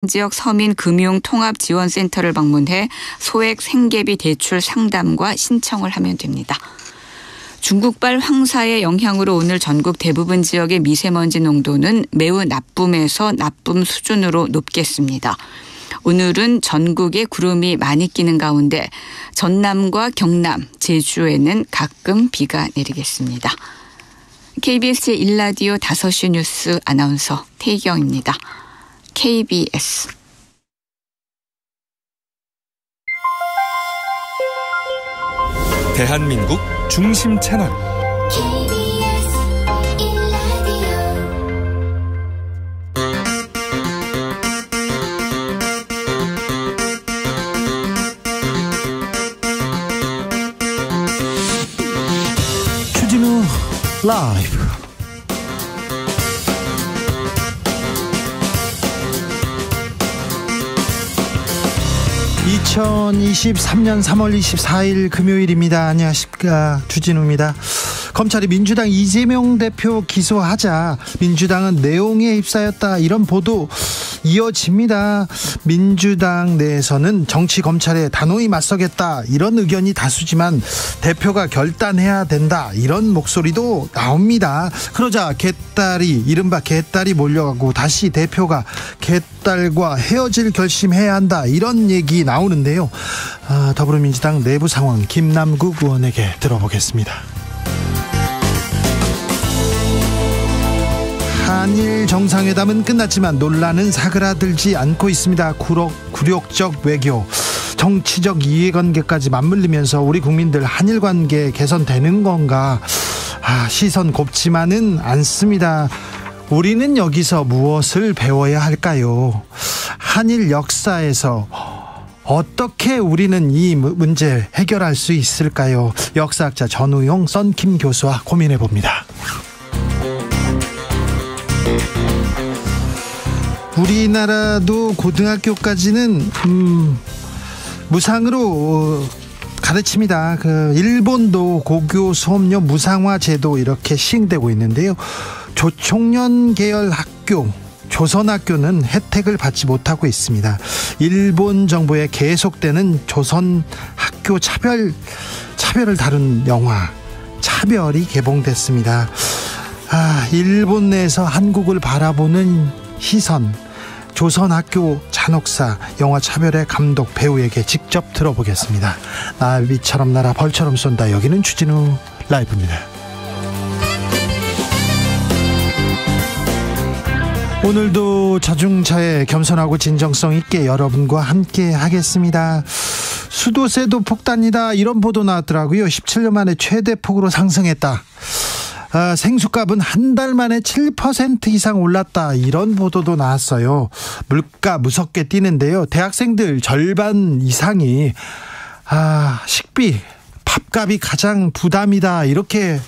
지역 서민금융통합지원센터를 방문해 소액 생계비 대출 상담과 신청을 하면 됩니다. 중국발 황사의 영향으로 오늘 전국 대부분 지역의 미세먼지 농도는 매우 나쁨에서 나쁨 수준으로 높겠습니다. 오늘은 전국에 구름이 많이 끼는 가운데 전남과 경남, 제주에는 가끔 비가 내리겠습니다. KBS 1라디오 5시 뉴스 아나운서 태희경입니다. KBS 대한민국 중심 채널 KBS 1라디오 주진우 라이브. (2023년 3월 24일) 금요일입니다. 안녕하십니까, 주진우입니다. 검찰이 민주당 이재명 대표 기소하자 민주당은 내용에 휩싸였다, 이런 보도 이어집니다. 민주당 내에서는 정치 검찰에 단호히 맞서겠다, 이런 의견이 다수지만 대표가 결단해야 된다, 이런 목소리도 나옵니다. 그러자 이른바 개딸이 몰려가고 다시 대표가 개딸과 헤어질 결심해야 한다, 이런 얘기 나오는데요. 더불어민주당 내부 상황 김남국 의원에게 들어보겠습니다. 한일 정상회담은 끝났지만 논란은 사그라들지 않고 있습니다. 굴욕적 외교, 정치적 이해관계까지 맞물리면서 우리 국민들 한일 관계 개선되는 건가? 시선 곱지만은 않습니다. 우리는 여기서 무엇을 배워야 할까요? 한일 역사에서 어떻게 우리는 이 문제 해결할 수 있을까요? 역사학자 전우용 썬킴 교수와 고민해 봅니다. 우리나라도 고등학교까지는 무상으로 가르칩니다. 일본도 고교 수업료 무상화 제도 이렇게 시행되고 있는데요. 조총련 계열 학교, 조선학교는 혜택을 받지 못하고 있습니다. 일본 정부의 계속되는 조선 학교 차별을 다룬 영화 차별이 개봉됐습니다. 일본 내에서 한국을 바라보는 시선, 조선학교 잔혹사, 영화 차별의 감독 배우에게 직접 들어보겠습니다. 나비처럼 날아 벌처럼 쏜다. 여기는 주진우 라이브입니다. 오늘도 자중차에 겸손하고 진정성 있게 여러분과 함께 하겠습니다. 수도세도 폭탄이다, 이런 보도 나왔더라고요. 17년 만에 최대폭으로 상승했다. 생수값은 한 달 만에 7% 이상 올랐다, 이런 보도도 나왔어요. 물가 무섭게 뛰는데요. 대학생들 절반 이상이 식비, 밥값이 가장 부담이다, 이렇게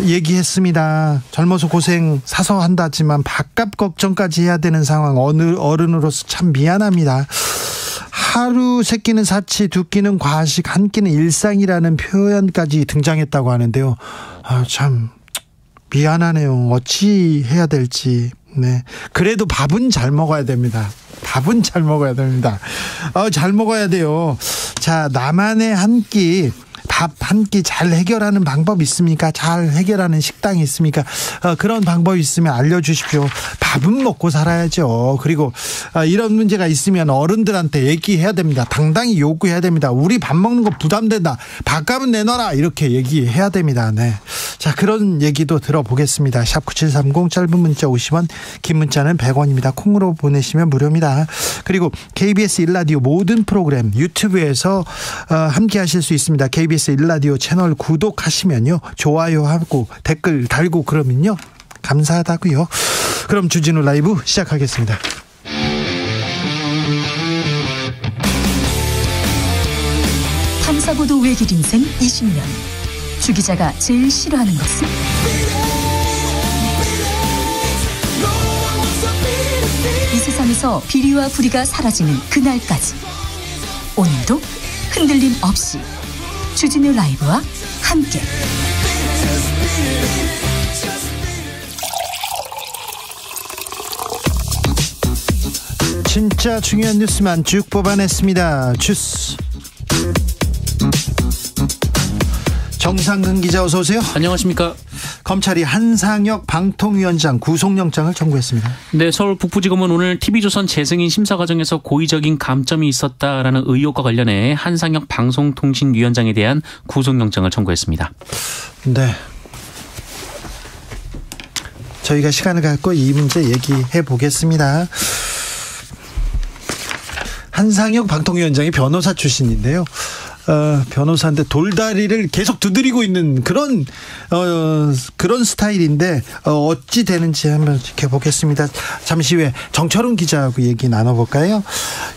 얘기했습니다. 젊어서 고생 사서 한다지만 밥값 걱정까지 해야 되는 상황, 어른으로서 참 미안합니다. 하루 세 끼는 사치, 두 끼는 과식, 한 끼는 일상이라는 표현까지 등장했다고 하는데요. 참 미안하네요. 어찌 해야 될지. 네. 그래도 밥은 잘 먹어야 됩니다. 밥은 잘 먹어야 됩니다. 잘 먹어야 돼요. 자, 나만의 한 끼, 밥 한 끼 잘 해결하는 방법 있습니까? 잘 해결하는 식당이 있습니까? 그런 방법이 있으면 알려주십시오. 밥은 먹고 살아야죠. 그리고 이런 문제가 있으면 어른들한테 얘기해야 됩니다. 당당히 요구해야 됩니다. 우리 밥 먹는 거 부담된다, 밥값은 내놔라, 이렇게 얘기해야 됩니다. 네. 자, 그런 얘기도 들어보겠습니다. 샵 9730, 짧은 문자 50원, 긴 문자는 100원입니다. 콩으로 보내시면 무료입니다. 그리고 KBS 1라디오 모든 프로그램 유튜브에서 함께 하실 수 있습니다. KBS 1라디오 채널 구독하시면요, 좋아요하고 댓글 달고 그러면요 감사하다고요. 그럼 주진우 라이브 시작하겠습니다. 탐사보도 외길 인생 20년. 주 기자가 제일 싫어하는 것은? 이 세상에서 비리와 부리가 사라지는 그날까지, 오늘도 흔들림 없이 주진우 라이브와 함께 진짜 중요한 뉴스만 쭉 뽑아냈습니다. 주스 정상근 기자 어서 오세요. 안녕하십니까. 검찰이 한상혁 방통위원장 구속영장을 청구했습니다. 네, 서울 북부지검은 오늘 TV조선 재승인 심사 과정에서 고의적인 감점이 있었다라는 의혹과 관련해 한상혁 방송통신위원장에 대한 구속영장을 청구했습니다. 네. 저희가 시간을 갖고 이 문제 얘기해 보겠습니다. 한상혁 방통위원장이 변호사 출신인데요. 변호사인데 돌다리를 계속 두드리고 있는 그런 스타일인데 어찌 되는지 한번 지켜보겠습니다. 잠시 후에 정철훈 기자하고 얘기 나눠볼까요?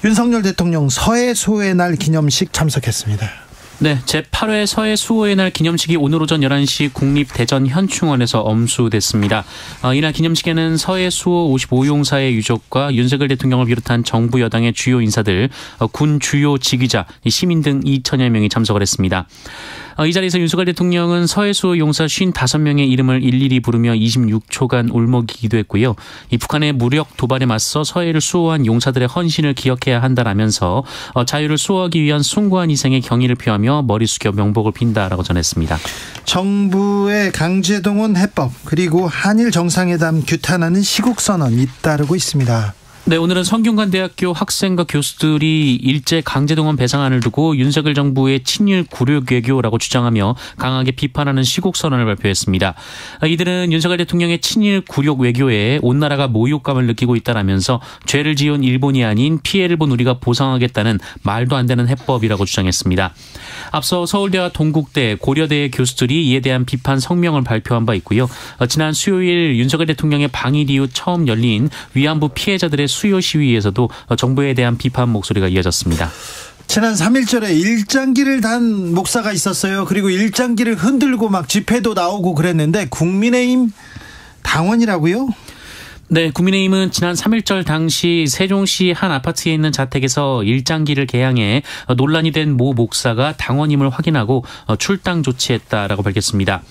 윤석열 대통령 서해 수호의 날 기념식 참석했습니다. 네, 제8회 서해 수호의 날 기념식이 오늘 오전 11시 국립대전현충원에서 엄수됐습니다. 이날 기념식에는 서해 수호 55용사의 유족과 윤석열 대통령을 비롯한 정부 여당의 주요 인사들, 군 주요 지휘자, 시민 등 2천여 명이 참석을 했습니다. 이 자리에서 윤석열 대통령은 서해 수호 용사 55명의 이름을 일일이 부르며 26초간 울먹이기도 했고요. 이 북한의 무력 도발에 맞서 서해를 수호한 용사들의 헌신을 기억해야 한다라면서 자유를 수호하기 위한 숭고한 희생에 경의를 표하며 머리 숙여 명복을 빈다라고 전했습니다. 정부의 강제동원 해법 그리고 한일 정상회담 규탄하는 시국선언 잇따르고 있습니다. 네, 오늘은 성균관대학교 학생과 교수들이 일제 강제동원 배상안을 두고 윤석열 정부의 친일 굴욕 외교라고 주장하며 강하게 비판하는 시국선언을 발표했습니다. 이들은 윤석열 대통령의 친일 굴욕 외교에 온 나라가 모욕감을 느끼고 있다라면서 죄를 지은 일본이 아닌 피해를 본 우리가 보상하겠다는 말도 안 되는 해법이라고 주장했습니다. 앞서 서울대와 동국대, 고려대의 교수들이 이에 대한 비판 성명을 발표한 바 있고요. 지난 수요일 윤석열 대통령의 방일 이후 처음 열린 위안부 피해자들의 수요 시위에서도 정부에 대한 비판 목소리가 이어졌습니다. 지난 3.1절에 일장기를 단 목사가 있었어요. 그리고 일장기를 흔들고 막 집회도 나오고 그랬는데 국민의힘 당원이라고요? 네, 국민의힘은 지난 3.1절 당시 세종시 한 아파트에 있는 자택에서 일장기를 개항해 논란이 된 모 목사가 당원임을 확인하고 출당 조치했다라고 밝혔습니다.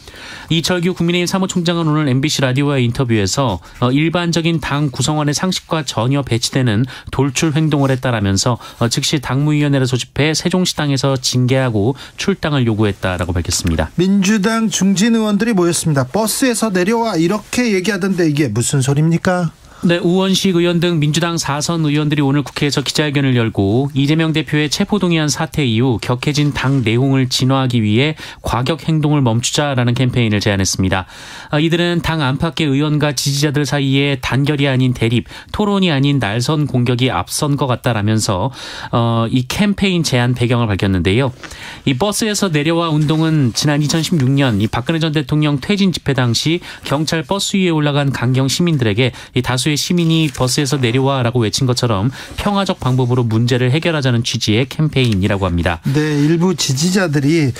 이철규 국민의힘 사무총장은 오늘 MBC 라디오와의 인터뷰에서 일반적인 당 구성원의 상식과 전혀 배치되는 돌출 행동을 했다라면서 즉시 당무위원회를 소집해 세종시당에서 징계하고 출당을 요구했다라고 밝혔습니다. 민주당 중진 의원들이 모였습니다. 버스에서 내려와 이렇게 얘기하던데 이게 무슨 소리입니까? 네, 우원식 의원 등 민주당 4선 의원들이 오늘 국회에서 기자회견을 열고 이재명 대표의 체포동의안 사태 이후 격해진 당 내홍을 진화하기 위해 과격 행동을 멈추자라는 캠페인을 제안했습니다. 이들은 당 안팎의 의원과 지지자들 사이에 단결이 아닌 대립, 토론이 아닌 날선 공격이 앞선 것 같다라면서 이 캠페인 제안 배경을 밝혔는데요. 이 버스에서 내려와 운동은 지난 2016년 이 박근혜 전 대통령 퇴진 집회 당시 경찰 버스 위에 올라간 강경 시민들에게 이 다수의 시민이 버스에서 내려와라고 외친 것처럼 평화적 방법으로 문제를 해결하자는 취지의 캠페인이라고 합니다. 네, 일부 지지자들이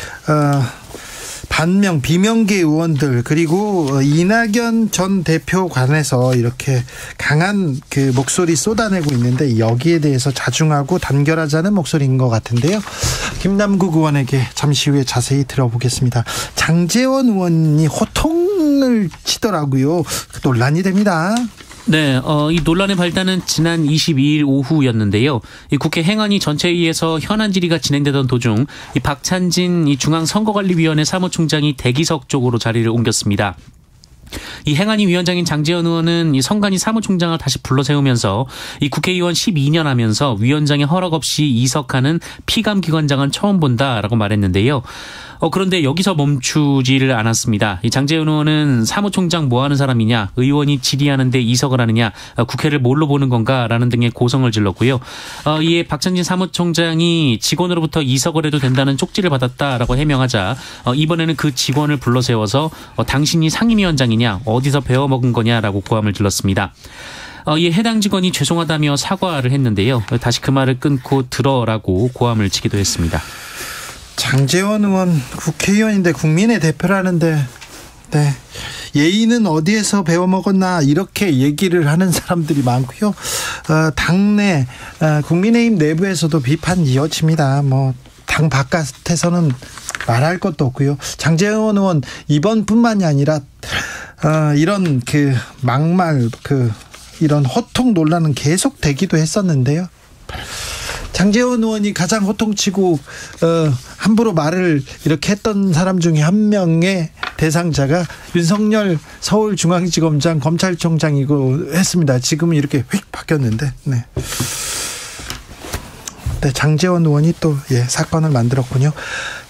반명, 비명계 의원들 그리고 이낙연 전 대표 관해서 이렇게 강한 그 목소리 쏟아내고 있는데 여기에 대해서 자중하고 단결하자는 목소리인 것 같은데요. 김남국 의원에게 잠시 후에 자세히 들어보겠습니다. 장제원 의원이 호통을 치더라고요. 논란이 됩니다. 네, 이 논란의 발단은 지난 22일 오후였는데요. 이 국회 행안위 전체회의에서 현안 질의가 진행되던 도중 이 박찬진 이 중앙선거관리위원회 사무총장이 대기석 쪽으로 자리를 옮겼습니다. 이 행안위 위원장인 장제원 의원은 이 선관위 사무총장을 다시 불러세우면서 이 국회의원 12년 하면서 위원장의 허락 없이 이석하는 피감기관장은 처음 본다라고 말했는데요. 그런데 여기서 멈추지를 않았습니다. 이 장제원 의원은 사무총장 뭐 하는 사람이냐, 의원이 질의하는데 이석을 하느냐, 국회를 뭘로 보는 건가라는 등의 고성을 질렀고요. 이에 박찬진 사무총장이 직원으로부터 이석을 해도 된다는 쪽지를 받았다라고 해명하자 이번에는 그 직원을 불러 세워서 당신이 상임위원장이냐, 어디서 배워먹은 거냐라고 고함을 질렀습니다. 이에 해당 직원이 죄송하다며 사과를 했는데요. 다시 그 말을 끊고 들어라고 고함을 치기도 했습니다. 장제원 의원 국회의원인데 국민의 대표라는데 네, 예의는 어디에서 배워먹었나 이렇게 얘기를 하는 사람들이 많고요. 당내 국민의힘 내부에서도 비판이 이어집니다. 뭐 당 바깥에서는 말할 것도 없고요. 장제원 의원 이번뿐만이 아니라 이런 그 막말 이런 호통 논란은 계속되기도 했었는데요. 장제원 의원이 가장 호통치고 함부로 말을 이렇게 했던 사람 중에 한 명의 대상자가 윤석열 서울중앙지검장 검찰총장이고 했습니다. 지금은 이렇게 휙 바뀌었는데, 네. 네, 장제원 의원이 또 사건을 만들었군요.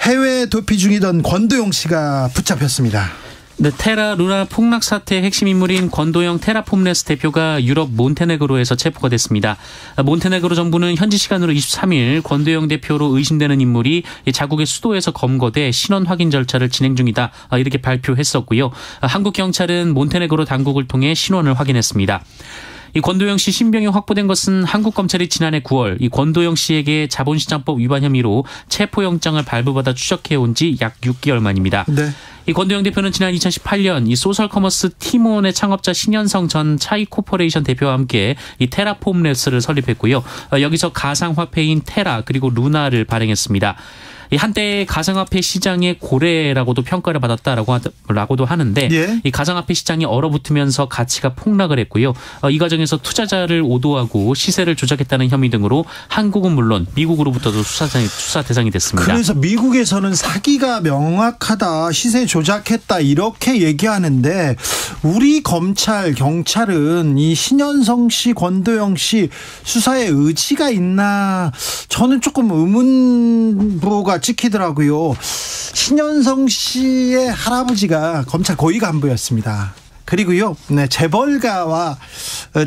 해외 도피 중이던 권도영 씨가 붙잡혔습니다. 네, 테라 루나 폭락 사태의 핵심 인물인 권도영 테라폼레스 대표가 유럽 몬테네그로에서 체포가 됐습니다. 몬테네그로 정부는 현지 시간으로 23일 권도영 대표로 의심되는 인물이 자국의 수도에서 검거돼 신원 확인 절차를 진행 중이다, 이렇게 발표했었고요. 한국 경찰은 몬테네그로 당국을 통해 신원을 확인했습니다. 이 권도영 씨 신병이 확보된 것은 한국 검찰이 지난해 9월 이 권도영 씨에게 자본시장법 위반 혐의로 체포영장을 발부받아 추적해온 지 약 6개월 만입니다. 네. 이 권도영 대표는 지난 2018년 이 소셜 커머스 티몬의 창업자 신현성 전 차이 코퍼레이션 대표와 함께 이 테라폼레스를 설립했고요. 여기서 가상화폐인 테라 그리고 루나를 발행했습니다. 이 한때 가상화폐 시장의 고래라고도 평가를 받았다라고도 하는데, 예. 이 가상화폐 시장이 얼어붙으면서 가치가 폭락을 했고요. 이 과정에서 투자자를 오도하고 시세를 조작했다는 혐의 등으로 한국은 물론 미국으로부터도 수사 대상이 됐습니다. 그래서 미국에서는 사기가 명확하다, 시세 조작했다 이렇게 얘기하는데 우리 검찰 경찰은 이 신현성 씨, 권도영 씨 수사에 의지가 있나, 저는 조금 의문부가 찍히더라고요. 신현성 씨의 할아버지가 검찰 고위 간부였습니다. 그리고요, 네, 재벌가와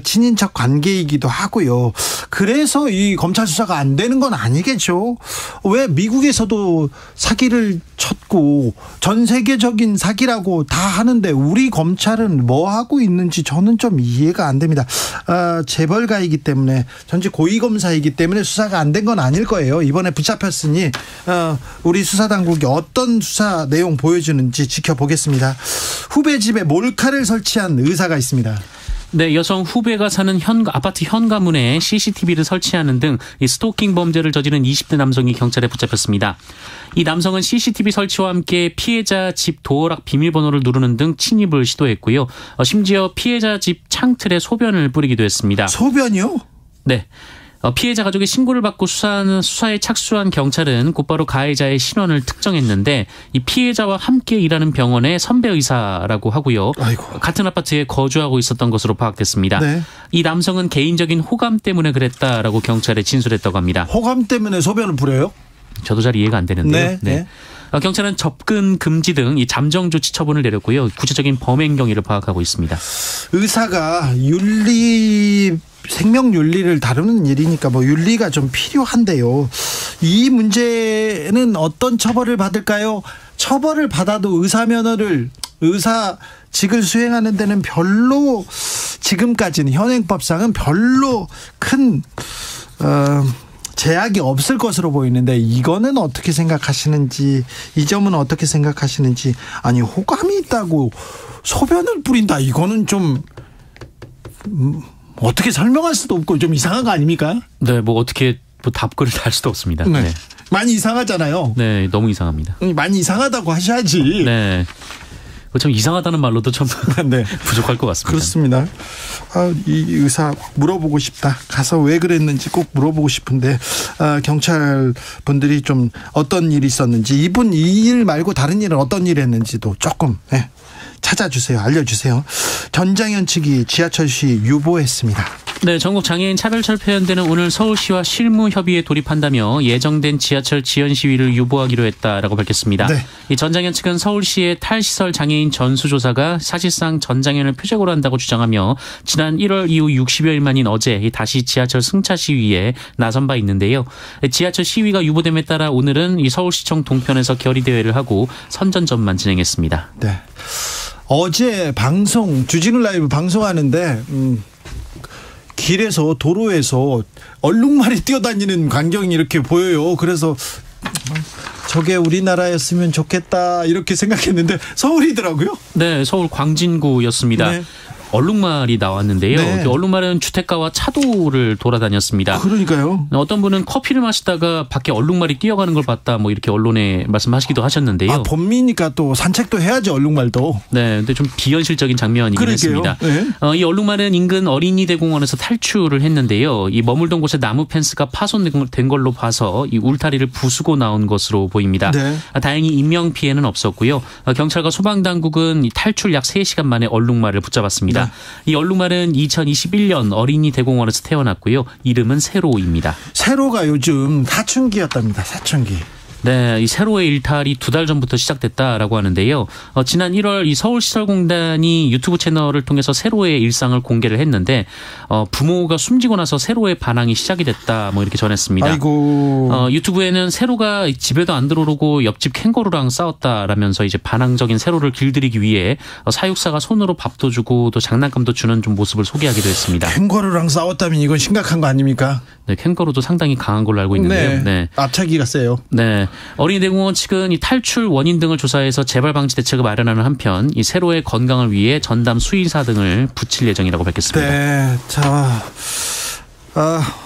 친인척 관계이기도 하고요. 그래서 이 검찰 수사가 안 되는 건 아니겠죠. 왜 미국에서도 사기를 쳤고 전 세계적인 사기라고 다 하는데 우리 검찰은 뭐 하고 있는지 저는 좀 이해가 안 됩니다. 재벌가이기 때문에, 전직 고위검사이기 때문에 수사가 안 된 건 아닐 거예요. 이번에 붙잡혔으니 우리 수사당국이 어떤 수사 내용 보여주는지 지켜보겠습니다. 후배 집에 몰카를 설치한 의사가 있습니다. 네, 여성 후배가 사는 아파트 현관문에 CCTV를 설치하는 등 이 스토킹 범죄를 저지른 20대 남성이 경찰에 붙잡혔습니다. 이 남성은 CCTV 설치와 함께 피해자 집 도어락 비밀번호를 누르는 등 침입을 시도했고요. 심지어 피해자 집 창틀에 소변을 뿌리기도 했습니다. 소변이요? 네. 피해자 가족의 신고를 받고 수사에 착수한 경찰은 곧바로 가해자의 신원을 특정했는데, 이 피해자와 함께 일하는 병원의 선배 의사라고 하고요. 아이고. 같은 아파트에 거주하고 있었던 것으로 파악됐습니다. 네. 이 남성은 개인적인 호감 때문에 그랬다라고 경찰에 진술했다고 합니다. 호감 때문에 소변을 뿌려요? 저도 잘 이해가 안 되는데요. 네. 네. 경찰은 접근 금지 등 이 잠정 조치 처분을 내렸고요. 구체적인 범행 경위를 파악하고 있습니다. 의사가 생명윤리를 다루는 일이니까 윤리가 좀 필요한데요. 이 문제는 어떤 처벌을 받을까요? 처벌을 받아도 의사직을 수행하는 데는 별로, 지금까지는 현행법상은 별로 큰 제약이 없을 것으로 보이는데, 이거는 어떻게 생각하시는지, 이 점은 어떻게 생각하시는지. 아니, 호감이 있다고 소변을 뿌린다, 이거는 좀 어떻게 설명할 수도 없고 좀 이상한 거 아닙니까? 네, 어떻게 답글을 달 수도 없습니다. 네. 네. 많이 이상하잖아요. 네, 너무 이상합니다. 많이 이상하다고 하셔야지. 네. 참 이상하다는 말로도 좀 네. 부족할 것 같습니다. 그렇습니다. 이 의사 물어보고 싶다. 가서 왜 그랬는지 꼭 물어보고 싶은데, 경찰 분들이 좀 어떤 일이 있었는지, 이분 이 일 말고 다른 일은 어떤 일 했는지도 조금 찾아주세요. 알려주세요. 전장현 측이 지하철 시위 유보했습니다. 네, 전국 장애인 차별철폐연대는 오늘 서울시와 실무협의에 돌입한다며 예정된 지하철 지연 시위를 유보하기로 했다라고 밝혔습니다. 네. 이 전장현 측은 서울시의 탈시설 장애인 전수조사가 사실상 전장현을 표적으로 한다고 주장하며 지난 1월 이후 60여일 만인 어제 다시 지하철 승차 시위에 나선 바 있는데요. 지하철 시위가 유보됨에 따라 오늘은 이 서울시청 동편에서 결의대회를 하고 선전전만 진행했습니다. 네. 어제 주진우 라이브 방송하는데 길에서, 도로에서 얼룩말이 뛰어다니는 광경이 이렇게 보여요. 그래서 저게 우리나라였으면 좋겠다 이렇게 생각했는데 서울이더라고요. 네, 서울 광진구였습니다. 네. 얼룩말이 나왔는데요. 네. 그 얼룩말은 주택가와 차도를 돌아다녔습니다. 그러니까요. 어떤 분은 커피를 마시다가 밖에 얼룩말이 뛰어가는 걸 봤다 뭐 이렇게 언론에 말씀하시기도 하셨는데요. 아, 봄이니까 또 산책도 해야지 얼룩말도. 네, 근데 좀 비현실적인 장면이긴 그러게요. 했습니다. 네. 이 얼룩말은 인근 어린이대공원에서 탈출을 했는데요. 이 머물던 곳에 나무 펜스가 파손된 걸로 봐서 이 울타리를 부수고 나온 것으로 보입니다. 네. 다행히 인명 피해는 없었고요. 경찰과 소방당국은 이 탈출 약 3시간 만에 얼룩말을 붙잡았습니다. 네. 이 얼룩말은 2021년 어린이대공원에서 태어났고요. 이름은 세로입니다. 세로가 요즘 사춘기였답니다. 사춘기. 네, 이 세로의 일탈이 2달 전부터 시작됐다라고 하는데요. 지난 1월 이 서울시설공단이 유튜브 채널을 통해서 세로의 일상을 공개를 했는데 부모가 숨지고 나서 세로의 반항이 시작이 됐다 뭐 이렇게 전했습니다. 아이고. 유튜브에는 세로가 집에도 안 들어오고 옆집 캥거루랑 싸웠다라면서 이제 반항적인 세로를 길들이기 위해 사육사가 손으로 밥도 주고 또 장난감도 주는 좀 모습을 소개하기도 했습니다. 캥거루랑 싸웠다면 이건 심각한 거 아닙니까? 네, 캥거루도 상당히 강한 걸로 알고 있는데요. 네. 앞차기가 세요. 네. 어린이대공원 측은 이 탈출 원인 등을 조사해서 재발 방지 대책을 마련하는 한편 이 세로의 건강을 위해 전담 수의사 등을 붙일 예정이라고 밝혔습니다. 네. 자,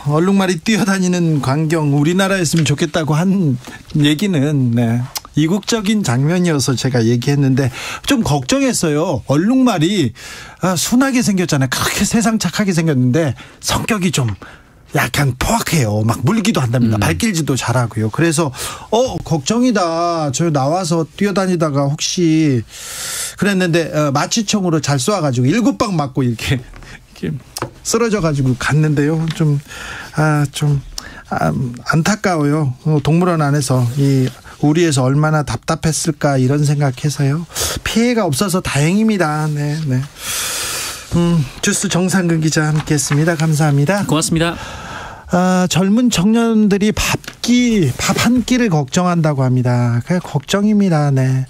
얼룩말이 뛰어다니는 광경 우리나라였으면 좋겠다고 한 얘기는 네. 이국적인 장면이어서 제가 얘기했는데 좀 걱정했어요. 얼룩말이 순하게 생겼잖아요. 그렇게 세상 착하게 생겼는데 성격이 좀 약간 포악해요. 막 물기도 한답니다. 발길질도 잘하고요. 그래서 걱정이다. 저 나와서 뛰어다니다가 혹시 그랬는데 마취총으로 잘 쏘아가지고 7방 맞고 이렇게 쓰러져가지고 갔는데요. 좀 안타까워요. 동물원 안에서 이 우리에서 얼마나 답답했을까 이런 생각해서요. 피해가 없어서 다행입니다. 네. 주스 정상근 기자 함께했습니다. 감사합니다. 고맙습니다. 젊은 청년들이 밥 한 끼를 걱정한다고 합니다. 그냥 걱정입니다. 네.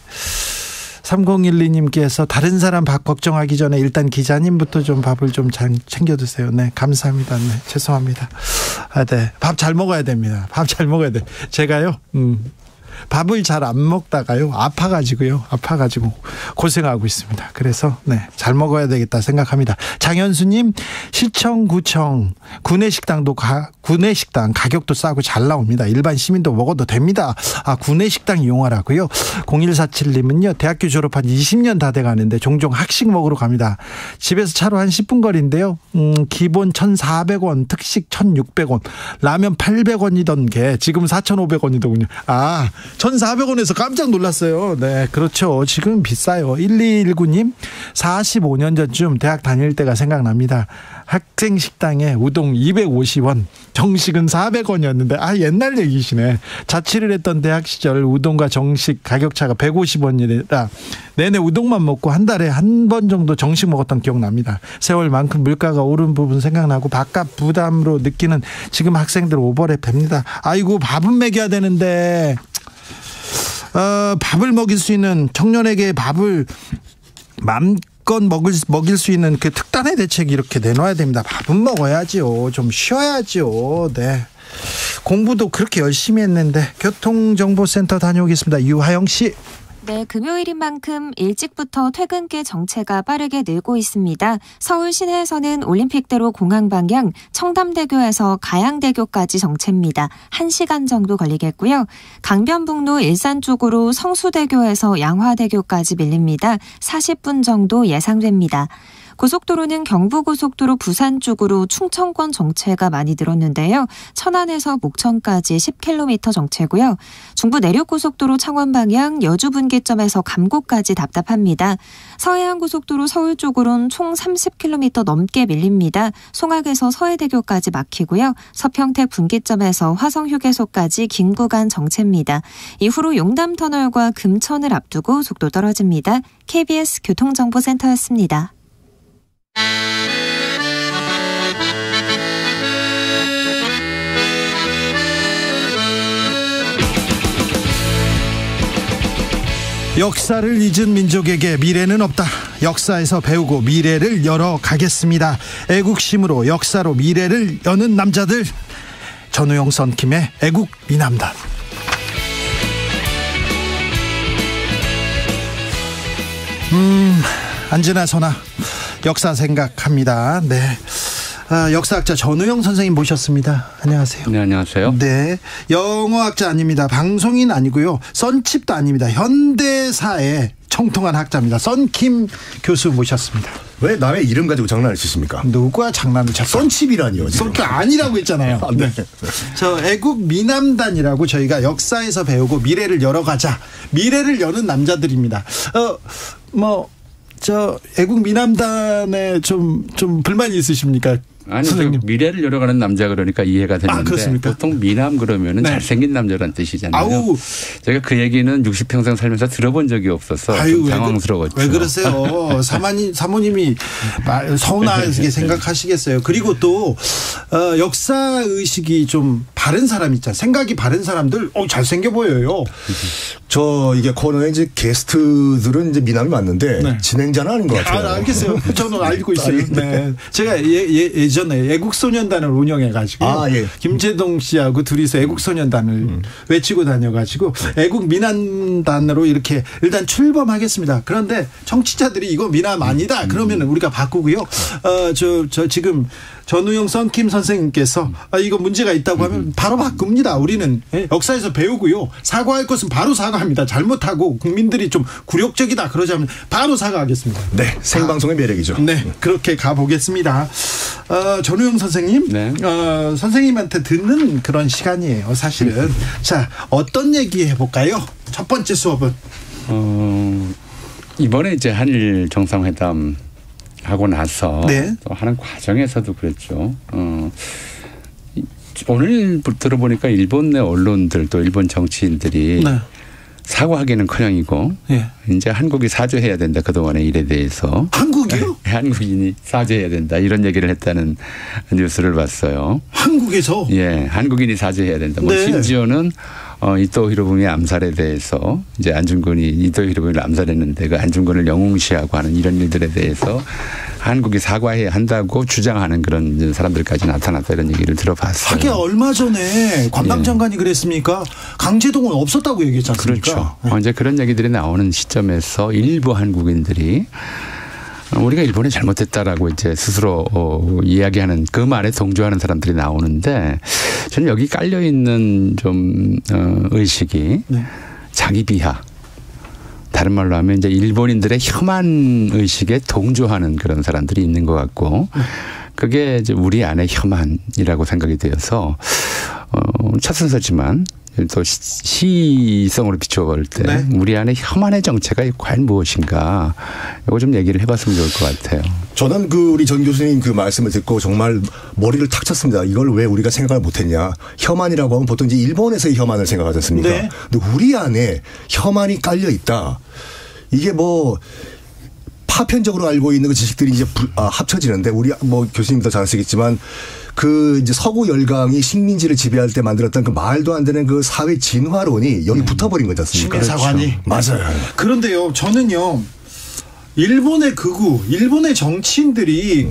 3012님께서 다른 사람 밥 걱정하기 전에 일단 기자님부터 좀 밥을 좀 잘 챙겨 드세요. 네, 감사합니다. 네, 죄송합니다. 네, 밥 잘 먹어야 됩니다. 밥 잘 먹어야 돼. 제가요, 밥을 잘 안 먹다가요 아파가지고 고생하고 있습니다. 그래서 네, 잘 먹어야 되겠다 생각합니다. 장현수님, 시청 구청 구내식당 가격도 싸고 잘 나옵니다. 일반 시민도 먹어도 됩니다. 구내식당 이용하라고요. 0147님은요 대학교 졸업한 20년 다 돼가는데 종종 학식 먹으러 갑니다. 집에서 차로 한 10분 거리인데요. 기본 1,400원, 특식 1,600원, 라면 800원이던 게 지금 4,500원이더군요. 1,400원에서 깜짝 놀랐어요. 네, 그렇죠. 지금 비싸요. 1219님, 45년 전쯤 대학 다닐 때가 생각납니다. 학생 식당에 우동 250원, 정식은 400원이었는데 옛날 얘기시네. 자취를 했던 대학 시절 우동과 정식 가격차가 150원이라 내내 우동만 먹고 한 달에 한 번 정도 정식 먹었던 기억납니다. 세월만큼 물가가 오른 부분 생각나고 밥값 부담으로 느끼는 지금 학생들 오버랩 됩니다. 아이고, 밥은 먹여야 되는데 밥을 먹일 수 있는, 청년에게 밥을 마음껏 먹일 수 있는 그 특단의 대책 이렇게 내놔야 됩니다. 밥은 먹어야지요. 좀 쉬어야지요. 네. 공부도 그렇게 열심히 했는데. 교통정보센터 다녀오겠습니다. 유하영 씨. 네, 금요일인 만큼 일찍부터 퇴근길 정체가 빠르게 늘고 있습니다. 서울 시내에서는 올림픽대로 공항 방향 청담대교에서 가양대교까지 정체입니다. 1시간 정도 걸리겠고요. 강변북로 일산 쪽으로 성수대교에서 양화대교까지 밀립니다. 40분 정도 예상됩니다. 고속도로는 경부고속도로 부산 쪽으로 충청권 정체가 많이 늘었는데요. 천안에서 목천까지 10km 정체고요. 중부 내륙고속도로 창원 방향 여주분기점에서 감곡까지 답답합니다. 서해안고속도로 서울 쪽으로는 총 30km 넘게 밀립니다. 송악에서 서해대교까지 막히고요. 서평택 분기점에서 화성휴게소까지 긴 구간 정체입니다. 이후로 용담터널과 금천을 앞두고 속도 떨어집니다. KBS 교통정보센터였습니다. 역사를 잊은 민족에게 미래는 없다. 역사에서 배우고 미래를 열어가겠습니다. 애국심으로 역사로 미래를 여는 남자들. 전우영 선킴의 애국 미남단. 안지나 선아, 역사 생각합니다. 네. 역사학자 전우영 선생님 모셨습니다. 안녕하세요. 네, 안녕하세요. 네. 영어학자 아닙니다. 방송인 아니고요. 썬칩도 아닙니다. 현대사의 청통한 학자입니다. 썬킴 교수 모셨습니다. 왜 남의 이름 가지고 장난을 치십니까? 누가 장난을 쳤어? 썬칩이라니요. 썬칩 아니라고 했잖아요. 네. 저 애국 미남단이라고 저희가 역사에서 배우고 미래를 열어가자. 미래를 여는 남자들입니다. 애국 미남단에 좀 불만이 있으십니까? 아니, 선생님. 미래를 열어가는 남자 그러니까 이해가 되는데 그렇습니까? 보통 미남 그러면은 네. 잘생긴 남자란 뜻이잖아요. 아우. 제가 그 얘기는 60평생 살면서 들어본 적이 없어서 좀 당황스러웠죠. 왜 그러세요? 사모님이 서운하게 생각하시겠어요. 그리고 또 역사 의식이 좀 바른 사람 있잖아요. 생각이 바른 사람들 잘생겨 보여요. 이게 코너에 이제 게스트들은 이제 미남이 맞는데 네. 진행자는 아닌 것 같아요. 알겠어요. 저는 알고 있어요. 네. 제가 예전에 애국소년단을 운영해가지고 예. 김재동 씨하고 둘이서 애국소년단을 외치고 다녀가지고 애국 미남단으로 이렇게 일단 출범하겠습니다. 그런데 정치자들이 이거 미남 아니다. 그러면 우리가 바꾸고요. 저 지금 전우영 썬킴 선생님께서 이거 문제가 있다고 하면 바로 바꿉니다. 우리는 역사에서 배우고요. 사과할 것은 바로 사과합니다. 잘못하고 국민들이 좀 굴욕적이다 그러자면 바로 사과하겠습니다. 네, 생방송의 매력이죠. 네, 그렇게 가보겠습니다. 전우영 선생님, 네. 선생님한테 듣는 그런 시간이에요. 사실은. 자, 어떤 얘기 해볼까요? 첫 번째 수업은 이번에 이제 한일 정상회담 하고 나서 네. 또 하는 과정에서도 그랬죠. 오늘 들어보니까 일본 내 언론들 또 일본 정치인들이 네. 사과하기는커녕이고 예. 이제 한국이 사죄해야 된다. 그동안의 일에 대해서. 한국이요? 한국인이 사죄해야 된다. 이런 얘기를 했다는 뉴스를 봤어요. 한국에서? 예, 한국인이 사죄해야 된다. 네. 심지어는 이토 히로부미의 암살에 대해서 이제 안중근이 이토 히로부미를 암살했는데 그 안중근을 영웅시하고 하는 이런 일들에 대해서 한국이 사과해야 한다고 주장하는 그런 사람들까지 나타났다 이런 얘기를 들어봤어요. 하긴 얼마 전에 관방장관이 그랬습니까? 강제동원 없었다고 얘기했지 않습니까? 그렇죠. 이제 그런 얘기들이 나오는 시점에서 일부 한국인들이 우리가 일본이 잘못했다라고 이제 스스로 이야기하는 그 말에 동조하는 사람들이 나오는데 저는 여기 깔려 있는 좀 의식이 네. 자기 비하. 다른 말로 하면 이제 일본인들의 혐한 의식에 동조하는 그런 사람들이 있는 것 같고 그게 이제 우리 안의 혐한이라고 생각이 되어서 첫 순서지만 또 시성으로 비춰볼 때 네. 우리 안에 혐한의 정체가 과연 무엇인가 이거 좀 얘기를 해봤으면 좋을 것 같아요. 저는 우리 전 교수님 그 말씀을 듣고 정말 머리를 탁 쳤습니다. 이걸 왜 우리가 생각을 못했냐. 혐한이라고 하면 보통 이제 일본에서의 혐한을 생각하지 않습니까? 네. 근데 우리 안에 혐한이 깔려 있다. 이게 파편적으로 알고 있는 그 지식들이 이제 합쳐지는데 우리 교수님도 잘 아시겠지만 그 이제 서구 열강이 식민지를 지배할 때 만들었던 그 말도 안 되는 그 사회 진화론이 여기 붙어버린 거지 않습니까? 식민사관이. 맞아요. 그런데요, 저는요, 일본의 극우, 일본의 정치인들이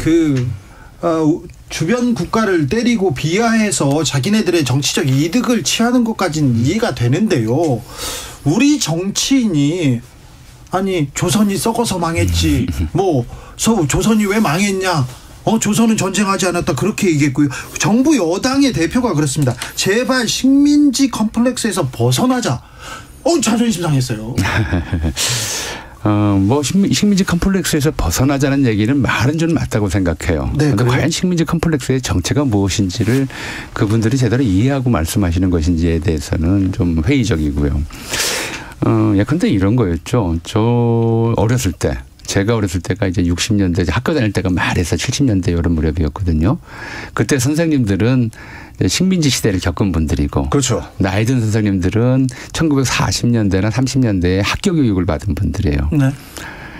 주변 국가를 때리고 비하해서 자기네들의 정치적 이득을 취하는 것까지는 이해가 되는데요. 우리 정치인이 조선이 썩어서 망했지. 조선이 왜 망했냐. 조선은 전쟁하지 않았다. 그렇게 얘기했고요. 정부 여당의 대표가 그렇습니다. 제발 식민지 컴플렉스에서 벗어나자. 자존심 상했어요. 식민지 컴플렉스에서 벗어나자는 얘기는 말은 좀 맞다고 생각해요. 네, 그런데 과연 식민지 컴플렉스의 정체가 무엇인지를 그분들이 제대로 이해하고 말씀하시는 것인지에 대해서는 좀 회의적이고요. 근데 이런 거였죠. 제가 어렸을 때가 이제 60년대 학교 다닐 때가 말해서 70년대 이런 무렵이었거든요. 그때 선생님들은 식민지 시대를 겪은 분들이고 그렇죠. 나이 든 선생님들은 1940년대나 30년대에 학교 교육을 받은 분들이에요. 네.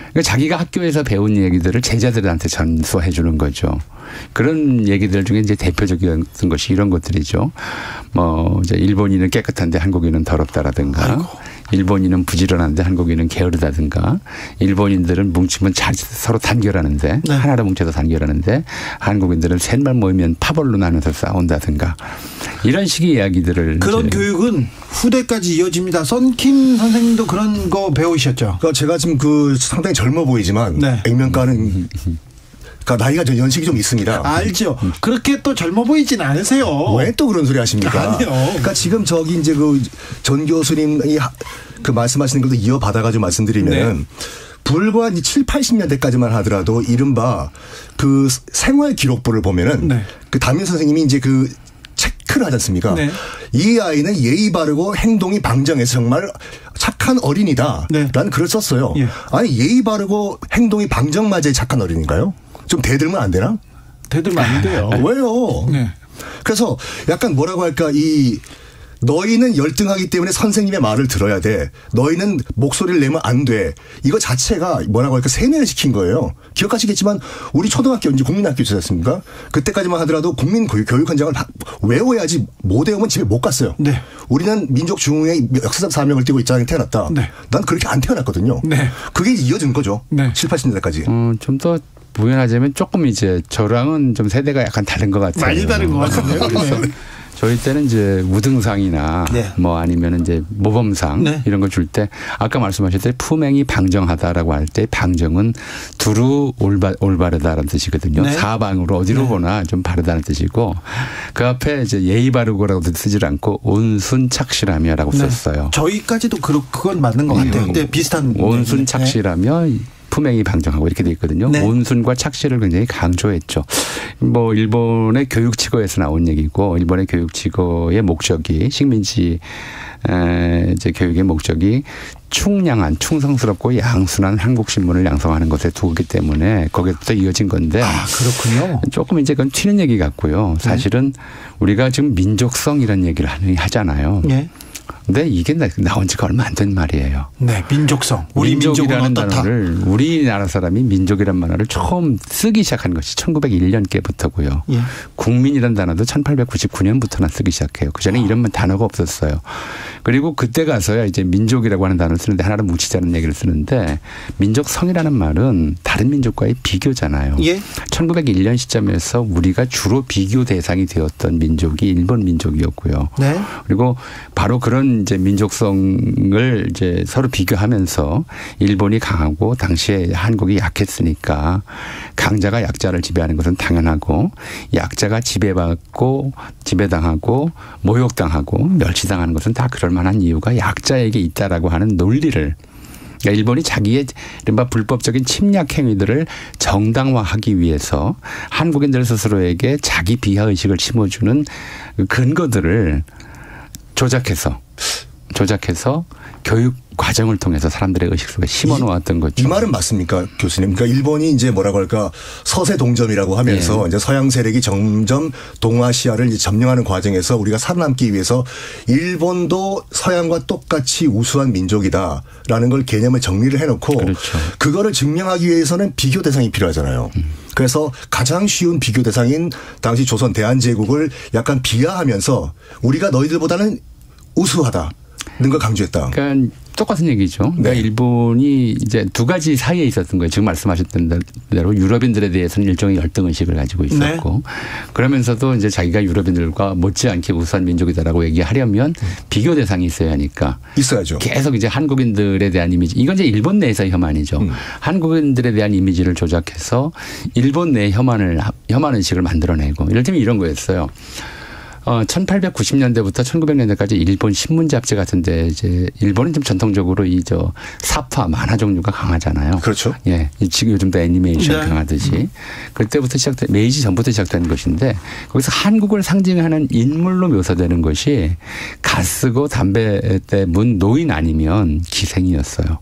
그러니까 자기가 학교에서 배운 얘기들을 제자들한테 전수해 주는 거죠. 그런 얘기들 중에 이제 대표적이었던 것이 이런 것들이죠. 이제 일본인은 깨끗한데 한국인은 더럽다라든가. 아이고. 일본인은 부지런한데 한국인은 게으르다든가. 일본인들은 뭉치면 서로 단결하는데 네. 하나로 뭉쳐서 단결하는데 한국인들은 셋만 모이면 파벌로 나눠서 싸운다든가. 이런 식의 이야기들을. 그런 교육은 후대까지 이어집니다. 썬킴 선생님도 그런 거 배우셨죠? 그러니까 제가 지금 상당히 젊어 보이지만 네. 액면가는 그러니까 나이가 연식이 좀 있습니다. 알죠. 그렇게 또 젊어 보이진 않으세요. 왜 또 그런 소리 하십니까? 아니요. 그러니까 지금 저기 이제 그 전 교수님이 그 말씀하시는 것도 이어받아가지고 말씀드리면 불과 7, 80년대까지만 하더라도 이른바 그 생활 기록부를 보면은 그 담임 선생님이 이제 그 체크를 하지 않습니까? 이 아이는 예의 바르고 행동이 방정해서 정말 착한 어린이다. 라는 글을 썼어요. 아니 예의 바르고 행동이 방정맞아야 착한 어린인가요? 좀 대들면 안 되나? 대들면 안 돼요. 왜요? 그래서 약간 뭐라고 할까 너희는 열등하기 때문에 선생님의 말을 들어야 돼. 너희는 목소리를 내면 안 돼. 이거 자체가 뭐라고 할까 세뇌를 시킨 거예요. 기억하시겠지만 우리 초등학교 이제 국민학교지 않습니까? 그때까지만 하더라도 국민교육 현장을 외워야지 못 외우면 집에 못 갔어요. 우리는 민족 중흥의 역사적 사명을 띠고 있자니 태어났다. 난 그렇게 안 태어났거든요. 그게 이어진 거죠. 7, 80년대까지. 좀 더 부연하자면 조금 이제 저랑은 좀 세대가 약간 다른 것 같아요. 많이 다른 것 같은데요. 그래서 저희 때는 이제 우등상이나 뭐 아니면 이제 모범상 이런 거 줄 때 아까 말씀하셨듯이 품행이 방정하다라고 할 때 방정은 두루 올바르다라는 뜻이거든요. 사방으로 어디로 보나 좀 바르다는 뜻이고 그 앞에 이제 예의 바르고라고 쓰질 않고 온순착실하며라고 썼어요. 저희까지도 그건 맞는 것 같아요. 근데 비슷한 온순착실하며 품행이 방정하고 이렇게 돼 있거든요. 온순과 착실을 굉장히 강조했죠. 뭐 일본의 교육치고에서 나온 얘기고 일본의 교육치고의 목적이 식민지 이제 교육의 목적이 충량한 충성스럽고 양순한 한국 신문을 양성하는 것에 두기 때문에 거기에부터 이어진 건데 그렇군요. 조금 이제 그건 튀는 얘기 같고요. 사실은 우리가 지금 민족성이라는 얘기를 하잖아요. 근데 이게 나온 지가 얼마 안 된 말이에요. 민족성. 우리 민족이라는 단어를 우리나라 사람이 민족이라는 말을 처음 쓰기 시작한 것이 1901년께부터고요. 국민이라는 단어도 1899년부터나 쓰기 시작해요. 그전에 이런 단어가 없었어요. 그리고 그때 가서야 이제 민족이라고 하는 단어를 쓰는데 하나를 뭉치자는 얘기를 쓰는데 민족성이라는 말은 다른 민족과의 비교잖아요. 1901년 시점에서 우리가 주로 비교 대상이 되었던 민족이 일본 민족이었고요. 그리고 바로 그런 이제 민족성을 이제 서로 비교하면서 일본이 강하고 당시에 한국이 약했으니까 강자가 약자를 지배하는 것은 당연하고 약자가 지배받고 지배당하고 모욕당하고 멸치당하는 것은 다 그럴 만한 이유가 약자에게 있다라고 하는 논리를 그러니까 일본이 자기의 이른바 불법적인 침략 행위들을 정당화하기 위해서 한국인들 스스로에게 자기 비하의식을 심어주는 근거들을 조작해서 교육 과정을 통해서 사람들의 의식 속에 심어놓았던 거죠. 이 말은 맞습니까, 교수님? 그러니까 일본이 이제 뭐라고 할까 서세 동점이라고 하면서 이제 서양 세력이 점점 동아시아를 이제 점령하는 과정에서 우리가 살아남기 위해서 일본도 서양과 똑같이 우수한 민족이다라는 걸 개념을 정리를 해놓고 그거를 증명하기 위해서는 비교 대상이 필요하잖아요. 그래서 가장 쉬운 비교 대상인 당시 조선 대한제국을 약간 비하하면서 우리가 너희들보다는 우수하다는 걸 강조했다. 그러니까 똑같은 얘기죠. 그러니까 일본이 이제 두 가지 사이에 있었던 거예요. 지금 말씀하셨던 대로 유럽인들에 대해서는 일종의 열등의식을 가지고 있었고 그러면서도 이제 자기가 유럽인들과 못지않게 우수한 민족이다라고 얘기하려면 비교 대상이 있어야 하니까 있어야죠. 계속 이제 한국인들에 대한 이미지 이건 이제 일본 내에서의 혐한이죠. 한국인들에 대한 이미지를 조작해서 일본 내 혐한의식을 만들어내고 이를테면 이런 거였어요. 1890년대부터 1900년대까지 일본 신문 잡지 같은데 이제 일본은 좀 전통적으로 사파 만화 종류가 강하잖아요. 그렇죠. 지금 요즘도 애니메이션 강하듯이 그때부터 메이지 전부터 시작된 것인데 거기서 한국을 상징하는 인물로 묘사되는 것이 갓쓰고 담배 때 문 노인 아니면 기생이었어요.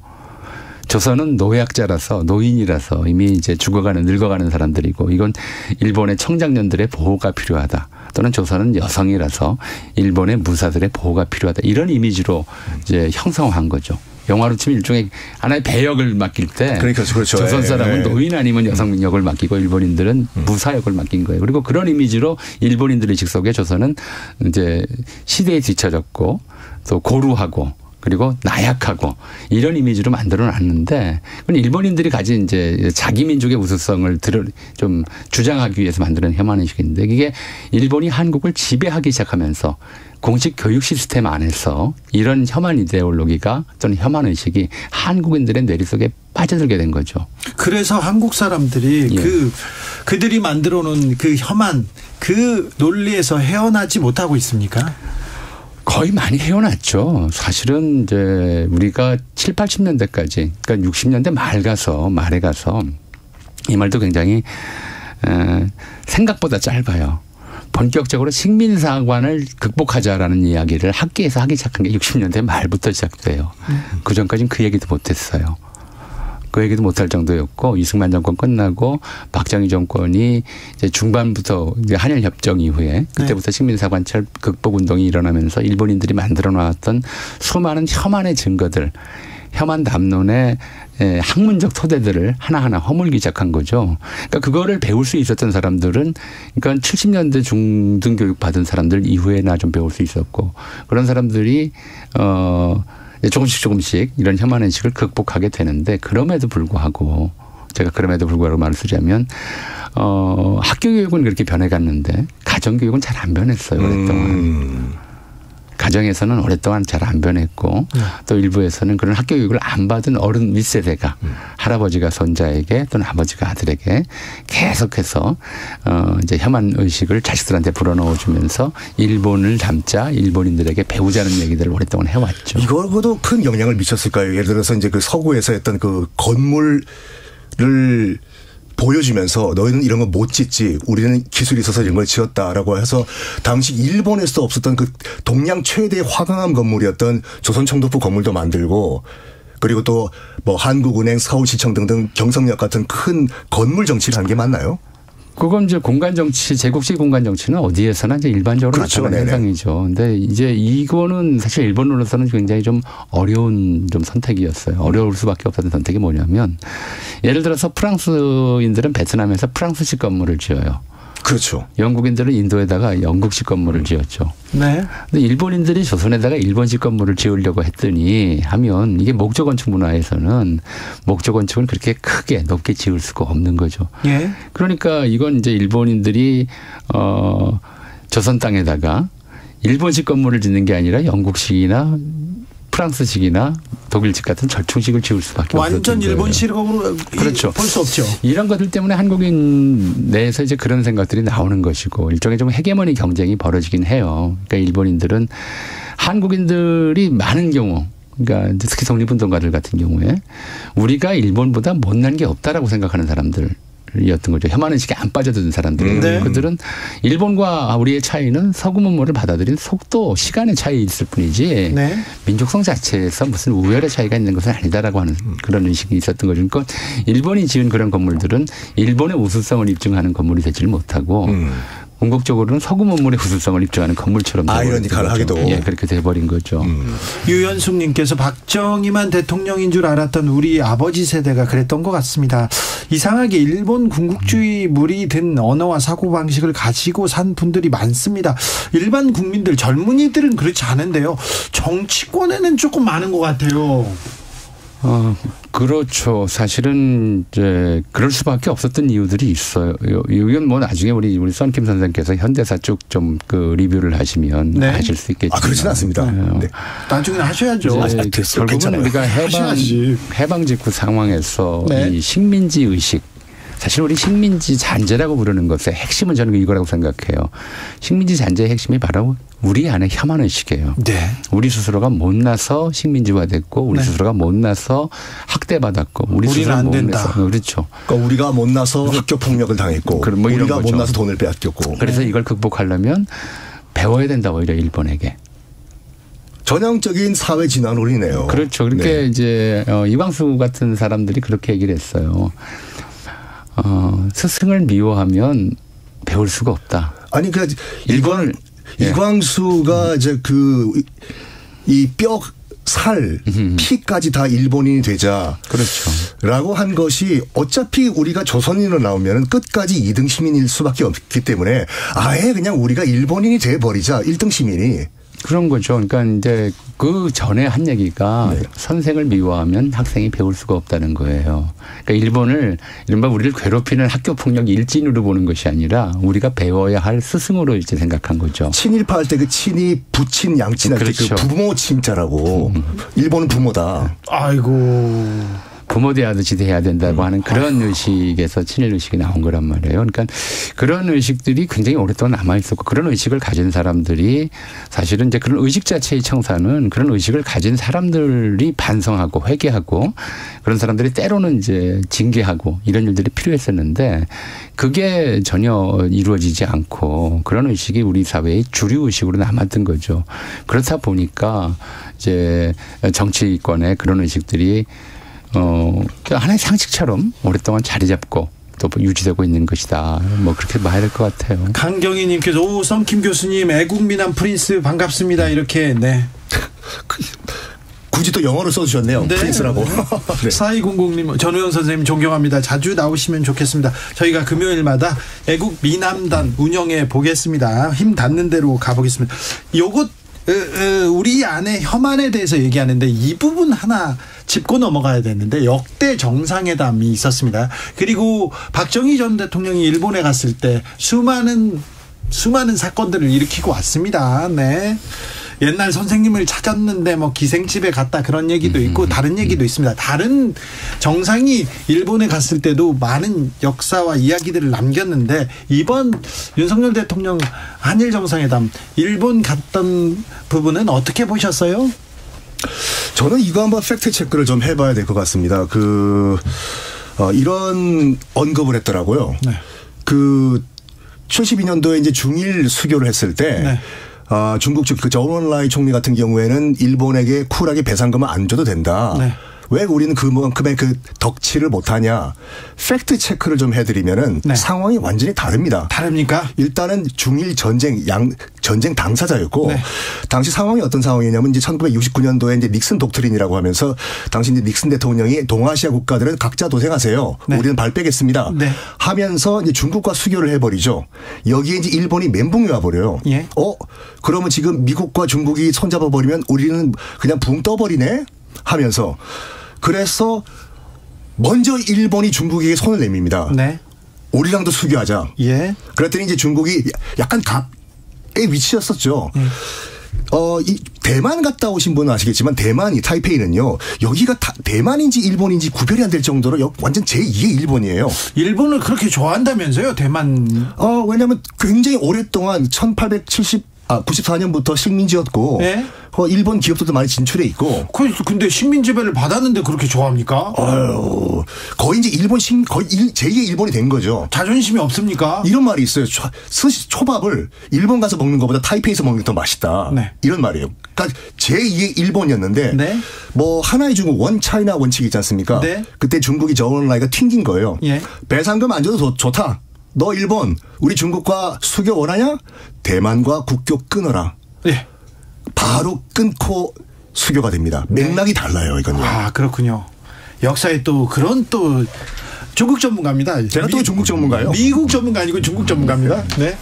조선은 노약자라서 노인이라서 이미 이제 늙어가는 사람들이고 이건 일본의 청장년들의 보호가 필요하다. 또는 조선은 여성이라서 일본의 무사들의 보호가 필요하다. 이런 이미지로 이제 형성한 거죠. 영화로 치면 일종의 하나의 배역을 맡길 때 그렇죠. 조선 사람은 노인 아니면 여성 역을 맡기고 일본인들은 무사 역을 맡긴 거예요. 그리고 그런 이미지로 일본인들의 의식 속에 조선은 이제 시대에 뒤처졌고 또 고루하고 그리고 나약하고 이런 이미지로 만들어놨는데 그건 일본인들이 가진 이제 자기 민족의 우수성을 좀 주장하기 위해서 만드는 혐한의식인데 이게 일본이 한국을 지배하기 시작하면서 공식 교육 시스템 안에서 이런 혐한 이데올로기가 또는 혐한 의식이 한국인들의 뇌리 속에 빠져들게 된 거죠. 그래서 한국 사람들이 예. 그들이 만들어 놓은 그 혐한 그 논리에서 헤어나지 못하고 있습니까? 거의 많이 헤어났죠. 사실은 이제 우리가 7, 80년대까지 그러니까 60년대 말에 가서 이 말도 굉장히 생각보다 짧아요. 본격적으로 식민사관을 극복하자라는 이야기를 학계에서 하기 시작한 게 60년대 말부터 시작돼요. 그 전까지는 그 얘기도 못했어요. 그 얘기도 못할 정도였고 이승만 정권 끝나고 박정희 정권이 이제 중반부터 이제 한일 협정 이후에 그때부터 식민사관철 극복 운동이 일어나면서 일본인들이 만들어 놨던 수많은 혐한의 증거들, 혐한 담론의 학문적 토대들을 하나하나 허물기 시작한 거죠. 그러니까 그거를 배울 수 있었던 사람들은 그러니까 70년대 중등교육 받은 사람들 이후에나 좀 배울 수 있었고 그런 사람들이 조금씩 이런 혐한 의식을 극복하게 되는데 그럼에도 불구하고 제가 말을 쓰자면 학교 교육은 그렇게 변해갔는데 가정 교육은 잘 안 변했어요. 오랫동안. 가정에서는 오랫동안 잘 안 변했고 또 일부에서는 그런 학교 교육을 안 받은 어른 윗세대가 할아버지가 손자에게 또는 아버지가 아들에게 계속해서 이제 혐한 의식을 자식들한테 불어넣어주면서 일본을 닮자 일본인들에게 배우자는 얘기들을 오랫동안 해왔죠. 이거도 큰 영향을 미쳤을까요? 예를 들어서 이제 그 서구에서 했던 그 건물을 보여주면서 너희는 이런 거 못 짓지 우리는 기술이 있어서 이런 걸 지었다라고 해서 당시 일본에서 없었던 그 동양 최대 화강암 건물이었던 조선청도부 건물도 만들고 그리고 또 뭐 한국은행 서울시청 등등 경성역 같은 큰 건물 정치를 한 게 맞나요? 그건 이제 공간 정치, 제국주의 공간 정치는 어디에서나 이제 일반적으로 그렇죠. 나타나는 현상이죠. 근데 이제 이거는 사실 일본으로서는 굉장히 좀 어려운 좀 선택이었어요. 어려울 수밖에 없었던 선택이 뭐냐면 예를 들어서 프랑스인들은 베트남에서 프랑스식 건물을 지어요. 그렇죠. 영국인들은 인도에다가 영국식 건물을 지었죠. 네. 근데 일본인들이 조선에다가 일본식 건물을 지으려고 했더니 하면 이게 목조 건축 문화에서는 목조 건축을 그렇게 크게 높게 지을 수가 없는 거죠. 예. 그러니까 이건 이제 일본인들이 조선 땅에다가 일본식 건물을 짓는 게 아니라 영국식이나 프랑스식이나 독일식 같은 절충식을 지을 수밖에 없었던 완전 거예요. 일본식으로 그렇죠. 볼 수 없죠. 이런 것들 때문에 한국인 내에서 이제 그런 생각들이 나오는 것이고 일종의 좀 헤게모니 경쟁이 벌어지긴 해요. 그러니까 일본인들은 한국인들이 많은 경우 그러니까 특히 독립운동가들 같은 경우에 우리가 일본보다 못난 게 없다라고 생각하는 사람들 이었던 거죠. 혐한 의식에 안 빠져드는 사람들이에요. 네. 그들은 일본과 우리의 차이는 서구 문물을 받아들인 속도, 시간의 차이 있을 뿐이지 네. 민족성 자체에서 무슨 우열의 차이가 있는 것은 아니다라고 하는 그런 의식이 있었던 거죠. 그러니까 일본이 지은 그런 건물들은 일본의 우수성을 입증하는 건물이 되지를 못하고 궁극적으로는 서구 문물의 우수성을 입증하는 건물처럼 아이러니컬하게도 예, 그렇게 돼버린 거죠. 유연숙님께서 박정희만 대통령인 줄 알았던 우리 아버지 세대가 그랬던 것 같습니다. 이상하게 일본 군국주의 물이 든 언어와 사고방식을 가지고 산 분들이 많습니다. 일반 국민들 젊은이들은 그렇지 않은데요. 정치권에는 조금 많은 것 같아요. 그렇죠. 사실은 이제 그럴 수밖에 없었던 이유들이 있어요. 이건 뭐 나중에 우리 썬킴 선생께서 현대사 쭉 좀 그 리뷰를 하시면 네. 하실 수 있겠지만. 그렇진 않습니다. 네. 나중에 하셔야죠. 결국은 괜찮아요. 우리가 하셔야지. 해방 직후 상황에서 네. 이 식민지 의식. 사실 우리 식민지 잔재라고 부르는 것의 핵심은 저는 이거라고 생각해요. 식민지 잔재의 핵심이 바로 우리 안에 혐한 의식이에요. 네. 우리 스스로가 못나서 식민지화됐고 우리 네. 스스로가 못나서 학대받았고 우리 우리는 스스로가 안 된다. 못나서 그렇죠. 그러니까 우리가 못나서 학교 폭력을 당했고 뭐 이런 우리가 거죠. 못나서 돈을 빼앗겼고 그래서 이걸 극복하려면 배워야 된다 오히려 일본에게. 전형적인 사회 진화론이네요. 그렇죠. 그렇게 네. 이제 이광수 같은 사람들이 그렇게 얘기를 했어요. 스승을 미워하면 배울 수가 없다. 아니 그러니까 일본을 이광수가 이제 그 이 뼈 살, 피까지 다 일본인이 되자. 그렇죠. 라고 한 것이 어차피 우리가 조선인으로 나오면 끝까지 2등 시민일 수밖에 없기 때문에 아예 그냥 우리가 일본인이 돼버리자. 1등 시민이. 그런 거죠. 그러니까 이제 그 전에 한 얘기가 네. 선생을 미워하면 학생이 배울 수가 없다는 거예요. 그러니까 일본을 이른바 우리를 괴롭히는 학교 폭력 일진으로 보는 것이 아니라 우리가 배워야 할 스승으로 이제 생각한 거죠. 친일파 할 때 그 친이 부친 양친할 때 그렇죠. 그 부모 친자라고. 일본은 부모다. 아이고. 부모 대하듯이 대해야 된다고 하는 그런 의식에서 친일 의식이 나온 거란 말이에요. 그러니까 그런 의식들이 굉장히 오랫동안 남아 있었고 그런 의식을 가진 사람들이 사실은 이제 그런 의식 자체의 청사는 그런 의식을 가진 사람들이 반성하고 회개하고 그런 사람들이 때로는 이제 징계하고 이런 일들이 필요했었는데 그게 전혀 이루어지지 않고 그런 의식이 우리 사회의 주류 의식으로 남았던 거죠. 그렇다 보니까 이제 정치권의 그런 의식들이 하나의 상식처럼 오랫동안 자리 잡고 또 유지되고 있는 것이다. 뭐 그렇게 봐야 될 것 같아요. 강경희님께서 오 썬킴 교수님 애국미남 프린스 반갑습니다. 이렇게 네. 굳이 또 영어로 써주셨네요. 네. 프린스라고. 네. 4200님 전우영 선생님 존경합니다. 자주 나오시면 좋겠습니다. 저희가 금요일마다 애국 미남단 운영해 보겠습니다. 힘 닿는 대로 가보겠습니다. 요것 우리 안에 혐한에 대해서 얘기하는데 이 부분 하나 짚고 넘어가야 되는데 역대 정상회담이 있었습니다. 그리고 박정희 전 대통령이 일본에 갔을 때 수많은 사건들을 일으키고 왔습니다. 네. 옛날 선생님을 찾았는데 뭐 기생집에 갔다 그런 얘기도 있고 다른 얘기도 있습니다. 다른 정상이 일본에 갔을 때도 많은 역사와 이야기들을 남겼는데 이번 윤석열 대통령 한일 정상회담 일본 갔던 부분은 어떻게 보셨어요? 저는 이거 한번 팩트 체크를 좀 해봐야 될 것 같습니다. 이런 언급을 했더라고요. 네. 72년도에 이제 중일 수교를 했을 때 네. 중국 측 저우언라이 총리 같은 경우에는 일본에게 쿨하게 배상금을 안 줘도 된다. 네. 왜 우리는 그만큼의 그 덕치를 못하냐. 팩트 체크를 좀 해드리면은 네. 상황이 완전히 다릅니다. 다릅니까? 일단은 중일 전쟁 당사자였고 네. 당시 상황이 어떤 상황이냐면 이제 1969년도에 이제 닉슨 독트린이라고 하면서 당시 이제 닉슨 대통령이 동아시아 국가들은 각자 도생하세요. 네. 우리는 발 빼겠습니다. 네. 하면서 이제 중국과 수교를 해버리죠. 여기에 이제 일본이 멘붕이 와버려요. 예. 그러면 지금 미국과 중국이 손잡아 버리면 우리는 그냥 붕 떠버리네 하면서 그래서 먼저 일본이 중국에게 손을 내밉니다. 네. 우리랑도 수교하자. 예. 그랬더니 이제 중국이 약간 갑의 위치였었죠. 이 대만 갔다 오신 분은 아시겠지만 대만이 타이페이는요. 여기가 대만인지 일본인지 구별이 안 될 정도로 완전 제2의 일본이에요. 일본을 그렇게 좋아한다면서요, 대만? 왜냐하면 굉장히 오랫동안 94년부터 식민지였고 네? 일본 기업들도 많이 진출해 있고. 근데 식민지배를 받았는데 그렇게 좋아합니까? 거의 이제 거의 제2의 일본이 된 거죠. 자존심이 없습니까? 이런 말이 있어요. 초밥을 일본 가서 먹는 것보다 타이페이에서 먹는 게 더 맛있다. 네. 이런 말이에요. 그러니까 제2의 일본이었는데 네. 뭐 하나의 중국 원 차이나 원칙이 있지 않습니까? 네. 그때 중국이 저우언라이가 튕긴 거예요. 예. 배상금 안 줘도 좋다. 너 일본 우리 중국과 수교 원하냐? 대만과 국교 끊어라. 예. 바로 끊고 수교가 됩니다. 맥락이 달라요, 이건요. 그렇군요. 역사에 또 그런 또 중국 전문가입니다. 제가 또 중국 전문가예요. 미국 전문가 아니고 중국 전문가입니다. 네.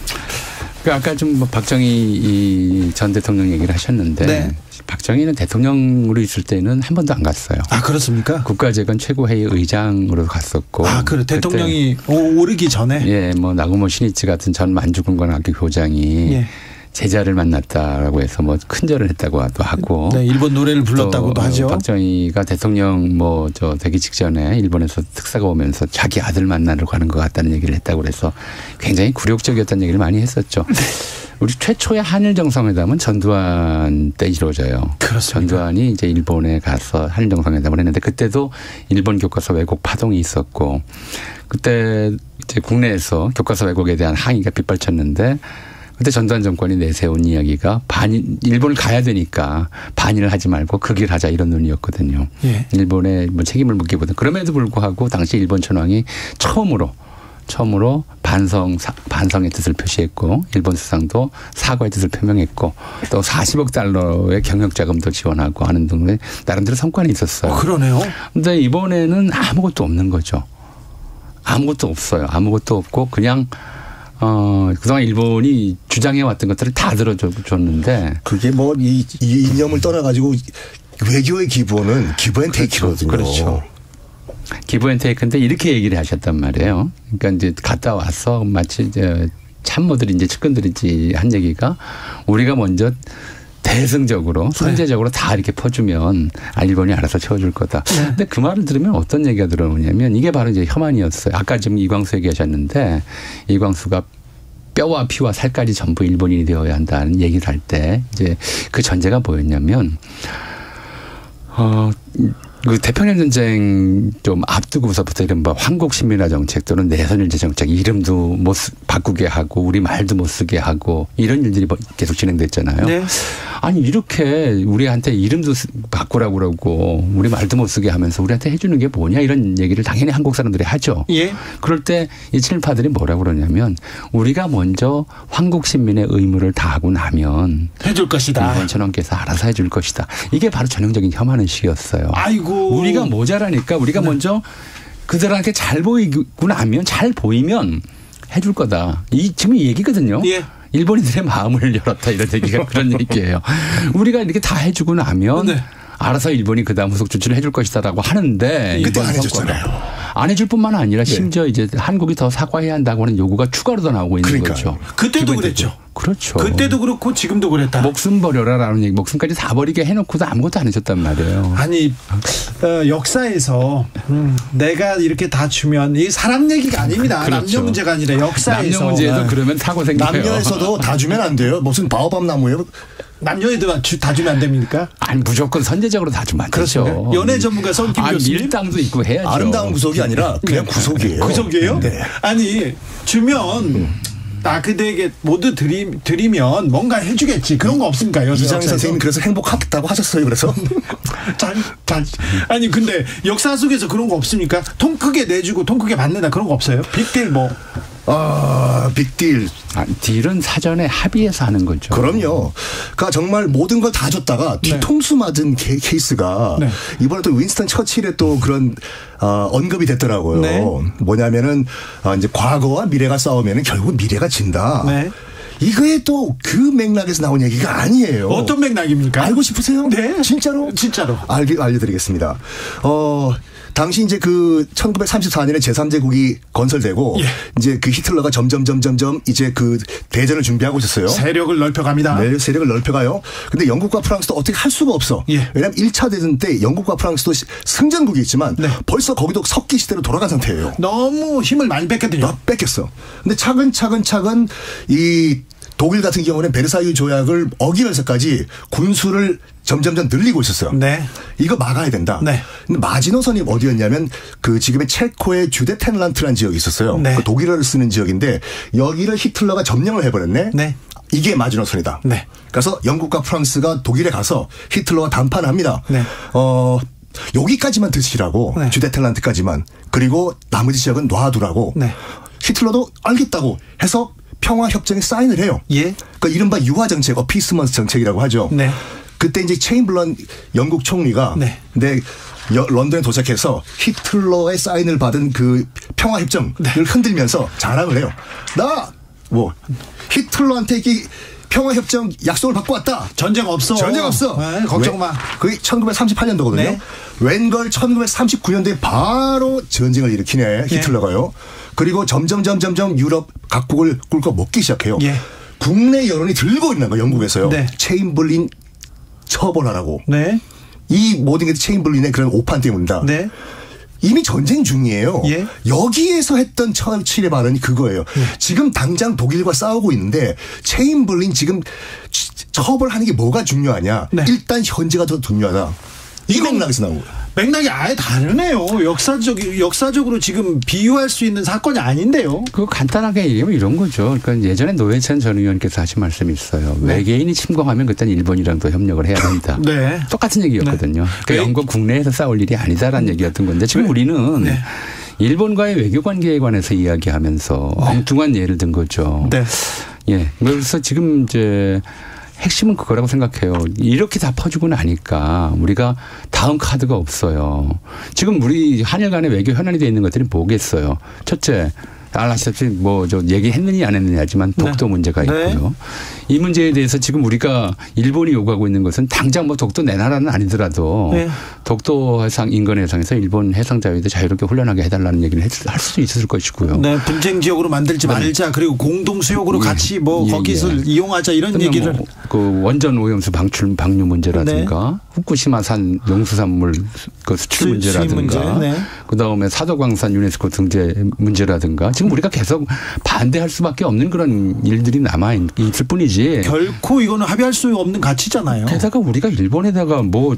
아까 좀 박정희 전 대통령 얘기를 하셨는데 네. 박정희는 대통령으로 있을 때는 한 번도 안 갔어요. 그렇습니까? 국가재건 최고회의 의장으로 갔었고. 그래. 대통령이 오르기 전에. 예, 뭐 나고모 신이치 같은 전 만주군관학교 교장이 예. 제자를 만났다라고 해서 뭐 큰절을 했다고 하고. 네, 일본 노래를 불렀다고도 하죠. 박정희가 대통령 되기 직전에 일본에서 특사가 오면서 자기 아들 만나러 가는 것 같다는 얘기를 했다고 그래서 굉장히 굴욕적이었다는 얘기를 많이 했었죠. 우리 최초의 한일 정상회담은 전두환 때 이루어져요. 그렇습니다. 전두환이 이제 일본에 가서 한일 정상회담을 했는데 그때도 일본 교과서 왜곡 파동이 있었고 그때 이제 국내에서 교과서 왜곡에 대한 항의가 빗발쳤는데 그때 전두환 정권이 내세운 이야기가 일본을 가야 되니까 반일을 하지 말고 그 길 하자 이런 논의였거든요. 예. 일본에 뭐 책임을 묻기보다 그럼에도 불구하고 당시 일본 천황이 처음으로 반성의 뜻을 표시했고 일본 수상도 사과의 뜻을 표명했고 또 40억 달러의 경영 자금도 지원하고 하는 등의 나름대로 성과는 있었어요. 그러네요. 그런데 이번에는 아무것도 없는 거죠. 아무것도 없어요. 아무것도 없고 그냥 그동안 일본이 주장해왔던 것들을 다 들어줬는데 그게 뭐 이 이념을 떠나가지고 외교의 기본은 기브앤테이크거든요. 그렇죠. 기브앤테이크인데 이렇게 얘기를 하셨단 말이에요. 그러니까 이제 갔다 와서 마치 이제 참모들이 이제 측근들이 한 얘기가 우리가 먼저 대승적으로 선제적으로 다 이렇게 퍼주면 일본이 알아서 채워줄 거다. 근데 그 말을 들으면 어떤 얘기가 들어오냐면 이게 바로 이제 혐한이었어요. 아까 지금 이광수 얘기하셨는데 이광수가 뼈와 피와 살까지 전부 일본인이 되어야 한다는 얘기를 할 때 이제 그 전제가 뭐였냐면 그 태평양 전쟁 좀 앞두고서부터 이른바 황국 신민화 정책 또는 내선일제 정책 이름도 못 바꾸게 하고 우리 말도 못 쓰게 하고 이런 일들이 계속 진행됐잖아요. 네. 아니 이렇게 우리한테 이름도 바꾸라고 그러고 우리 말도 못 쓰게 하면서 우리한테 해주는 게 뭐냐 이런 얘기를 당연히 한국 사람들이 하죠. 예. 그럴 때 이 친일파들이 뭐라고 그러냐면 우리가 먼저 황국 신민의 의무를 다하고 나면 해줄 것이다. 일본 천황께서 알아서 해줄 것이다. 이게 바로 전형적인 혐한의식이었어요. 아이고. 우리가 모자라니까 우리가 먼저 그들한테 잘 보이고 나면 잘 보이면 해줄 거다. 지금 이 얘기거든요. 예. 일본인들의 마음을 열었다 이런 얘기가 그런 얘기예요. 우리가 이렇게 다 해주고 나면 네. 알아서 일본이 그다음 후속 조치를 해줄 것이다라고 하는데 그때 안 해줬잖아요. 안 해줄 뿐만 아니라 심지어 이제 한국이 더 사과해야 한다고 하는 요구가 추가로 더 나오고 있는 거죠. 그때도 그랬죠. 그렇죠. 그때도 그렇고 지금도 그랬다. 목숨 버려라라는 얘기. 목숨까지 다 버리게 해놓고도 아무것도 안 해줬단 말이에요. 아니 역사에서 내가 이렇게 다 주면 이 사람 얘기가 아닙니다. 그렇죠. 남녀 문제가 아니라 역사에서. 남녀 문제에도 그러면 사고 생겨요. 남녀에서도 다 주면 안 돼요. 무슨 바오밤 나무예요? 남녀에도 다 주면 안 됩니까? 아니 무조건 선제적으로 다 주면 안 되죠. 연애 전문가 성김 교수님. 밀당도 있고 해야죠. 아름다운 구속이 아니라 그냥 구속이에요. 구속이에요? 네. 아니 주면 그대에게 모두 드리면 뭔가 해주겠지. 그런 거 없습니까? 이장희 선생님 그래서 행복하다고 하셨어요. 그래서 아니 근데 역사 속에서 그런 거 없습니까? 통 크게 내주고 통 크게 받는다 그런 거 없어요? 빅딜 뭐. 빅딜. 딜은 사전에 합의해서 하는 거죠. 그럼요. 그러니까 정말 모든 걸 다 줬다가 뒤통수 맞은 케이스가 이번에 또 윈스턴 처칠의 또 그런 언급이 됐더라고요. 네. 뭐냐면은 이제 과거와 미래가 싸우면은 결국 미래가 진다. 네. 이거에 또 그 맥락에서 나온 얘기가 아니에요. 어떤 맥락입니까? 알고 싶으세요? 네. 진짜로? 알려드리겠습니다. 당시 이제 그 1934년에 제3제국이 건설되고 이제 그 히틀러가 점점 이제 그 대전을 준비하고 있었어요. 세력을 넓혀갑니다. 네, 세력을 넓혀가요. 근데 영국과 프랑스도 어떻게 할 수가 없어. 왜냐하면 1차 대전 때 영국과 프랑스도 승전국이 있지만 벌써 거기도 석기 시대로 돌아간 상태예요. 너무 힘을 많이 뺐거든요. 뺐겠어. 근데 차근차근 이 독일 같은 경우는 베르사유 조약을 어기면서까지 군수를 점점 늘리고 있었어요. 네. 이거 막아야 된다. 네. 근데 마지노선이 어디였냐면 그 지금의 체코의 주데텐란트라는 지역이 있었어요. 네. 그 독일어를 쓰는 지역인데 여기를 히틀러가 점령을 해버렸네. 네. 이게 마지노선이다. 네. 그래서 영국과 프랑스가 독일에 가서 히틀러와談判을 합니다. 네. 여기까지만 드시라고 주데텐란트까지만. 그리고 나머지 지역은 놔두라고. 네. 히틀러도 알겠다고 해서 평화협정에 사인을 해요. 예. 그러니까 이른바 유화정책, 어피스먼트 정책이라고 하죠. 네. 그때 이제 체인블런 영국 총리가 런던에 도착해서 히틀러의 사인을 받은 그 평화협정을 흔들면서 자랑을 해요. 히틀러한테 이 평화협정 약속을 받고 왔다. 전쟁 없어. 네, 걱정 마. 그게 1938년도거든요. 네. 웬걸 1939년도에 바로 전쟁을 일으키네. 히틀러가요. 그리고 점점 유럽 각국을 꿇고 먹기 시작해요. 예. 국내 여론이 들고 있는 거예요. 영국에서요. 네. 체인블린 처벌하라고. 네. 이 모든 게 체인블린의 그런 오판 때문이다. 네. 이미 전쟁 중이에요. 예. 여기에서 했던 처칠의 발언이 그거예요. 지금 당장 독일과 싸우고 있는데 체인블린 지금 처벌하는 게 뭐가 중요하냐. 네. 일단 현재가 더 중요하다. 이 맥락에서 나온 거예요. 맥락이 아예 다르네요. 역사적으로 지금 비유할 수 있는 사건이 아닌데요. 그거 간단하게 얘기하면 이런 거죠. 그러니까 예전에 노회찬 전 의원께서 하신 말씀이 있어요. 네. 외계인이 침공하면 그때는 일본이랑도 협력을 해야 한다. 네. 똑같은 얘기였거든요. 네. 그러니까 영국 국내에서 싸울 일이 아니다라는 얘기였던 건데 지금 우리는 일본과의 외교 관계에 관해서 이야기하면서 엉뚱한 예를 든 거죠. 네. 예. 그래서 지금 이제 핵심은 그거라고 생각해요. 이렇게 다 퍼주고 나니까 우리가 다음 카드가 없어요. 지금 우리 한일 간의 외교 현안이 되어 있는 것들이 뭐겠어요. 첫째, 아시다시피 뭐 저 얘기했느냐 안 했느냐 하지만 독도 문제가 있고요. 이 문제에 대해서 지금 우리가 일본이 요구하고 있는 것은 당장 뭐 독도 내 나라는 아니더라도 독도 해상 인근 해상에서 일본 해상 자위대 자유롭게 훈련하게 해달라는 얘기를 할 수도 있을 것이고요. 네, 분쟁 지역으로 만들지 말자. 그리고 공동 수역으로 같이 뭐 거기를 이용하자 이런 얘기를. 뭐 그 원전 오염수 방류 문제라든가 후쿠시마산 농수산물 그 수출 문제라든가 그다음에 사도광산 유네스코 등재 문제라든가 지금 우리가 계속 반대할 수밖에 없는 그런 일들이 남아 있을 뿐이지. 결코 이거는 합의할 수 없는 가치잖아요. 게다가 우리가 일본에다가 뭐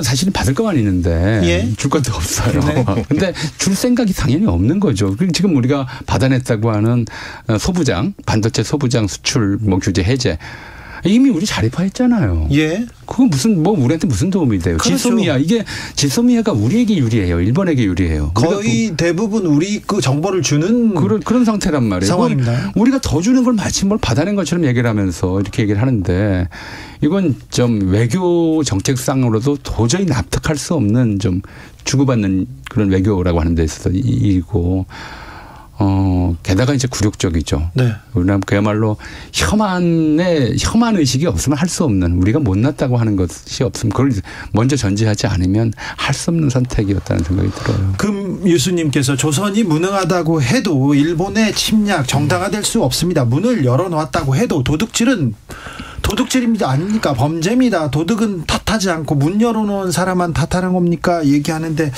사실은 받을 것만 있는데 줄 것도 없어요. 근데 줄 생각이 당연히 없는 거죠. 지금 우리가 받아냈다고 하는 반도체 소부장 수출 뭐 규제 해제 이미 우리 자립화했잖아요. 그건 우리한테 무슨 도움이 돼요? 그렇죠. 지소미아가 우리에게 유리해요. 일본에게 유리해요. 거의 대부분 우리 그 정보를 주는 그런 상태란 말이에요. 상황입니다. 우리가 더 주는 걸 마치 뭘 받아낸 것처럼 얘기를 하면서 이렇게 얘기를 하는데 이건 좀 외교 정책상으로도 도저히 납득할 수 없는 좀 주고받는 그런 외교라고 하는 데 있어서 일이고 게다가 이제 굴욕적이죠. 우리는 그야말로 혐한 의식이 없으면 할 수 없는 우리가 못났다고 하는 것이 없으면 그걸 먼저 전제하지 않으면 할 수 없는 선택이었다는 생각이 들어요. 금유수님께서 조선이 무능하다고 해도 일본의 침략 정당화될 수 없습니다. 문을 열어놓았다고 해도 도둑질입니다. 아닙니까? 범죄입니다. 도둑은 탓하지 않고 문 열어놓은 사람만 탓하는 겁니까? 얘기하는데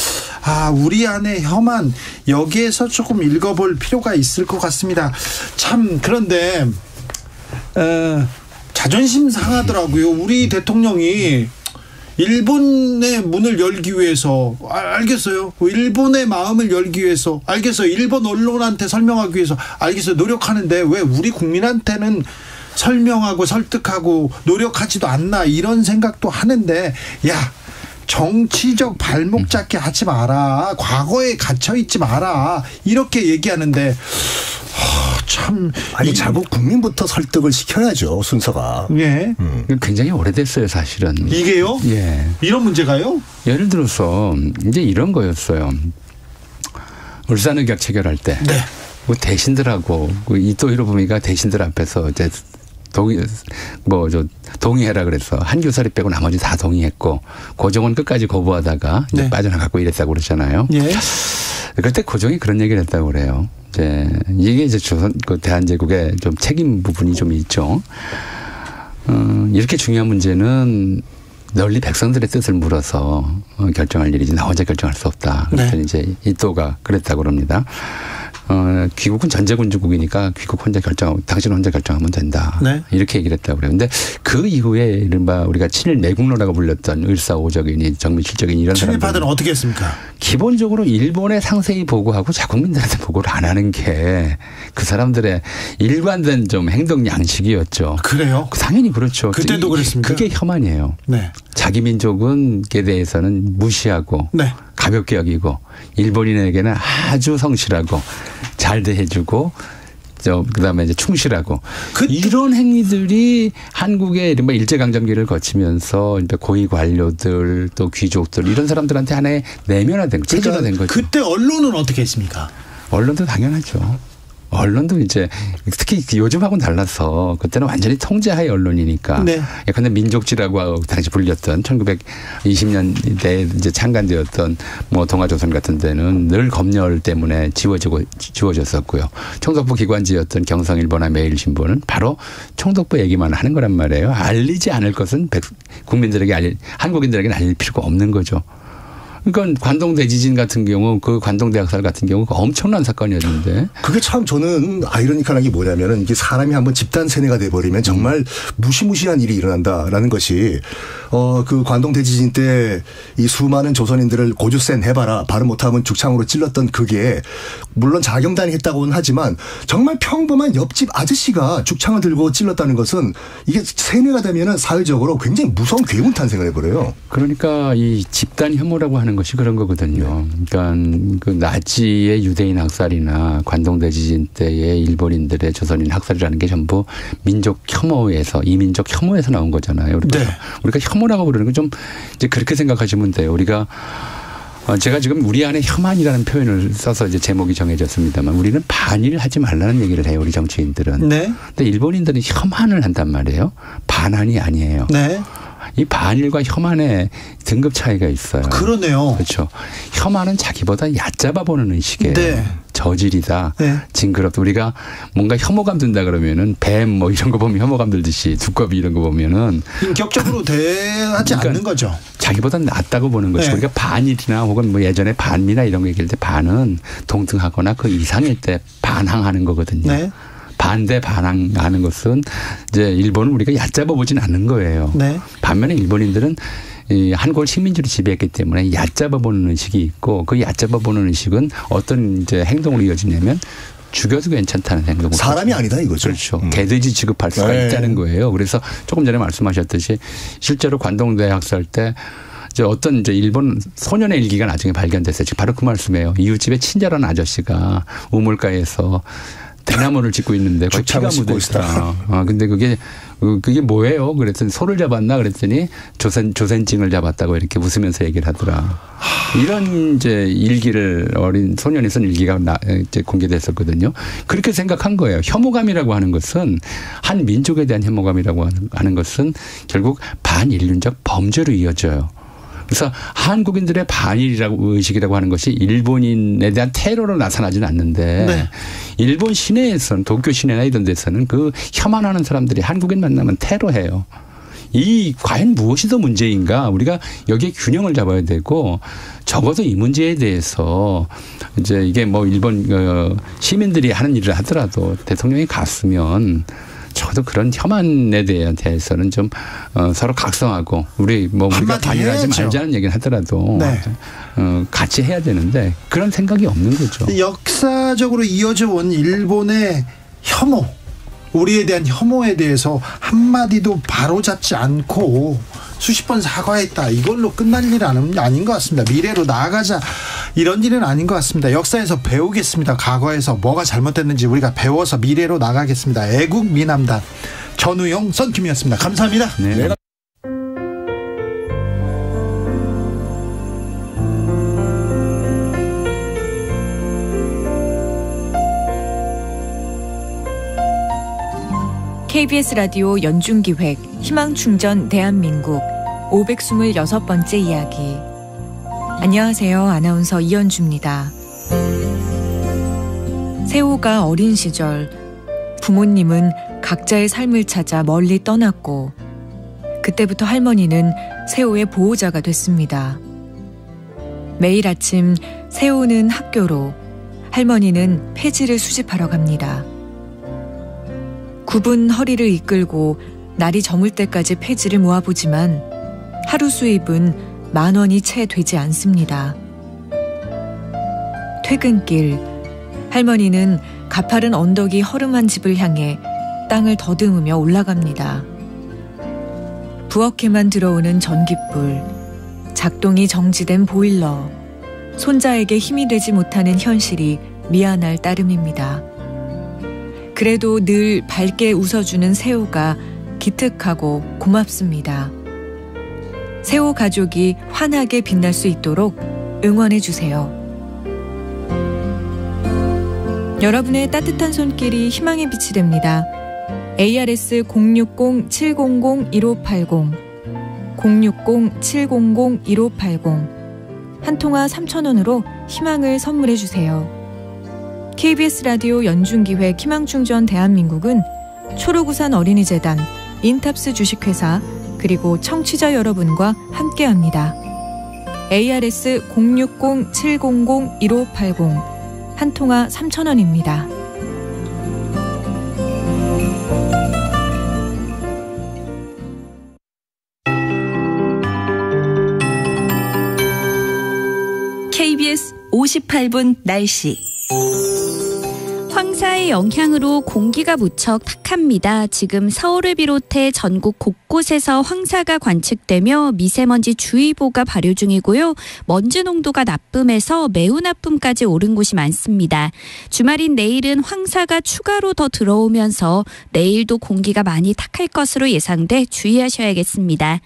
우리 안에 혐한 여기에서 조금 읽어볼 필요가 있을 것 같습니다. 참 그런데 자존심 상하더라고요. 우리 대통령이 일본의 문을 열기 위해서 알겠어요. 일본의 마음을 열기 위해서 알겠어요. 일본 언론한테 설명하기 위해서 알겠어요. 노력하는데 왜 우리 국민한테는 설명하고 설득하고 노력하지도 않나 이런 생각도 하는데 정치적 발목 잡기 하지 마라. 과거에 갇혀 있지 마라. 이렇게 얘기하는데 자국 국민부터 설득을 시켜야죠. 순서가. 굉장히 오래됐어요. 사실은. 이게요? 이런 문제가요? 예를 들어서 이제 이런 거였어요. 울산의격 체결할 때 대신들하고 이토 히로부미가 대신들 앞에서 이제 동의해라 그래서 한교사리 빼고 나머지 다 동의했고 고종은 끝까지 거부하다가 이제 빠져나갔고 이랬다고 그러잖아요. 그때 고종이 그런 얘기를 했다고 그래요. 이게 이제 조선 대한제국의 좀 책임 부분이 좀 있죠. 이렇게 중요한 문제는 널리 백성들의 뜻을 물어서 결정할 일이지 나 혼자 결정할 수 없다. 그래서 이제 이토가 그랬다고 그럽니다. 귀국은 전제군주국이니까 귀국 혼자 결정하고 당신 혼자 결정하면 된다. 이렇게 얘기를 했다고 그래요. 근데 그 이후에 이른바 우리가 친일 매국노라고 불렸던 을사오적이니 정민실적이니 이런 사람들. 친일파들은 어떻게 했습니까? 기본적으로 일본에 상세히 보고하고 자국민들한테 보고를 안 하는 게 그 사람들의 일관된 좀 행동 양식이었죠. 그래요? 당연히 그렇죠. 그때도 그랬습니까? 그게 혐한이에요. 자기 민족은에 대해서는 무시하고 가볍게 여기고 일본인에게는 아주 성실하고 잘 대해주고 그다음에 이제 충실하고 이런 행위들이 한국의 이른바 일제강점기를 거치면서 고위 관료들 또 귀족들 이런 사람들한테 하나의 내면화된 체질화된 거죠. 그때 언론은 어떻게 했습니까? 언론도 당연하죠. 언론도 이제 특히 요즘하고는 달라서 그때는 완전히 통제하의 언론이니까. 근데 민족지라고 당시 불렸던 1920년대에 이제 창간되었던 뭐 동아조선 같은 데는 늘 검열 때문에 지워졌었고요. 총독부 기관지였던 경성일보나 매일신보는 바로 총독부 얘기만 하는 거란 말이에요. 알리지 않을 것은 한국인들에게는 알릴 필요가 없는 거죠. 그러니까 관동 대지진 같은 경우 그 관동 대학살 같은 경우 엄청난 사건이었는데 그게 참 저는 아이러니컬한 게 뭐냐면은 이게 사람이 한번 집단 세뇌가 돼버리면 정말 무시무시한 일이 일어난다라는 것이 그 관동 대지진 때 이 수많은 조선인들을 고주센 해봐라 발음 못하면 죽창으로 찔렀던 그게 물론 자경단이 했다고는 하지만 정말 평범한 옆집 아저씨가 죽창을 들고 찔렀다는 것은 이게 세뇌가 되면은 사회적으로 굉장히 무서운 괴문 탄생을 해버려요. 그러니까 이 집단 혐오라고 하는 것이 그런 거거든요. 그러니까 그 나치의 유대인 학살이나 관동대지진 때의 일본인들의 조선인 학살이라는 게 전부 민족 혐오에서 이민족 혐오에서 나온 거잖아요. 우리가 혐오라고 부르는 건 좀 이제 그렇게 생각하시면 돼요. 우리가 제가 지금 우리 안에 혐한이라는 표현을 써서 이제 제목이 정해졌습니다만 우리는 반일을 하지 말라는 얘기를 해요. 우리 정치인들은. 네. 근데 일본인들은 혐한을 한단 말이에요. 반한이 아니에요. 네. 이 반일과 혐한의 등급 차이가 있어요. 그러네요. 그렇죠. 혐한은 자기보다 얕잡아 보는 의식이에요. 네. 저질이다. 네. 징그럽다. 우리가 뭔가 혐오감 든다 그러면은 뱀 뭐 이런 거 보면 혐오감 들듯이 두꺼비 이런 거 보면은 인격적으로 대하지 그러니까 않는 거죠. 자기보다 낫다고 보는 것이 네. 우리가 반일이나 혹은 뭐 예전에 반미나 이런 거 얘기할 때 반은 동등하거나 그 이상일 때 반항하는 거거든요. 네. 반대 반항하는 것은 이제 일본은 우리가 얕잡아 보진 않는 거예요. 네. 반면에 일본인들은 이 한국을 식민지로 지배했기 때문에 얕잡아 보는 의식이 있고 그 얕잡아 보는 의식은 어떤 이제 행동으로 이어지냐면 죽여도 괜찮다는 행동으로. 사람이 아니다 이거죠. 그렇죠. 개돼지 취급할 수가 네. 있다는 거예요. 그래서 조금 전에 말씀하셨듯이 실제로 관동대 학살 때 이제 어떤 이제 일본 소년의 일기가 나중에 발견됐어요. 지금 바로 그 말씀이에요. 이웃집에 친절한 아저씨가 우물가에서 대나무를 짓고 있는데 거기 피가 묻어 있다. 근데 그게 뭐예요? 그랬더니 소를 잡았나 그랬더니 조센징을 잡았다고 이렇게 웃으면서 얘기를 하더라. 이런 이제 일기를 어린 소년이 쓴 일기가 이제 공개됐었거든요. 그렇게 생각한 거예요. 혐오감이라고 하는 것은 한 민족에 대한 혐오감이라고 하는 것은 결국 반인륜적 범죄로 이어져요. 그래서 한국인들의 반일이라고 의식이라고 하는 것이 일본인에 대한 테러로 나타나지는 않는데 네. 일본 시내에서는 도쿄 시내나 이런 데서는 그 혐한하는 사람들이 한국인 만나면 테러해요. 이 과연 무엇이 더 문제인가? 우리가 여기에 균형을 잡아야 되고 적어도 이 문제에 대해서 이제 이게 뭐 일본 시민들이 하는 일을 하더라도 대통령이 갔으면 저도 그런 혐한에 대해서는 좀 서로 각성하고 우리가 반일하지 말자는 얘기를 하더라도 네. 같이 해야 되는데 그런 생각이 없는 거죠. 역사적으로 이어져 온 일본의 혐오, 우리에 대한 혐오에 대해서 한마디도 바로잡지 않고 수십 번 사과했다. 이걸로 끝날 일은 아닌 것 같습니다. 미래로 나아가자. 이런 일은 아닌 것 같습니다. 역사에서 배우겠습니다. 과거에서 뭐가 잘못됐는지 우리가 배워서 미래로 나가겠습니다. 애국 미남단 전우용 썬킴이었습니다. 감사합니다. 네. KBS 라디오 연중기획 희망충전 대한민국 526번째 이야기. 안녕하세요. 아나운서 이현주입니다. 세호가 어린 시절 부모님은 각자의 삶을 찾아 멀리 떠났고 그때부터 할머니는 세호의 보호자가 됐습니다. 매일 아침 세호는 학교로, 할머니는 폐지를 수집하러 갑니다. 굽은 허리를 이끌고 날이 저물 때까지 폐지를 모아보지만 하루 수입은 10,000원이 채 되지 않습니다. 퇴근길, 할머니는 가파른 언덕이 허름한 집을 향해 땅을 더듬으며 올라갑니다. 부엌에만 들어오는 전깃불, 작동이 정지된 보일러, 손자에게 힘이 되지 못하는 현실이 미안할 따름입니다. 그래도 늘 밝게 웃어주는 세호가 기특하고 고맙습니다. 세호 가족이 환하게 빛날 수 있도록 응원해주세요. 여러분의 따뜻한 손길이 희망의 빛이 됩니다. ARS 060-700-1580 060-700-1580 한 통화 3,000원으로 희망을 선물해주세요. KBS 라디오 연중기획 희망충전 대한민국은 초록우산 어린이재단, 인탑스 주식회사, 그리고 청취자 여러분과 함께합니다. ARS 060-700-1580 한 통화 3,000원입니다. KBS 58분 날씨. 황사의 영향으로 공기가 무척 탁합니다. 지금 서울을 비롯해 전국 곳곳에서 황사가 관측되며 미세먼지 주의보가 발효 중이고요. 먼지 농도가 나쁨에서 매우 나쁨까지 오른 곳이 많습니다. 주말인 내일은 황사가 추가로 더 들어오면서 내일도 공기가 많이 탁할 것으로 예상돼 주의하셔야겠습니다.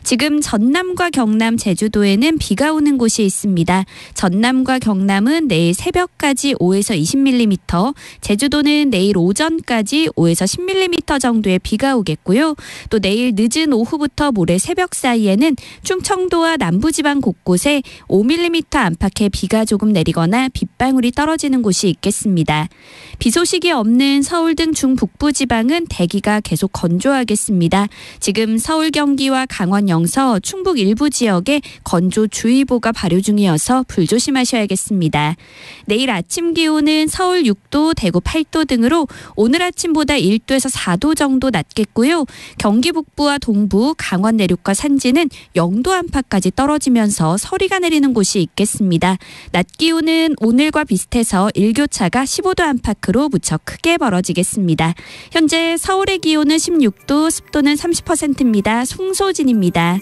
지금 전남과 경남, 제주도에는 비가 오는 곳이 있습니다. 전남과 경남은 내일 새벽까지 5에서 20mm, 제주도는 내일 오전까지 5에서 10mm 정도의 비가 오겠고요. 또 내일 늦은 오후부터 모레 새벽 사이에는 충청도와 남부지방 곳곳에 5mm 안팎의 비가 조금 내리거나 빗방울이 떨어지는 곳이 있겠습니다. 비 소식이 없는 서울 등 중북부 지방은 대기가 계속 건조하겠습니다. 지금 서울, 경기와 강원, 영서, 충북 일부 지역에 건조주의보가 발효 중이어서 불조심하셔야겠습니다. 내일 아침 기온은 서울 6도, 대구 8도 등으로 오늘 아침보다 1도에서 4도 정도 낮겠고요. 경기 북부와 동부, 강원 내륙과 산지는 0도 안팎까지 떨어지면서 서리가 내리는 곳이 있겠습니다. 낮 기온은 오늘과 비슷해서 일교차가 15도 안팎으로 무척 크게 벌어지겠습니다. 현재 서울의 기온은 16도, 습도는 30%입니다. 송소진입니다.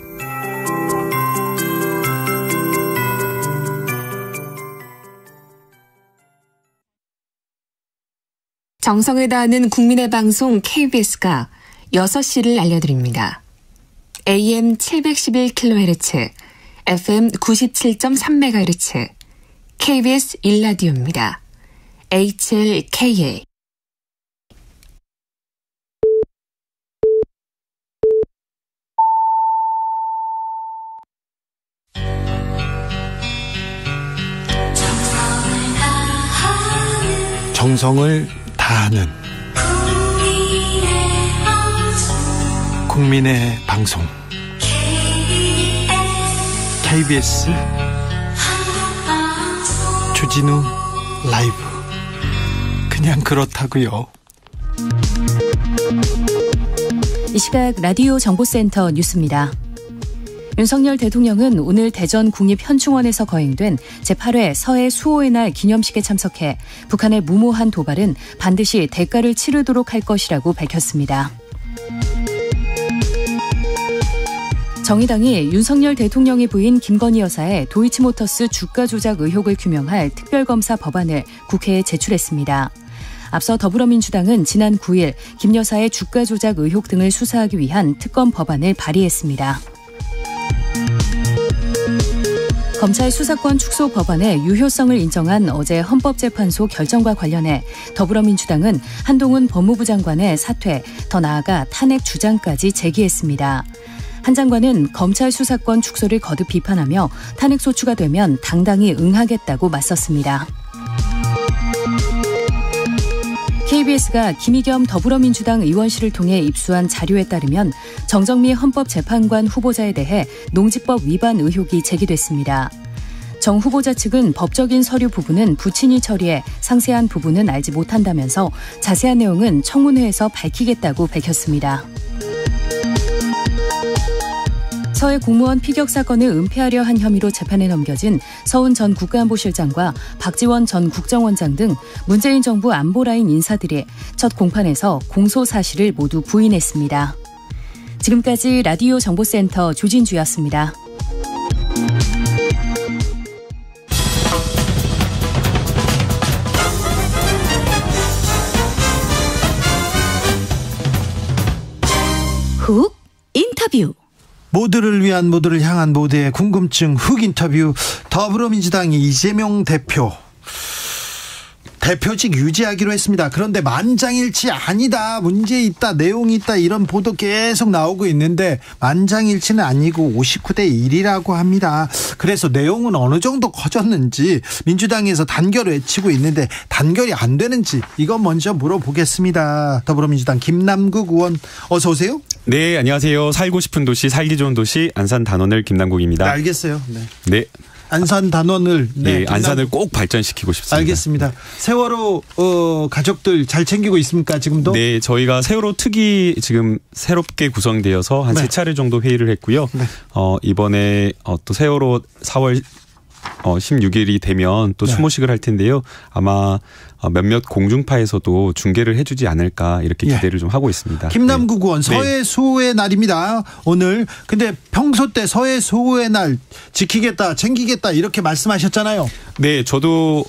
정성을 다하는 국민의 방송 KBS가 6시를 알려드립니다. AM 711kHz, FM 97.3MHz, KBS 1라디오입니다. HLKA. 정성을 다하는 국민의 방송 KBS 주진우 라이브. 그냥 그렇다고요. 이 시각 라디오 정보센터 뉴스입니다. 윤석열 대통령은 오늘 대전 국립현충원에서 거행된 제8회 서해 수호의 날 기념식에 참석해 북한의 무모한 도발은 반드시 대가를 치르도록 할 것이라고 밝혔습니다. 정의당이 윤석열 대통령의 부인 김건희 여사의 도이치모터스 주가 조작 의혹을 규명할 특별검사 법안을 국회에 제출했습니다. 앞서 더불어민주당은 지난 9일 김 여사의 주가 조작 의혹 등을 수사하기 위한 특검 법안을 발의했습니다. 검찰 수사권 축소 법안의 유효성을 인정한 어제 헌법재판소 결정과 관련해 더불어민주당은 한동훈 법무부 장관의 사퇴, 더 나아가 탄핵 주장까지 제기했습니다. 한 장관은 검찰 수사권 축소를 거듭 비판하며 탄핵 소추가 되면 당당히 응하겠다고 맞섰습니다. KBS가 김의겸 더불어민주당 의원실을 통해 입수한 자료에 따르면 정정미 헌법재판관 후보자에 대해 농지법 위반 의혹이 제기됐습니다. 정 후보자 측은 법적인 서류 부분은 부친이 처리해 상세한 부분은 알지 못한다면서 자세한 내용은 청문회에서 밝히겠다고 밝혔습니다. 서해 공무원 피격 사건을 은폐하려 한 혐의로 재판에 넘겨진 서훈 전 국가안보실장과 박지원 전 국정원장 등 문재인 정부 안보라인 인사들이 첫 공판에서 공소 사실을 모두 부인했습니다. 지금까지 라디오 정보센터 조진주였습니다. 훅 인터뷰. 모두를 위한, 모두를 향한 모두의 궁금증 훅 인터뷰. 더불어민주당이 이재명 대표직 유지하기로 했습니다. 그런데 만장일치 아니다, 문제 있다, 내용이 있다, 이런 보도 계속 나오고 있는데 만장일치는 아니고 59대 1이라고 합니다. 그래서 내용은 어느 정도 커졌는지 민주당에서 단결을 외치고 있는데 단결이 안 되는지 이건 먼저 물어보겠습니다. 더불어민주당 김남국 의원, 어서 오세요. 네, 안녕하세요. 살고 싶은 도시, 살기 좋은 도시 안산 단원을 김남국입니다. 네, 알겠어요. 네. 안산 단원을 네, 안산을 꼭 발전시키고 싶습니다. 알겠습니다. 세월호 가족들 잘 챙기고 있습니까, 지금도? 네, 저희가 세월호 특위 지금 새롭게 구성되어서 한 3차례 정도 회의를 했고요. 네. 이번에 또 세월호 4월 16일이 되면 또 추모식을 할 텐데요. 아마 몇몇 공중파에서도 중계를 해주지 않을까 이렇게 기대를 좀 하고 있습니다. 김남국 의원 서해 수호의 날입니다. 오늘. 근데 평소 때 서해 수호의 날 지키겠다, 챙기겠다 이렇게 말씀하셨잖아요. 네, 저도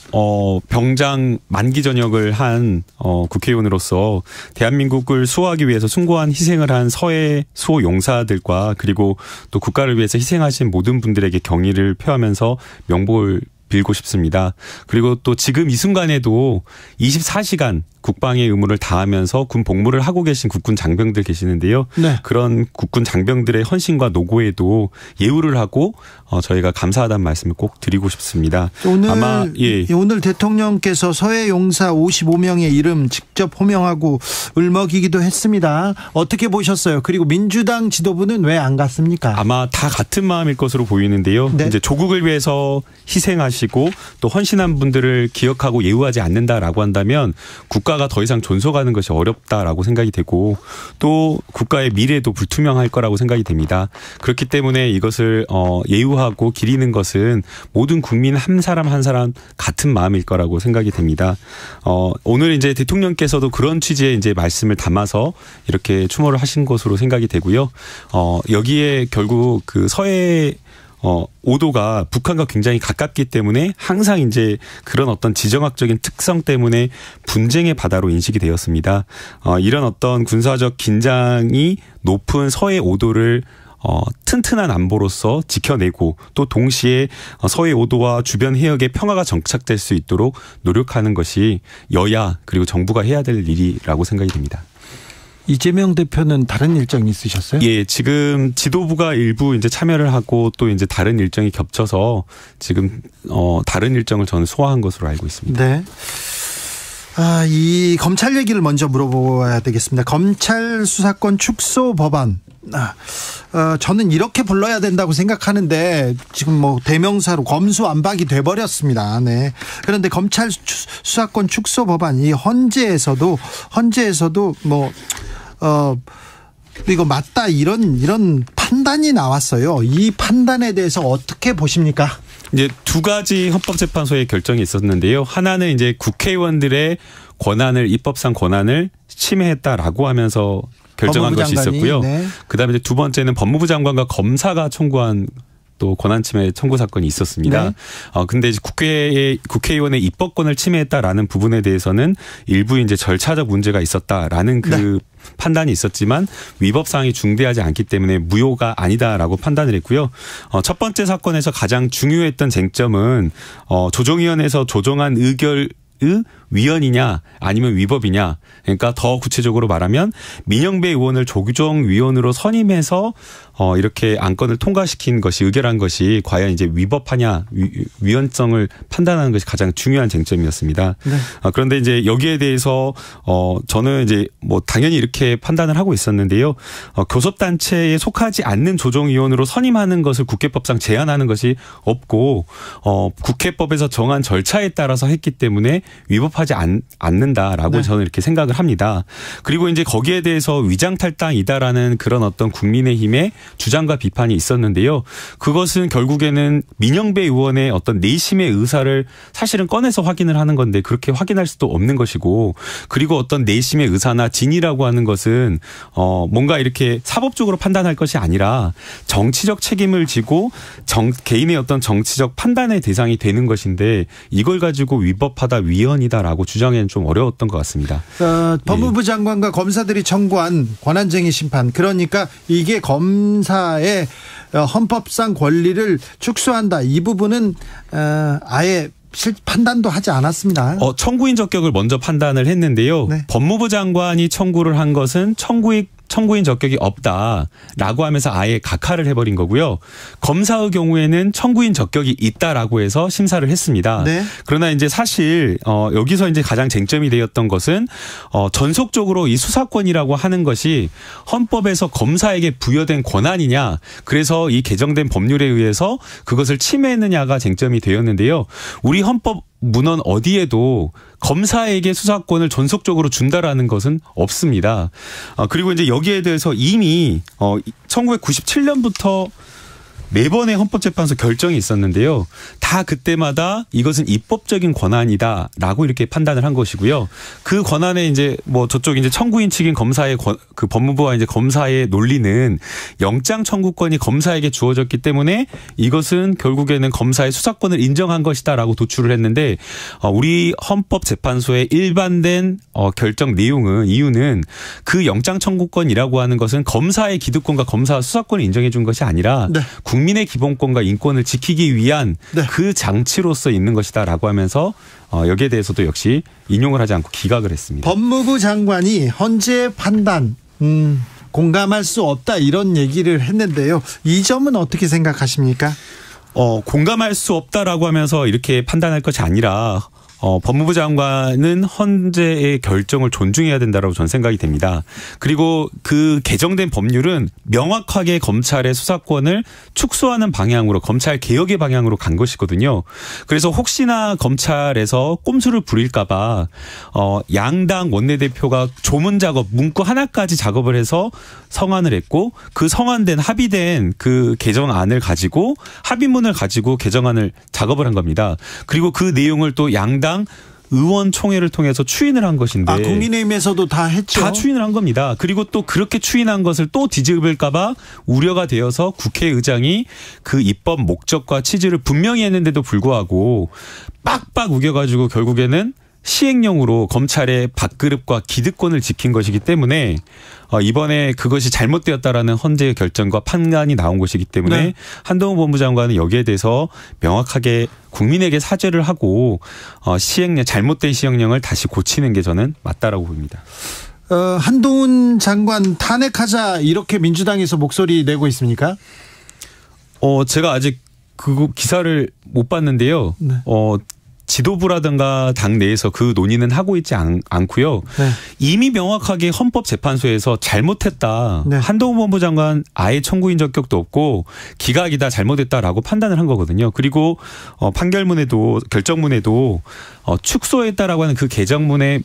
병장 만기 전역을 한 국회의원으로서 대한민국을 수호하기 위해서 숭고한 희생을 한 서해 수호 용사들과 그리고 또 국가를 위해서 희생하신 모든 분들에게 경의를 표하면서 명복을 빌고 싶습니다. 그리고 또 지금 이 순간에도 24시간 국방의 의무를 다하면서 군 복무를 하고 계신 국군 장병들 계시는데요. 네. 그런 국군 장병들의 헌신과 노고에도 예우를 하고 저희가 감사하다는 말씀을 꼭 드리고 싶습니다. 오늘 대통령께서 서해 용사 55명의 이름 직접 호명하고 울먹이기도 했습니다. 어떻게 보셨어요? 그리고 민주당 지도부는 왜 안 갔습니까? 아마 다 같은 마음일 것으로 보이는데요. 네. 이제 조국을 위해서 희생하시고 또 헌신한 분들을 기억하고 예우하지 않는다라고 한다면 국가가 더 이상 존속하는 것이 어렵다라고 생각이 되고 또 국가의 미래도 불투명할 거라고 생각이 됩니다. 그렇기 때문에 이것을 예우하고 기리는 것은 모든 국민 한 사람 한 사람 같은 마음일 거라고 생각이 됩니다. 오늘 이제 대통령께서도 그런 취지의 이제 말씀을 담아서 이렇게 추모를 하신 것으로 생각이 되고요. 여기에 결국 그 서해 5도가 북한과 굉장히 가깝기 때문에 항상 이제 그런 어떤 지정학적인 특성 때문에 분쟁의 바다로 인식이 되었습니다. 이런 어떤 군사적 긴장이 높은 서해 5도를 튼튼한 안보로서 지켜내고 또 동시에 서해 5도와 주변 해역에 평화가 정착될 수 있도록 노력하는 것이 여야 그리고 정부가 해야 될 일이라고 생각이 됩니다. 이재명 대표는 다른 일정이 있으셨어요? 예, 지금 지도부가 일부 이제 참여를 하고 또 이제 다른 일정이 겹쳐서 지금 다른 일정을 저는 소화한 것으로 알고 있습니다. 네. 이 검찰 얘기를 먼저 물어봐야 되겠습니다. 검찰 수사권 축소 법안. 저는 이렇게 불러야 된다고 생각하는데 지금 뭐 대명사로 검수완박이 돼버렸습니다. 네. 그런데 검찰 수사권 축소 법안이 헌재에서도 뭐 이거 맞다 이런 판단이 나왔어요. 이 판단에 대해서 어떻게 보십니까? 이제 두 가지 헌법재판소의 결정이 있었는데요. 하나는 이제 국회의원들의 입법상 권한을 침해했다라고 하면서 결정한 것이 있었고요. 네. 그다음에 이제 두 번째는 법무부 장관과 검사가 청구한 또 권한침해 청구 사건이 있었습니다. 네. 근데 이제 국회의원의 입법권을 침해했다라는 부분에 대해서는 일부 이제 절차적 문제가 있었다라는 그 판단이 있었지만 위법 사항이 중대하지 않기 때문에 무효가 아니다라고 판단을 했고요. 첫 번째 사건에서 가장 중요했던 쟁점은 조정위원회에서 조정한 의결 위헌이냐 아니면 위법이냐. 그러니까 더 구체적으로 말하면 민영배 의원을 조정위원으로 선임해서 이렇게 안건을 통과시킨 것이 의결한 것이 과연 이제 위법하냐 위헌성을 판단하는 것이 가장 중요한 쟁점이었습니다. 네. 그런데 이제 여기에 대해서 저는 이제 뭐 당연히 이렇게 판단을 하고 있었는데요. 교섭단체에 속하지 않는 조정위원으로 선임하는 것을 국회법상 제한하는 것이 없고 국회법에서 정한 절차에 따라서 했기 때문에 위법하지 않는다라고 네. 저는 이렇게 생각을 합니다. 그리고 이제 거기에 대해서 위장탈당이다라는 그런 어떤 국민의힘의 주장과 비판이 있었는데요. 그것은 결국에는 민영배 의원의 어떤 내심의 의사를 사실은 꺼내서 확인을 하는 건데 그렇게 확인할 수도 없는 것이고 그리고 어떤 내심의 의사나 진이라고 하는 것은 뭔가 이렇게 사법적으로 판단할 것이 아니라 정치적 책임을 지고 개인의 어떤 정치적 판단의 대상이 되는 것인데 이걸 가지고 위법하다 위헌이다라고 주장하기는 좀 어려웠던 것 같습니다. 법무부 장관과 검사들이 청구한 권한쟁의 심판 그러니까 이게 검사의 헌법상 권리를 축소한다. 이 부분은 아예 판단도 하지 않았습니다. 청구인 적격을 먼저 판단을 했는데요. 네. 법무부 장관이 청구를 한 것은 청구인 적격이 없다라고 하면서 아예 각하를 해버린 거고요. 검사의 경우에는 청구인 적격이 있다라고 해서 심사를 했습니다. 네. 그러나 이제 사실 여기서 이제 가장 쟁점이 되었던 것은 전속적으로 이 수사권이라고 하는 것이 헌법에서 검사에게 부여된 권한이냐, 그래서 이 개정된 법률에 의해서 그것을 침해했느냐가 쟁점이 되었는데요. 우리 헌법 문헌 어디에도 검사에게 수사권을 전속적으로 준다라는 것은 없습니다. 그리고 이제 여기에 대해서 이미 1997년부터 4번의 헌법재판소 결정이 있었는데요. 다 그때마다 이것은 입법적인 권한이다라고 이렇게 판단을 한 것이고요. 그 권한에 이제 뭐 저쪽 이제 청구인 측인 검사의 그 법무부와 이제 검사의 논리는 영장 청구권이 검사에게 주어졌기 때문에 이것은 결국에는 검사의 수사권을 인정한 것이다라고 도출을 했는데 우리 헌법재판소의 일반된 결정 이유는 그 영장 청구권이라고 하는 것은 검사의 기득권과 검사 수사권을 인정해 준 것이 아니라 네. 국민의 기본권과 인권을 지키기 위한 네. 그 장치로서 있는 것이다라고 하면서 여기에 대해서도 역시 인용을 하지 않고 기각을 했습니다. 법무부 장관이 헌재 판단 공감할 수 없다 이런 얘기를 했는데요. 이 점은 어떻게 생각하십니까? 공감할 수 없다라고 하면서 이렇게 판단할 것이 아니라 법무부 장관은 헌재의 결정을 존중해야 된다라고 저는 생각이 됩니다. 그리고 그 개정된 법률은 명확하게 검찰의 수사권을 축소하는 방향으로 검찰 개혁의 방향으로 간 것이거든요. 그래서 혹시나 검찰에서 꼼수를 부릴까 봐 양당 원내대표가 조문 작업, 문구 하나까지 작업을 해서 성안을 했고 그 성안된 합의된 그 개정안을 가지고 합의문을 가지고 개정안을 작업을 한 겁니다. 그리고 그 내용을 또 양당 의원총회를 통해서 추인을 한 것인데 국민의힘에서도 다 했죠. 다 추인을 한 겁니다. 그리고 또 그렇게 추인한 것을 또 뒤집을까 봐 우려가 되어서 국회의장이 그 입법 목적과 취지를 분명히 했는데도 불구하고 빡빡 우겨가지고 결국에는 시행령으로 검찰의 밥그릇과 기득권을 지킨 것이기 때문에 이번에 그것이 잘못되었다라는 헌재의 결정과 판단이 나온 것이기 때문에 네. 한동훈 법무장관은 여기에 대해서 명확하게 국민에게 사죄를 하고 잘못된 시행령을 다시 고치는 게 저는 맞다라고 봅니다. 한동훈 장관 탄핵하자 이렇게 민주당에서 목소리 내고 있습니까? 제가 아직 그 기사를 못 봤는데요. 네. 지도부라든가 당 내에서 그 논의는 하고 있지 않고요. 네. 이미 명확하게 헌법재판소에서 잘못했다. 네. 한동훈 법무부 장관 아예 청구인 적격도 없고 기각이다 잘못했다라고 판단을 한 거거든요. 그리고 결정문에도 축소했다라고 하는 그 개정문의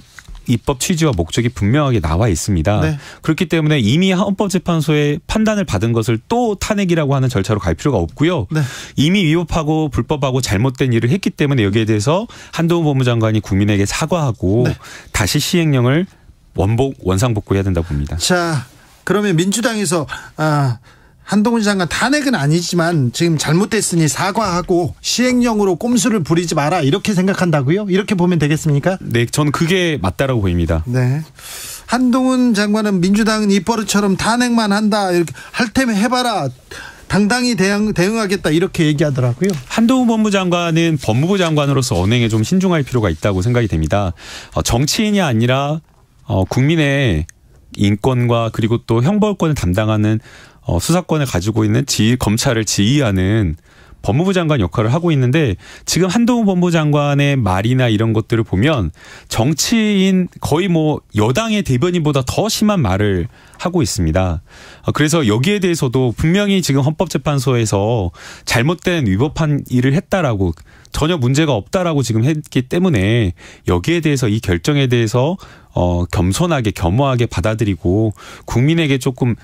입법 취지와 목적이 분명하게 나와 있습니다. 네. 그렇기 때문에 이미 헌법재판소의 판단을 받은 것을 또 탄핵이라고 하는 절차로 갈 필요가 없고요. 네. 이미 위법하고 불법하고 잘못된 일을 했기 때문에 여기에 대해서 한동훈 법무장관이 국민에게 사과하고 네. 다시 시행령을 원상복구해야 된다고 봅니다. 자, 그러면 민주당에서 한동훈 장관 탄핵은 아니지만 지금 잘못됐으니 사과하고 시행령으로 꼼수를 부리지 마라 이렇게 생각한다고요? 이렇게 보면 되겠습니까? 네, 저는 그게 맞다라고 보입니다. 네. 한동훈 장관은 민주당은 입버릇처럼 탄핵만 한다 이렇게 할 테면 해봐라. 당당히 대응하겠다 이렇게 얘기하더라고요. 한동훈 법무장관은 법무부 장관으로서 언행에 좀 신중할 필요가 있다고 생각이 됩니다. 정치인이 아니라 국민의 인권과 그리고 또 형벌권을 담당하는 수사권을 가지고 있는 검찰을 지휘하는 법무부 장관 역할을 하고 있는데 지금 한동훈 법무부 장관의 말이나 이런 것들을 보면 정치인 거의 여당의 대변인보다 더 심한 말을 하고 있습니다. 그래서 여기에 대해서도 분명히 지금 헌법재판소에서 잘못된 위법한 일을 했다라고 전혀 문제가 없다라고 지금 했기 때문에 여기에 대해서 이 결정에 대해서 겸손하게 겸허하게 받아들이고 국민에게 조금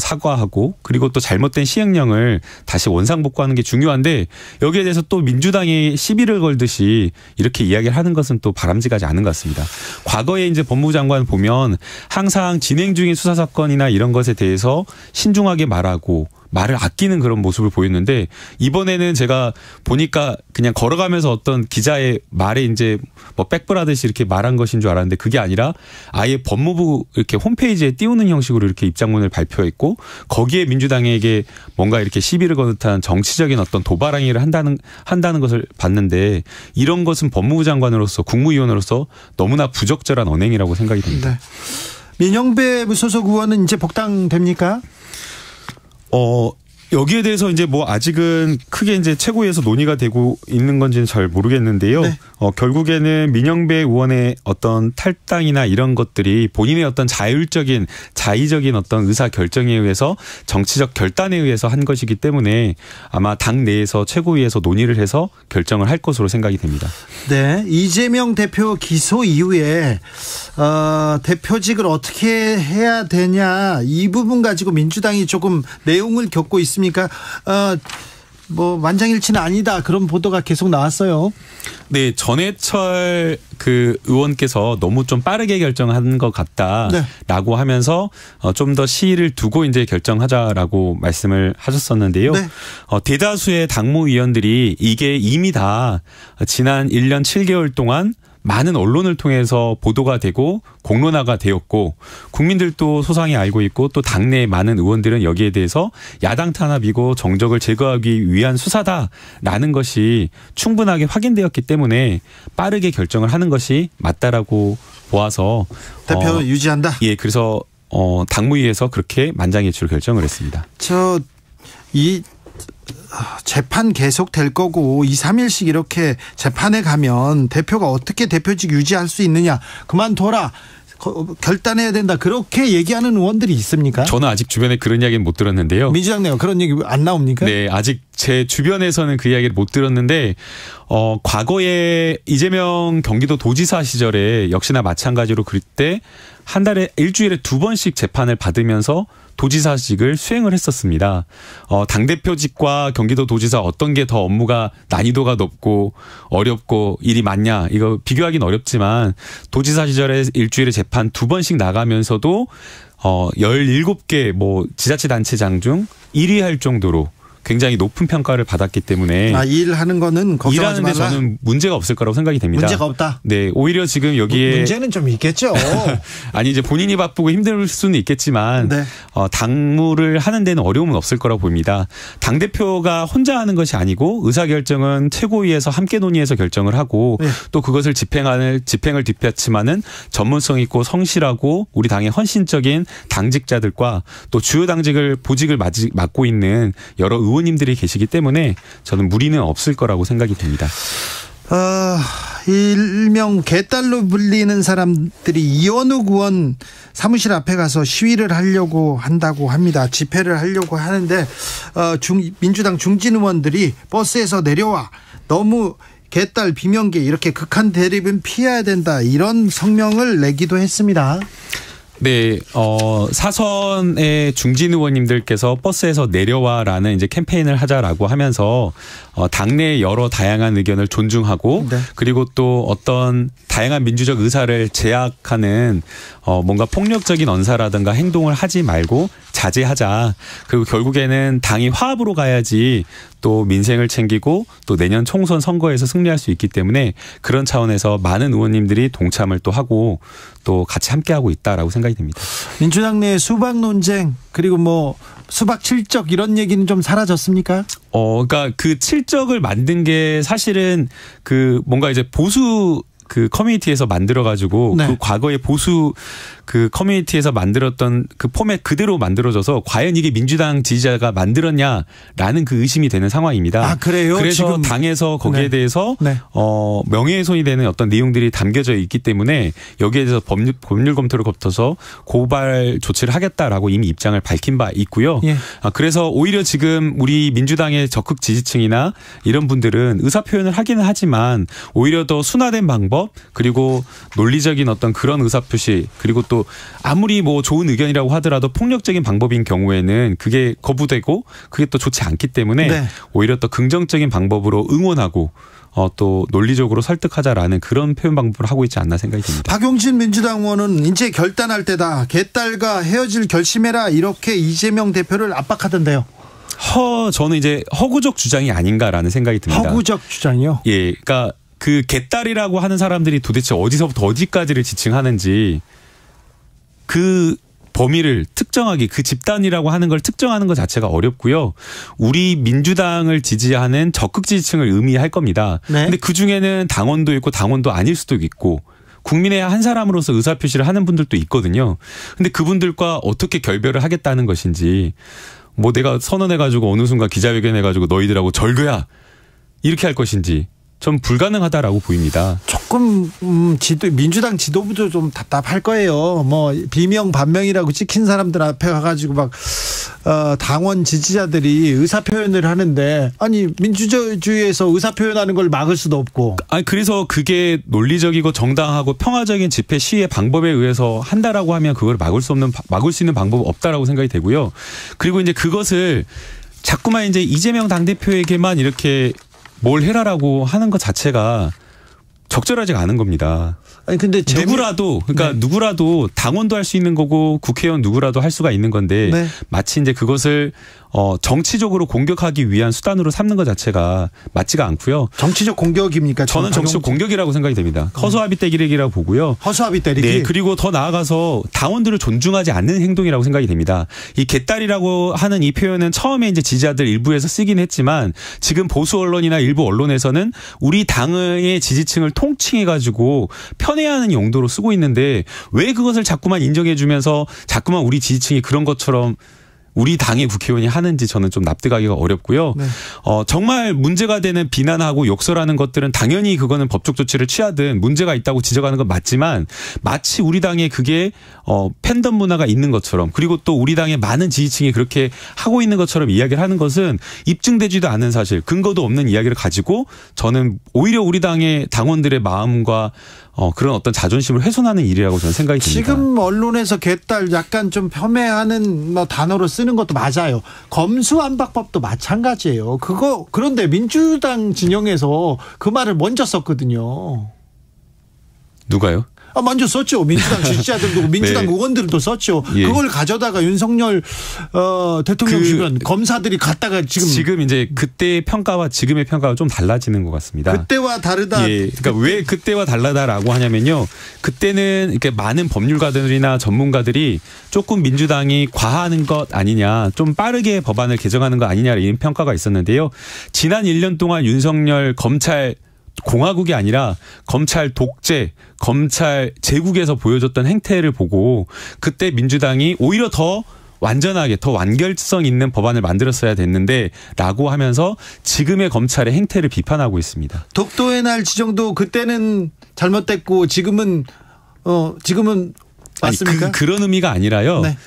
사과하고 그리고 또 잘못된 시행령을 다시 원상복구하는 게 중요한데 여기에 대해서 또 민주당이 시비를 걸듯이 이렇게 이야기를 하는 것은 또 바람직하지 않은 것 같습니다. 과거에 이제 법무부 장관 보면 항상 진행 중인 수사 사건이나 이런 것에 대해서 신중하게 말하고 말을 아끼는 그런 모습을 보였는데 이번에는 제가 보니까 그냥 걸어가면서 어떤 기자의 말에 이제 백브라듯이 이렇게 말한 것인 줄 알았는데 그게 아니라 아예 법무부 이렇게 홈페이지에 띄우는 형식으로 이렇게 입장문을 발표했고 거기에 민주당에게 뭔가 이렇게 시비를 거는 듯한 정치적인 어떤 도발행위를 한다는 것을 봤는데 이런 것은 법무부 장관으로서 국무위원으로서 너무나 부적절한 언행이라고 생각이 됩니다. 네. 민영배 무소속 의원은 이제 복당됩니까? 여기에 대해서 이제 아직은 크게 이제 최고위에서 논의가 되고 있는 건지는 잘 모르겠는데요. 네. 결국에는 민영배 의원의 어떤 탈당이나 이런 것들이 본인의 어떤 자의적인 어떤 의사 결정에 의해서 정치적 결단에 의해서 한 것이기 때문에 아마 당 내에서 최고위에서 논의를 해서 결정을 할 것으로 생각이 됩니다. 네, 이재명 대표 기소 이후에 대표직을 어떻게 해야 되냐 이 부분 가지고 민주당이 조금 내용을 겪고 있습니다. 어떻습니까? 뭐 만장일치는 아니다 그런 보도가 계속 나왔어요. 네, 전해철 그 의원께서 너무 좀 빠르게 결정한 것 같다라고 하면서 좀 더 시일을 두고 이제 결정하자라고 말씀을 하셨었는데요. 네. 대다수의 당무위원들이 이게 이미 다 지난 1년 7개월 동안 많은 언론을 통해서 보도가 되고 공론화가 되었고 국민들도 소상히 알고 있고 또 당내 많은 의원들은 여기에 대해서 야당 탄압이고 정적을 제거하기 위한 수사다라는 것이 충분하게 확인되었기 때문에 빠르게 결정을 하는 것이 맞다라고 보아서 대표 유지한다. 예, 그래서 당무위에서 그렇게 만장일치로 결정을 했습니다. 이 재판 계속 될 거고 2, 3일씩 이렇게 재판에 가면 대표가 어떻게 대표직 유지할 수 있느냐, 그만둬라, 결단해야 된다, 그렇게 얘기하는 의원들이 있습니까? 저는 아직 주변에 그런 이야기는 못 들었는데요. 민주당 내가 그런 얘기 안 나옵니까? 네, 아직 제 주변에서는 그 이야기를 못 들었는데 과거에 이재명 경기도 도지사 시절에 역시나 마찬가지로 그때 한 달에 일주일에 2번씩 재판을 받으면서 도지사직을 수행을 했었습니다. 당대표직과 경기도 도지사 어떤 게 더 업무가 난이도가 높고 어렵고 일이 많냐, 이거 비교하기는 어렵지만 도지사 시절에 일주일에 재판 2번씩 나가면서도 17개 뭐 지자체단체장 중 1위 할 정도로 굉장히 높은 평가를 받았기 때문에 일하는 거는 걱정하지 일하는데 말라. 저는 문제가 없을 거라고 생각이 됩니다. 문제가 없다. 네, 오히려 지금 여기에 문제는 좀 있겠죠. 아니 이제 본인이 바쁘고 힘들 수는 있겠지만 네. 당무를 하는 데는 어려움은 없을 거라고 봅니다. 당 대표가 혼자 하는 것이 아니고 의사 결정은 최고위에서 함께 논의해서 결정을 하고 네. 또 그것을 집행을 뒷받침하는 전문성 있고 성실하고 우리 당의 헌신적인 당직자들과 또 주요 당직을 보직을 맡고 있는 여러 의원님들이 계시기 때문에 저는 무리는 없을 거라고 생각이 됩니다. 일명 개딸로 불리는 사람들이 이원욱 의원 사무실 앞에 가서 시위를 하려고 한다고 합니다. 집회를 하려고 하는데 민주당 중진 의원들이 버스에서 내려와, 너무 개딸 비명계 이렇게 극한 대립은 피해야 된다, 이런 성명을 내기도 했습니다. 네, 사선의 중진 의원님들께서 버스에서 내려와라는 이제 캠페인을 하자라고 하면서 당내 여러 다양한 의견을 존중하고 네. 그리고 또 어떤 다양한 민주적 의사를 제약하는 뭔가 폭력적인 언사라든가 행동을 하지 말고 자제하자. 그리고 결국에는 당이 화합으로 가야지 또 민생을 챙기고 또 내년 총선 선거에서 승리할 수 있기 때문에 그런 차원에서 많은 의원님들이 동참을 또 하고 또 같이 함께하고 있다라고 생각이 됩니다. 민주당 내 수박 논쟁 그리고 뭐 수박 칠적 이런 얘기는 좀 사라졌습니까? 그러니까 그 칠적을 만든 게 사실은 그 뭔가 이제 보수 그 커뮤니티에서 만들어가지고 네. 그 과거의 보수 그 커뮤니티에서 만들었던 그 포맷 그대로 만들어져서 과연 이게 민주당 지지자가 만들었냐라는 그 의심이 되는 상황입니다. 아, 그래요? 그래서 지금 당에서 거기에 네. 대해서 네. 명예훼손이 되는 어떤 내용들이 담겨져 있기 때문에 여기에 대해서 법률 검토를 거쳐서 고발 조치를 하겠다라고 이미 입장을 밝힌 바 있고요. 예. 그래서 오히려 지금 우리 민주당의 적극 지지층이나 이런 분들은 의사 표현을 하기는 하지만 오히려 더 순화된 방법 그리고 논리적인 어떤 그런 의사 표시 그리고 또 아무리 뭐 좋은 의견이라고 하더라도 폭력적인 방법인 경우에는 그게 거부되고 그게 또 좋지 않기 때문에 네. 오히려 또 긍정적인 방법으로 응원하고 또 논리적으로 설득하자라는 그런 표현 방법을 하고 있지 않나 생각이 듭니다. 박용진 민주당 의원은 이제 결단할 때다, 개딸과 헤어질 결심해라, 이렇게 이재명 대표를 압박하던데요. 저는 이제 허구적 주장이 아닌가라는 생각이 듭니다. 허구적 주장이요? 예, 그러니까 그 개딸이라고 하는 사람들이 도대체 어디서부터 어디까지를 지칭하는지 그 범위를 특정하기, 그 집단이라고 하는 걸 특정하는 것 자체가 어렵고요. 우리 민주당을 지지하는 적극 지지층을 의미할 겁니다. 네. 근데 그중에는 당원도 있고 당원도 아닐 수도 있고 국민의 한 사람으로서 의사표시를 하는 분들도 있거든요. 근데 그분들과 어떻게 결별을 하겠다는 것인지, 뭐 내가 선언해가지고 어느 순간 기자회견 해가지고 너희들하고 절교야 이렇게 할 것인지 좀 불가능하다라고 보입니다. 조금 민주당 지도부도 좀 답답할 거예요. 뭐 비명 반명이라고 찍힌 사람들 앞에 가가지고 막 당원 지지자들이 의사 표현을 하는데, 아니 민주주의에서 의사 표현하는 걸 막을 수도 없고. 아니 그래서 그게 논리적이고 정당하고 평화적인 집회 시위의 방법에 의해서 한다라고 하면 그걸 막을 수 있는 방법 없다라고 생각이 되고요. 그리고 이제 그것을 자꾸만 이제 이재명 당대표에게만 이렇게 뭘 해라라고 하는 것 자체가 적절하지가 않은 겁니다. 아니 근데 누구라도 그러니까 누구라도 당원도 할 수 있는 거고 국회의원 누구라도 할 수가 있는 건데 마치 이제 그것을 정치적으로 공격하기 위한 수단으로 삼는 것 자체가 맞지가 않고요. 정치적 공격입니까? 저는 정치적 공격이라고 생각이 됩니다. 허수아비 때리기라고 보고요. 허수아비 때리기. 네, 그리고 더 나아가서 당원들을 존중하지 않는 행동이라고 생각이 됩니다. 이 개딸이라고 하는 이 표현은 처음에 이제 지지자들 일부에서 쓰긴 했지만 지금 보수 언론이나 일부 언론에서는 우리 당의 지지층을 통칭해가지고 편애하는 용도로 쓰고 있는데 왜 그것을 자꾸만 인정해주면서 자꾸만 우리 지지층이 그런 것처럼 우리 당의 국회의원이 하는지 저는 좀 납득하기가 어렵고요. 네. 정말 문제가 되는 비난하고 욕설하는 것들은 당연히 그거는 법적 조치를 취하든 문제가 있다고 지적하는 건 맞지만 마치 우리 당에 그게 팬덤 문화가 있는 것처럼 그리고 또 우리 당의 많은 지지층이 그렇게 하고 있는 것처럼 이야기를 하는 것은 입증되지도 않은 사실, 근거도 없는 이야기를 가지고 저는 오히려 우리 당의 당원들의 마음과 그런 어떤 자존심을 훼손하는 일이라고 저는 생각이 듭니다. 지금 언론에서 개딸 약간 좀 폄훼하는 단어로 쓰는 것도 맞아요. 검수완박법도 마찬가지예요. 그런데 민주당 진영에서 그 말을 먼저 썼거든요. 누가요? 먼저 썼죠. 민주당 지지자들도 민주당 의원들도 썼죠. 예. 그걸 가져다가 윤석열 대통령 주변 검사들이 갖다가 지금 이제 그때의 평가와 지금의 평가가 좀 달라지는 것 같습니다. 그때와 다르다. 예. 그러니까 왜 그때와 다르다라고 하냐면요. 그때는 이렇게 많은 법률가들이나 전문가들이 조금 민주당이 과하는 것 아니냐, 좀 빠르게 법안을 개정하는 것 아니냐 이런 평가가 있었는데요. 지난 1년 동안 윤석열 검찰 공화국이 아니라 검찰 독재, 검찰 제국에서 보여줬던 행태를 보고 그때 민주당이 오히려 더 완전하게 더 완결성 있는 법안을 만들었어야 됐는데 라고 하면서 지금의 검찰의 행태를 비판하고 있습니다. 독도의 날 지정도 그때는 잘못됐고 지금은 맞습니까? 그런 의미가 아니라요. 네.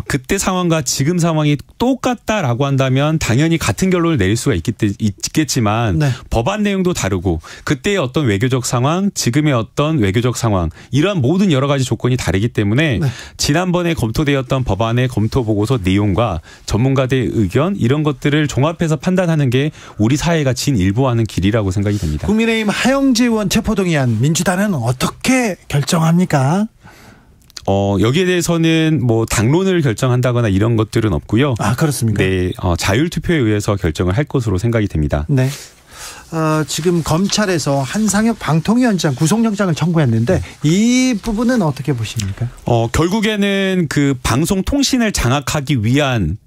그때 상황과 지금 상황이 똑같다라고 한다면 당연히 같은 결론을 내릴 수가 있겠지만 법안 내용도 다르고 그때의 어떤 외교적 상황, 지금의 어떤 외교적 상황 이러한 모든 여러 가지 조건이 다르기 때문에 지난번에 검토되었던 법안의 검토 보고서 내용과 전문가들의 의견 이런 것들을 종합해서 판단하는 게 우리 사회가 진일보하는 길이라고 생각이 됩니다. 국민의힘 하영재 의원 체포동의안 민주당은 어떻게 결정합니까? 여기에 대해서는 뭐 당론을 결정한다거나 이런 것들은 없고요. 아, 그렇습니까? 네, 자율투표에 의해서 결정을 할 것으로 생각이 됩니다. 네. 지금 검찰에서 한상혁 방통위원장 구속영장을 청구했는데 이 부분은 어떻게 보십니까? 결국에는 그 방송통신을 장악하기 위한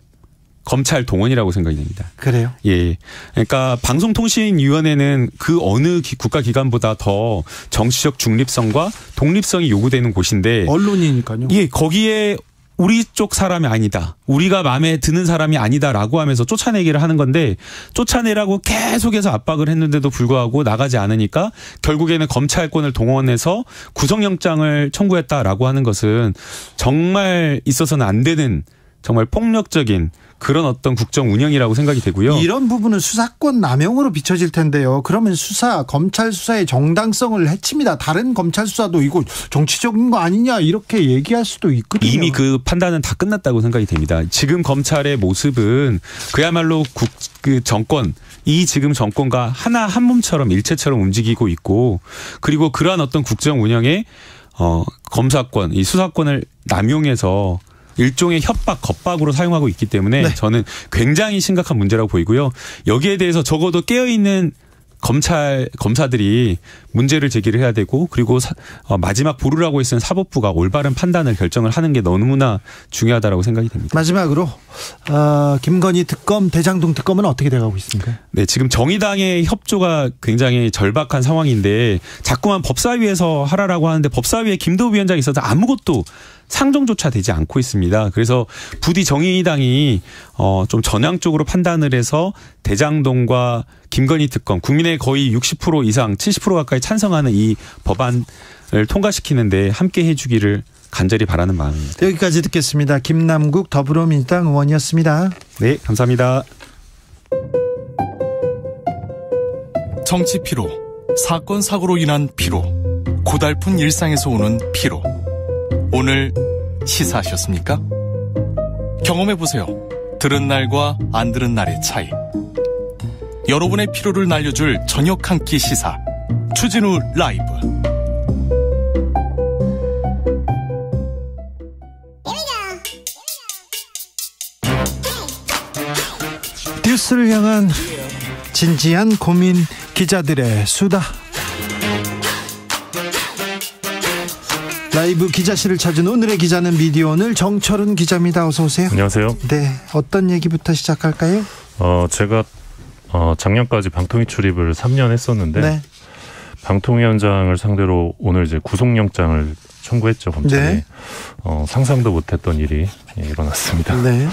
검찰 동원이라고 생각이 됩니다. 그래요? 예. 그러니까 방송통신위원회는 그 어느 국가기관보다 더 정치적 중립성과 독립성이 요구되는 곳인데. 언론이니까요. 예, 거기에 우리 쪽 사람이 아니다. 우리가 마음에 드는 사람이 아니다라고 하면서 쫓아내기를 하는 건데 쫓아내라고 계속해서 압박을 했는데도 불구하고 나가지 않으니까 결국에는 검찰권을 동원해서 구속영장을 청구했다라고 하는 것은 정말 있어서는 안 되는 정말 폭력적인 그런 어떤 국정 운영이라고 생각이 되고요. 이런 부분은 수사권 남용으로 비춰질 텐데요. 그러면 검찰 수사의 정당성을 해칩니다. 다른 검찰 수사도 이거 정치적인 거 아니냐 이렇게 얘기할 수도 있거든요. 이미 그 판단은 다 끝났다고 생각이 됩니다. 지금 검찰의 모습은 그야말로 그 정권, 이 지금 정권과 하나 한 몸처럼 일체처럼 움직이고 있고 그리고 그러한 어떤 국정 운영에 검사권, 이 수사권을 남용해서 일종의 협박, 겁박으로 사용하고 있기 때문에 저는 굉장히 심각한 문제라고 보이고요. 여기에 대해서 적어도 깨어있는 검사들이 문제를 제기를 해야 되고 그리고 마지막 보루라고 있는 사법부가 올바른 판단을 결정을 하는 게 너무나 중요하다고 생각이 됩니다. 마지막으로 김건희 특검, 대장동 특검은 어떻게 돼가고 있습니까? 네, 지금 정의당의 협조가 굉장히 절박한 상황인데 자꾸만 법사위에서 하라라고 하는데 법사위에 김도우 위원장이 있어서 아무것도 상정조차 되지 않고 있습니다. 그래서 부디 정의당이 좀 전향적으로 판단을 해서 대장동과 김건희 특검, 국민의 거의 60% 이상 70% 가까이 찬성하는 이 법안을 통과시키는데 함께 해주기를 간절히 바라는 마음입니다. 여기까지 듣겠습니다. 김남국 더불어민주당 의원이었습니다. 네, 감사합니다. 정치 피로, 사건 사고로 인한 피로, 고달픈 일상에서 오는 피로. 오늘 시사하셨습니까? 경험해보세요. 들은 날과 안 들은 날의 차이. 여러분의 피로를 날려줄 저녁 한 끼 시사. 추진우 라이브. 뉴스를 향한 진지한 고민, 기자들의 수다. 라이브 기자실을 찾은 오늘의 기자는 미디어오늘 정철은 기자입니다. 어서 오세요. 안녕하세요. 네, 어떤 얘기부터 시작할까요? 제가 작년까지 방통위 출입을 3년 했었는데 네. 방통위원장을 상대로 오늘 이제 구속영장을 청구했죠, 검찰이. 네. 상상도 못했던 일이 일어났습니다. 네.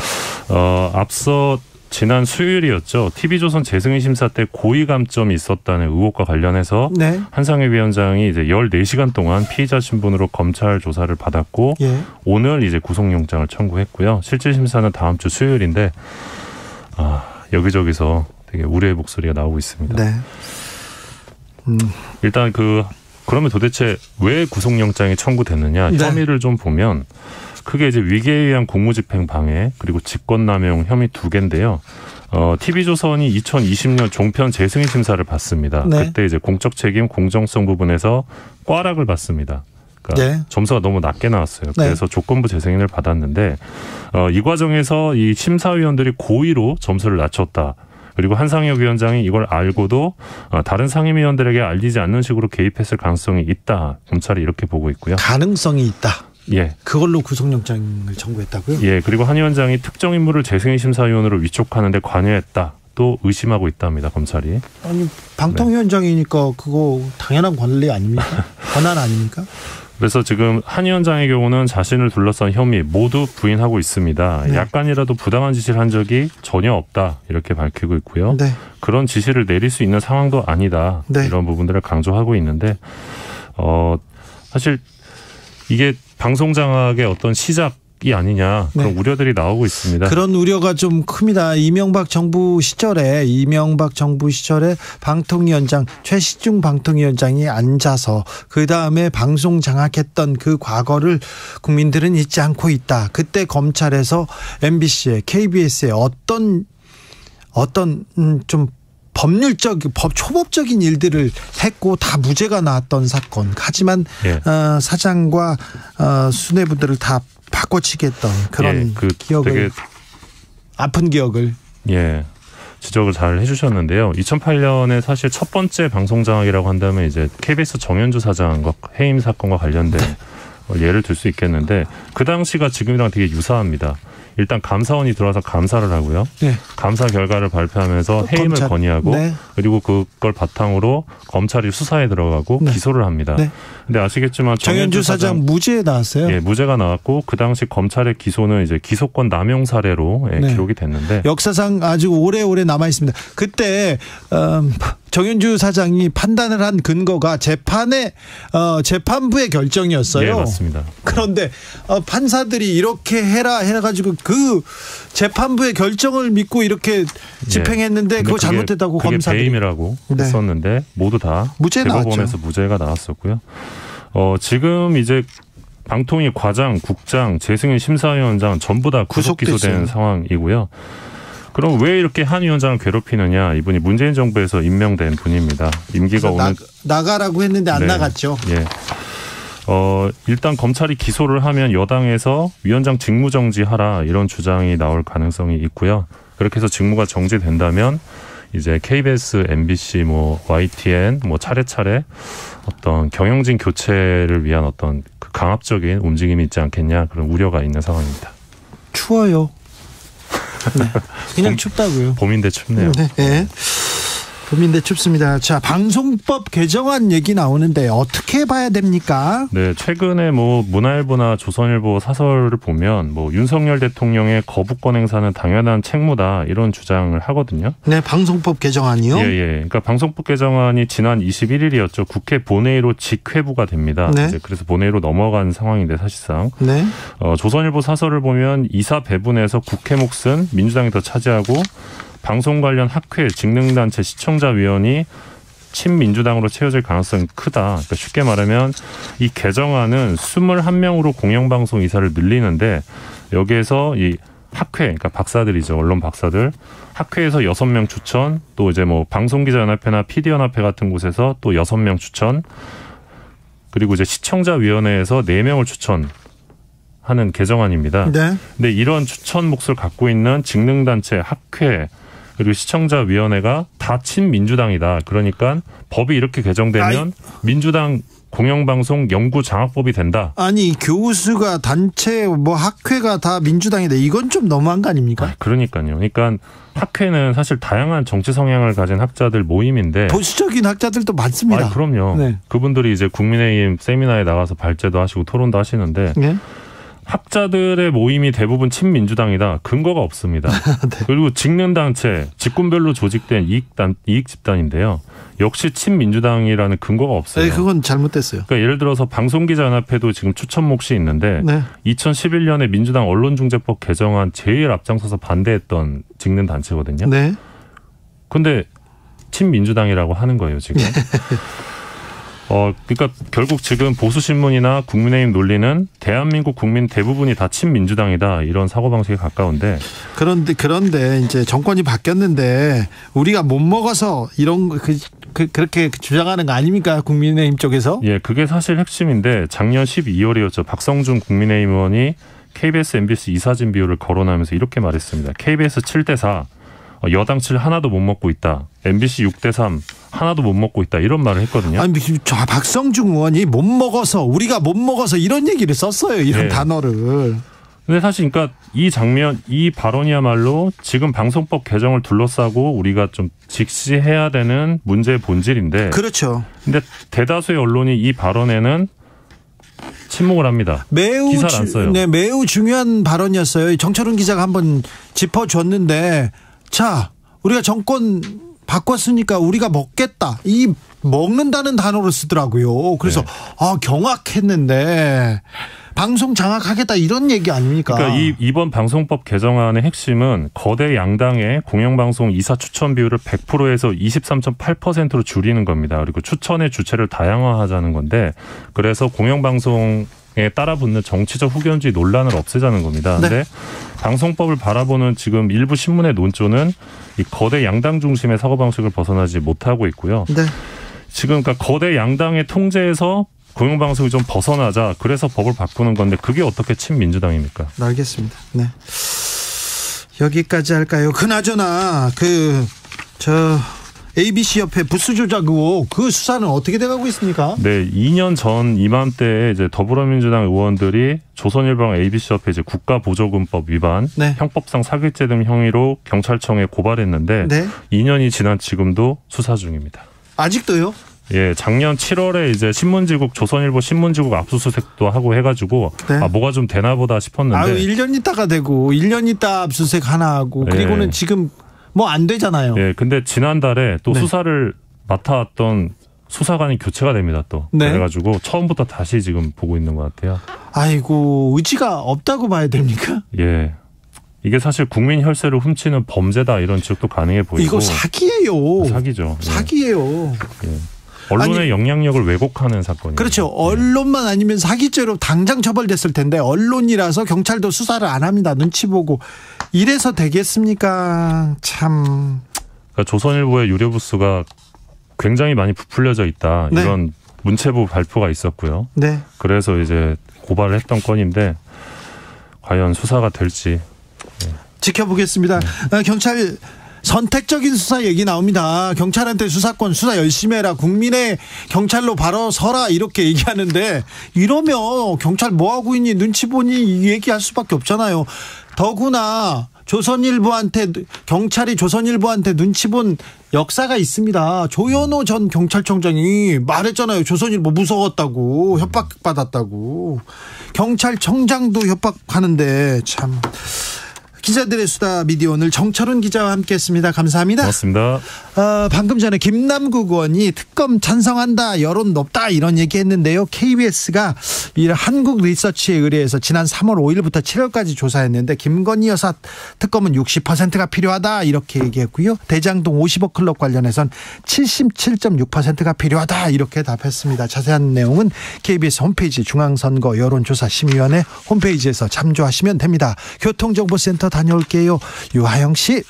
앞서 지난 수요일이었죠. TV조선 재승인 심사 때 고의 감점이 있었다는 의혹과 관련해서 네. 한상희 위원장이 이제 14시간 동안 피의자 신분으로 검찰 조사를 받았고 예. 오늘 이제 구속영장을 청구했고요. 실질 심사는 다음 주 수요일인데 여기저기서 되게 우려의 목소리가 나오고 있습니다. 네. 일단 그러면 도대체 왜 구속영장이 청구됐느냐? 네. 혐의를 좀 보면 크게 이제 위계에 의한 공무집행 방해 그리고 직권남용 혐의 2개인데요. TV조선이 2020년 종편 재승인 심사를 받습니다. 네. 그때 이제 공적 책임, 공정성 부분에서 꽈락을 받습니다. 그러니까 네. 점수가 너무 낮게 나왔어요. 네. 그래서 조건부 재승인을 받았는데 이 과정에서 이 심사위원들이 고의로 점수를 낮췄다. 그리고 한상혁 위원장이 이걸 알고도 다른 상임위원들에게 알리지 않는 식으로 개입했을 가능성이 있다. 검찰이 이렇게 보고 있고요. 가능성이 있다. 예. 그걸로 구속영장을 청구했다고요? 예. 그리고 한 위원장이 특정 인물을 재승인 심사위원으로 위촉하는 데 관여했다. 또 의심하고 있답니다. 검찰이. 아니 방통위원장이니까 그거 당연한 권리 아닙니까? 권한 아닙니까? 그래서 지금 한 위원장의 경우는 자신을 둘러싼 혐의 모두 부인하고 있습니다. 네. 약간이라도 부당한 지시를 한 적이 전혀 없다. 이렇게 밝히고 있고요. 네. 그런 지시를 내릴 수 있는 상황도 아니다. 네. 이런 부분들을 강조하고 있는데 사실 이게 방송장악의 어떤 시작이 아니냐 그런 네. 우려들이 나오고 있습니다. 그런 우려가 좀 큽니다. 이명박 정부 시절에 방통위원장 최시중 방통위원장이 앉아서 그 다음에 방송 장악했던 그 과거를 국민들은 잊지 않고 있다. 그때 검찰에서 MBC에 KBS에 어떤 좀 초법적인 일들을 했고 다 무죄가 나왔던 사건. 하지만 예. 사장과 수뇌부들을 다 바꿔치기 했던 그런 기억을 되게 아픈 기억을 지적을 잘 해주셨는데요. 2008년에 사실 첫 번째 방송장악이라고 한다면 이제 KBS 정현주 사장과 해임 사건과 관련된 예를 들 수 있겠는데 그 당시가 지금이랑 되게 유사합니다. 일단 감사원이 들어와서 감사를 하고요. 네. 감사 결과를 발표하면서 해임을 검찰. 건의하고 네. 그리고 그걸 바탕으로 검찰이 수사에 들어가고 네. 기소를 합니다. 네. 근데 아시겠지만 정현주 사장 무죄에 나왔어요. 예, 무죄가 나왔고 그 당시 검찰의 기소는 이제 기소권 남용 사례로 네. 기록이 됐는데 역사상 아주 오래오래 남아 있습니다. 그때 정현주 사장이 판단을 한 근거가 재판부의 결정이었어요. 예, 맞습니다. 그런데 판사들이 이렇게 해라 해가지고 그 재판부의 결정을 믿고 이렇게 집행했는데 그거 잘못했다고 그게 검사들이 배임이라고 네. 했었는데 모두 다 무죄 대법원에서 나왔죠. 무죄가 나왔었고요. 지금 이제 방통위 과장, 국장, 재승인 심사위원장 전부 다 구속 기소된 상황이고요. 그럼 왜 이렇게 한 위원장을 괴롭히느냐? 이분이 문재인 정부에서 임명된 분입니다. 임기가 오늘 나가라고 했는데 안 네. 나갔죠. 예. 일단 검찰이 기소를 하면 여당에서 위원장 직무 정지하라 이런 주장이 나올 가능성이 있고요. 그렇게 해서 직무가 정지된다면 이제 KBS, MBC, YTN 차례차례 어떤 경영진 교체를 위한 어떤 그 강압적인 움직임이 있지 않겠냐 그런 우려가 있는 상황입니다. 추워요. 네. 그냥 춥다고요. 봄인데 춥네요. 네. 봄인데 춥습니다. 자, 방송법 개정안 얘기 나오는데 어떻게 봐야 됩니까? 네, 최근에 문화일보나 조선일보 사설을 보면 윤석열 대통령의 거부권 행사는 당연한 책무다 이런 주장을 하거든요. 네, 방송법 개정안이요? 예. 그러니까 방송법 개정안이 지난 21일이었죠. 국회 본회의로 직회부가 됩니다. 네. 이제 그래서 본회의로 넘어간 상황인데 사실상 네. 조선일보 사설을 보면 이사 배분에서 국회 몫은 민주당이 더 차지하고 방송 관련 학회, 직능단체, 시청자위원이 친민주당으로 채워질 가능성이 크다. 그러니까 쉽게 말하면 이 개정안은 21명으로 공영방송 이사를 늘리는데 여기에서 이 학회, 그러니까 박사들이죠. 언론 박사들. 학회에서 6명 추천, 또 이제 뭐 방송기자연합회나 PD연합회 같은 곳에서 또 6명 추천, 그리고 이제 시청자위원회에서 4명을 추천하는 개정안입니다. 네. 근데 이런 추천 몫을 갖고 있는 직능단체, 학회, 그리고 시청자위원회가 다 친민주당이다. 그러니까 법이 이렇게 개정되면 민주당 공영방송 연구장악법이 된다. 아니 교수가 단체 뭐 학회가 다 민주당이다. 이건 좀 너무한 거 아닙니까? 그러니까요. 그러니까 학회는 사실 다양한 정치 성향을 가진 학자들 모임인데 보수적인 학자들도 많습니다. 그럼요. 네. 그분들이 이제 국민의힘 세미나에 나가서 발제도 하시고 토론도 하시는데 네. 학자들의 모임이 대부분 친민주당이다. 근거가 없습니다. 네. 그리고 직능단체, 직군별로 조직된 이익 집단인데요. 역시 친민주당이라는 근거가 없어요. 네, 그건 잘못됐어요. 그러니까 예를 들어서 방송기자연합회도 지금 추천 몫이 있는데 네. 2011년에 민주당 언론중재법 개정안 제일 앞장서서 반대했던 직능단체거든요. 네. 근데 친민주당이라고 하는 거예요, 지금. 그러니까 결국 지금 보수신문이나 국민의힘 논리는 대한민국 국민 대부분이 다 친민주당이다. 이런 사고방식에 가까운데. 그런데 이제 정권이 바뀌었는데 우리가 못 먹어서 이런 그렇게 주장하는 거 아닙니까? 국민의힘 쪽에서? 예, 그게 사실 핵심인데 작년 12월이었죠. 박성준 국민의힘 의원이 KBS, MBC 이사진 비율을 거론하면서 이렇게 말했습니다. KBS 7대4. 여당 7 하나도 못 먹고 있다. MBC 6대3 하나도 못 먹고 있다. 이런 말을 했거든요. 아니, 저 박성중 의원이 못 먹어서 우리가 못 먹어서 이런 얘기를 썼어요. 이런 단어를. 근데 사실 그러니까 이 발언이야말로 지금 방송법 개정을 둘러싸고 우리가 좀 직시해야 되는 문제의 본질인데. 그렇죠. 근데 대다수의 언론이 이 발언에는 침묵을 합니다. 기사를 안 써요. 네, 매우 중요한 발언이었어요. 정철훈 기자가 한번 짚어줬는데, 자, 우리가 정권 바꿨으니까 우리가 먹겠다. 이 먹는다는 단어를 쓰더라고요. 그래서 경악했는데 방송 장악하겠다 이런 얘기 아닙니까? 그러니까 이번 방송법 개정안의 핵심은 거대 양당의 공영방송 이사 추천 비율을 100%에서 23.8%로 줄이는 겁니다. 그리고 추천의 주체를 다양화하자는 건데, 그래서 공영방송에 따라붙는 정치적 후견주의 논란을 없애자는 겁니다. 그런데 네. 방송법을 바라보는 지금 일부 신문의 논조는 이 거대 양당 중심의 사고방식을 벗어나지 못하고 있고요. 네. 지금 그러니까 거대 양당의 통제에서 공영방송이 좀 벗어나자, 그래서 법을 바꾸는 건데 그게 어떻게 친민주당입니까? 알겠습니다. 네. 여기까지 할까요? 그나저나 ABC 협회 부수 조작 의혹 그 수사는 어떻게 돼가고 있습니까? 네, 2년 전 이맘때에 이제 더불어민주당 의원들이 조선일보랑 ABC 협회 이제 국가보조금법 위반, 네. 형법상 사기죄 등 혐의로 경찰청에 고발했는데 네. 2년이 지난 지금도 수사 중입니다. 아직도요? 예, 작년 7월에 이제 신문지국 조선일보 신문지국 압수수색도 하고 해가지고 네. 뭐가 좀 되나 보다 싶었는데 1년 있다가 되고 1년 있다 압수수색 하나 하고 그리고는 지금 뭐 안 되잖아요. 예, 근데 지난달에 또 네. 수사를 맡아왔던 수사관이 교체가 됩니다. 또 네. 그래가지고 처음부터 다시 지금 보고 있는 것 같아요. 아이고, 의지가 없다고 봐야 됩니까? 예. 이게 사실 국민 혈세를 훔치는 범죄다 이런 지적도 가능해 보이고. 이거 사기예요. 사기죠. 사기예요. 예. 언론의 영향력을 왜곡하는 사건이에요. 그렇죠. 언론만 아니면 사기죄로 당장 처벌됐을 텐데 언론이라서 경찰도 수사를 안 합니다. 눈치 보고. 이래서 되겠습니까? 참. 그러니까 조선일보의 유료 부수가 굉장히 많이 부풀려져 있다. 네. 이런 문체부 발표가 있었고요. 네. 그래서 이제 고발을 했던 건인데 과연 수사가 될지. 지켜보겠습니다. 경찰 선택적인 수사 얘기 나옵니다. 경찰한테 수사권 수사 열심히 해라. 국민의 경찰로 바로 서라. 이렇게 얘기하는데 이러면 경찰 뭐하고 있니 눈치 보니 얘기할 수밖에 없잖아요. 더구나 경찰이 조선일보한테 눈치 본 역사가 있습니다. 조현오 전 경찰청장이 말했잖아요. 조선일보 무서웠다고, 협박받았다고. 경찰청장도 협박하는데 참. 기자들의 수다 미디어 오늘 정철훈 기자와 함께했습니다. 감사합니다. 고맙습니다. 방금 전에 김남국 의원이 특검 찬성한다, 여론 높다 이런 얘기했는데요. KBS가 이 한국 리서치에 의뢰해서 지난 3월 5일부터 7월까지 조사했는데 김건희 여사 특검은 60%가 필요하다 이렇게 얘기했고요. 대장동 50억 클럽 관련해선 77.6%가 필요하다 이렇게 답했습니다. 자세한 내용은 KBS 홈페이지 중앙선거 여론조사심의위원회 홈페이지에서 참조하시면 됩니다. 교통정보센터 다녀올게요. 유하영 씨.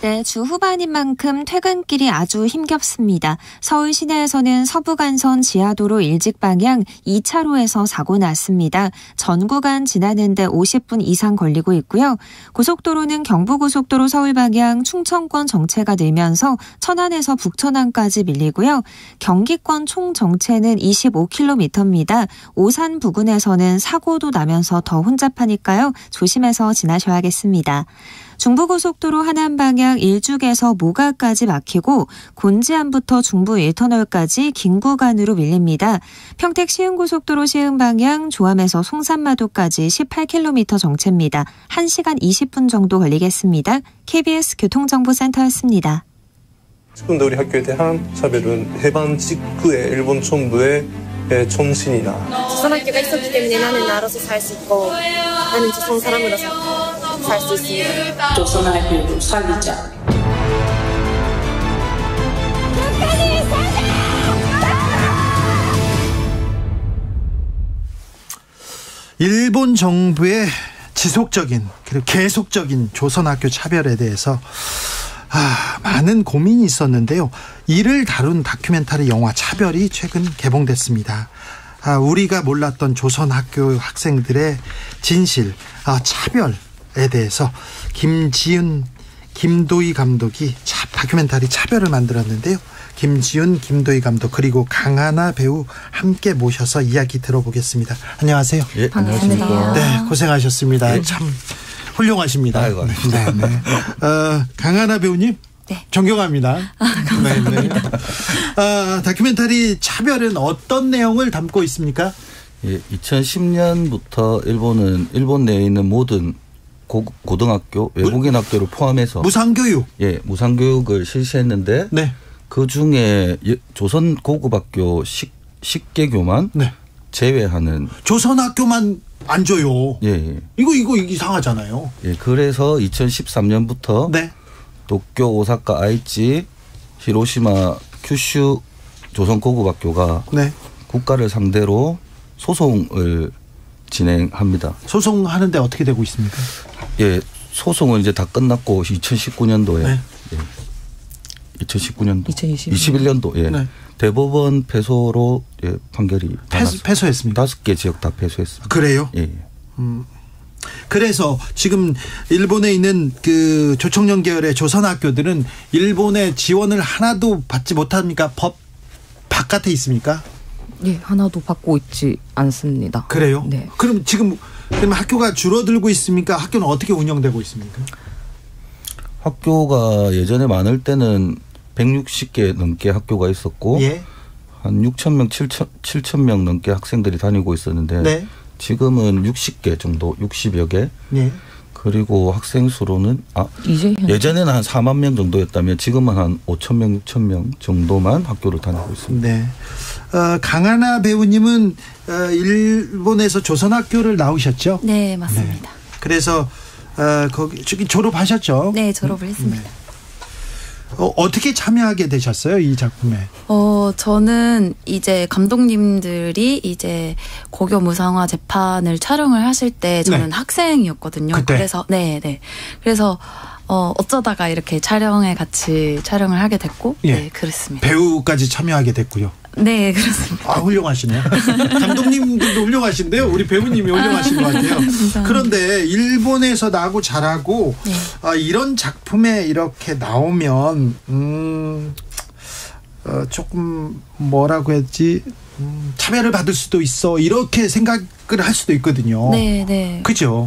네, 주 후반인 만큼 퇴근길이 아주 힘겹습니다. 서울 시내에서는 서부간선 지하도로 일직 방향 2차로에서 사고 났습니다. 전 구간 지나는데 50분 이상 걸리고 있고요. 고속도로는 경부고속도로 서울 방향 충청권 정체가 늘면서 천안에서 북천안까지 밀리고요. 경기권 총 정체는 25km입니다. 오산 부근에서는 사고도 나면서 더 혼잡하니까요. 조심해서 지나셔야겠습니다. 중부고속도로 하남 방향 일죽에서 모가까지 막히고 곤지암부터 중부 1터널까지 긴 구간으로 밀립니다. 평택 시흥고속도로 시흥 방향 조암에서 송산마도까지 18km 정체입니다. 1시간 20분 정도 걸리겠습니다. KBS 교통정보센터였습니다. 지금도 우리 학교에 대한 차별은 해방 직후에 일본 총부의 정신이나 조선학교가 있었기 때문에 나는 알아서 살 수 있고 나는 조선 사람으로서 살 수 있습니다. 조선학교를 살리자. 일본 정부의 지속적인 그리고 계속적인 조선학교 차별에 대해서 많은 고민이 있었는데요. 이를 다룬 다큐멘터리 영화 차별이 최근 개봉됐습니다. 우리가 몰랐던 조선학교 학생들의 진실, 차별에 대해서 김지은, 김도희 감독이 다큐멘터리 차별을 만들었는데요. 김지은, 김도희 감독 그리고 강하나 배우 함께 모셔서 이야기 들어보겠습니다. 안녕하세요. 예, 반갑습니다. 네, 고생하셨습니다. 네. 참 훌륭하십니다. 아이고, 네, 네. 강하나 배우님, 네. 존경합니다. 감사합니다. 네. 다큐멘터리 차별은 어떤 내용을 담고 있습니까? 예, 2010년부터 일본은 일본 내에 있는 모든 고등학교, 외국인 학교를 포함해서 무상교육. 예, 무상교육을 실시했는데 네. 그 중에 조선 고급학교 10개교만 네. 제외하는 조선학교만 안 줘요. 예, 예. 이거 이상하잖아요. 예, 그래서 2013년부터 네. 도쿄, 오사카, 아이치, 히로시마, 큐슈 조선 고급학교가 네. 국가를 상대로 소송을 진행합니다. 소송하는데 어떻게 되고 있습니까? 예, 소송은 이제 다 끝났고 2019년도에 네. 예, 2019년도, 2021년도 예. 네. 대법원 패소로 예, 판결이 패소했습니다. 5개 지역 다 패소했습니다. 그래요? 예. 그래서 지금 일본에 있는 그 조총련 계열의 조선학교들은 일본의 지원을 하나도 받지 못합니까? 법 바깥에 있습니까? 예, 하나도 받고 있지 않습니다. 그래요? 네. 그럼 지금 학교가 줄어들고 있습니까? 학교는 어떻게 운영되고 있습니까? 학교가 예전에 많을 때는 160개 넘게 학교가 있었고 예. 한 6,000명, 7,000명 넘게 학생들이 다니고 있었는데 네. 지금은 60개 정도, 60여 개. 예. 그리고 학생 수로는 예전에는 한 4만 명 정도였다면 지금은 한 5,000명, 6,000명 정도만 학교를 다니고 있습니다. 네. 강하나 배우님은 일본에서 조선학교를 나오셨죠? 네, 맞습니다. 네. 그래서 거기 졸업하셨죠? 네, 졸업을 했습니다. 네. 어떻게 참여하게 되셨어요, 이 작품에? 저는 이제 감독님들이 이제 고교 무상화 재판을 촬영을 하실 때 저는 네. 학생이었거든요. 그때? 그래서 네. 그래서 어쩌다가 이렇게 촬영에 같이 촬영을 하게 됐고 예. 네, 그렇습니다. 배우까지 참여하게 됐고요. 네, 그렇습니다. 훌륭하시네요. 감독님들도 훌륭하신데요. 우리 배우님이 훌륭하신 것 같아요. 그런데 일본에서 나고 자라고 네. 이런 작품에 이렇게 나오면 조금 뭐라고 해야지 차별을 받을 수도 있어 이렇게 생각을 할 수도 있거든요. 네. 그죠.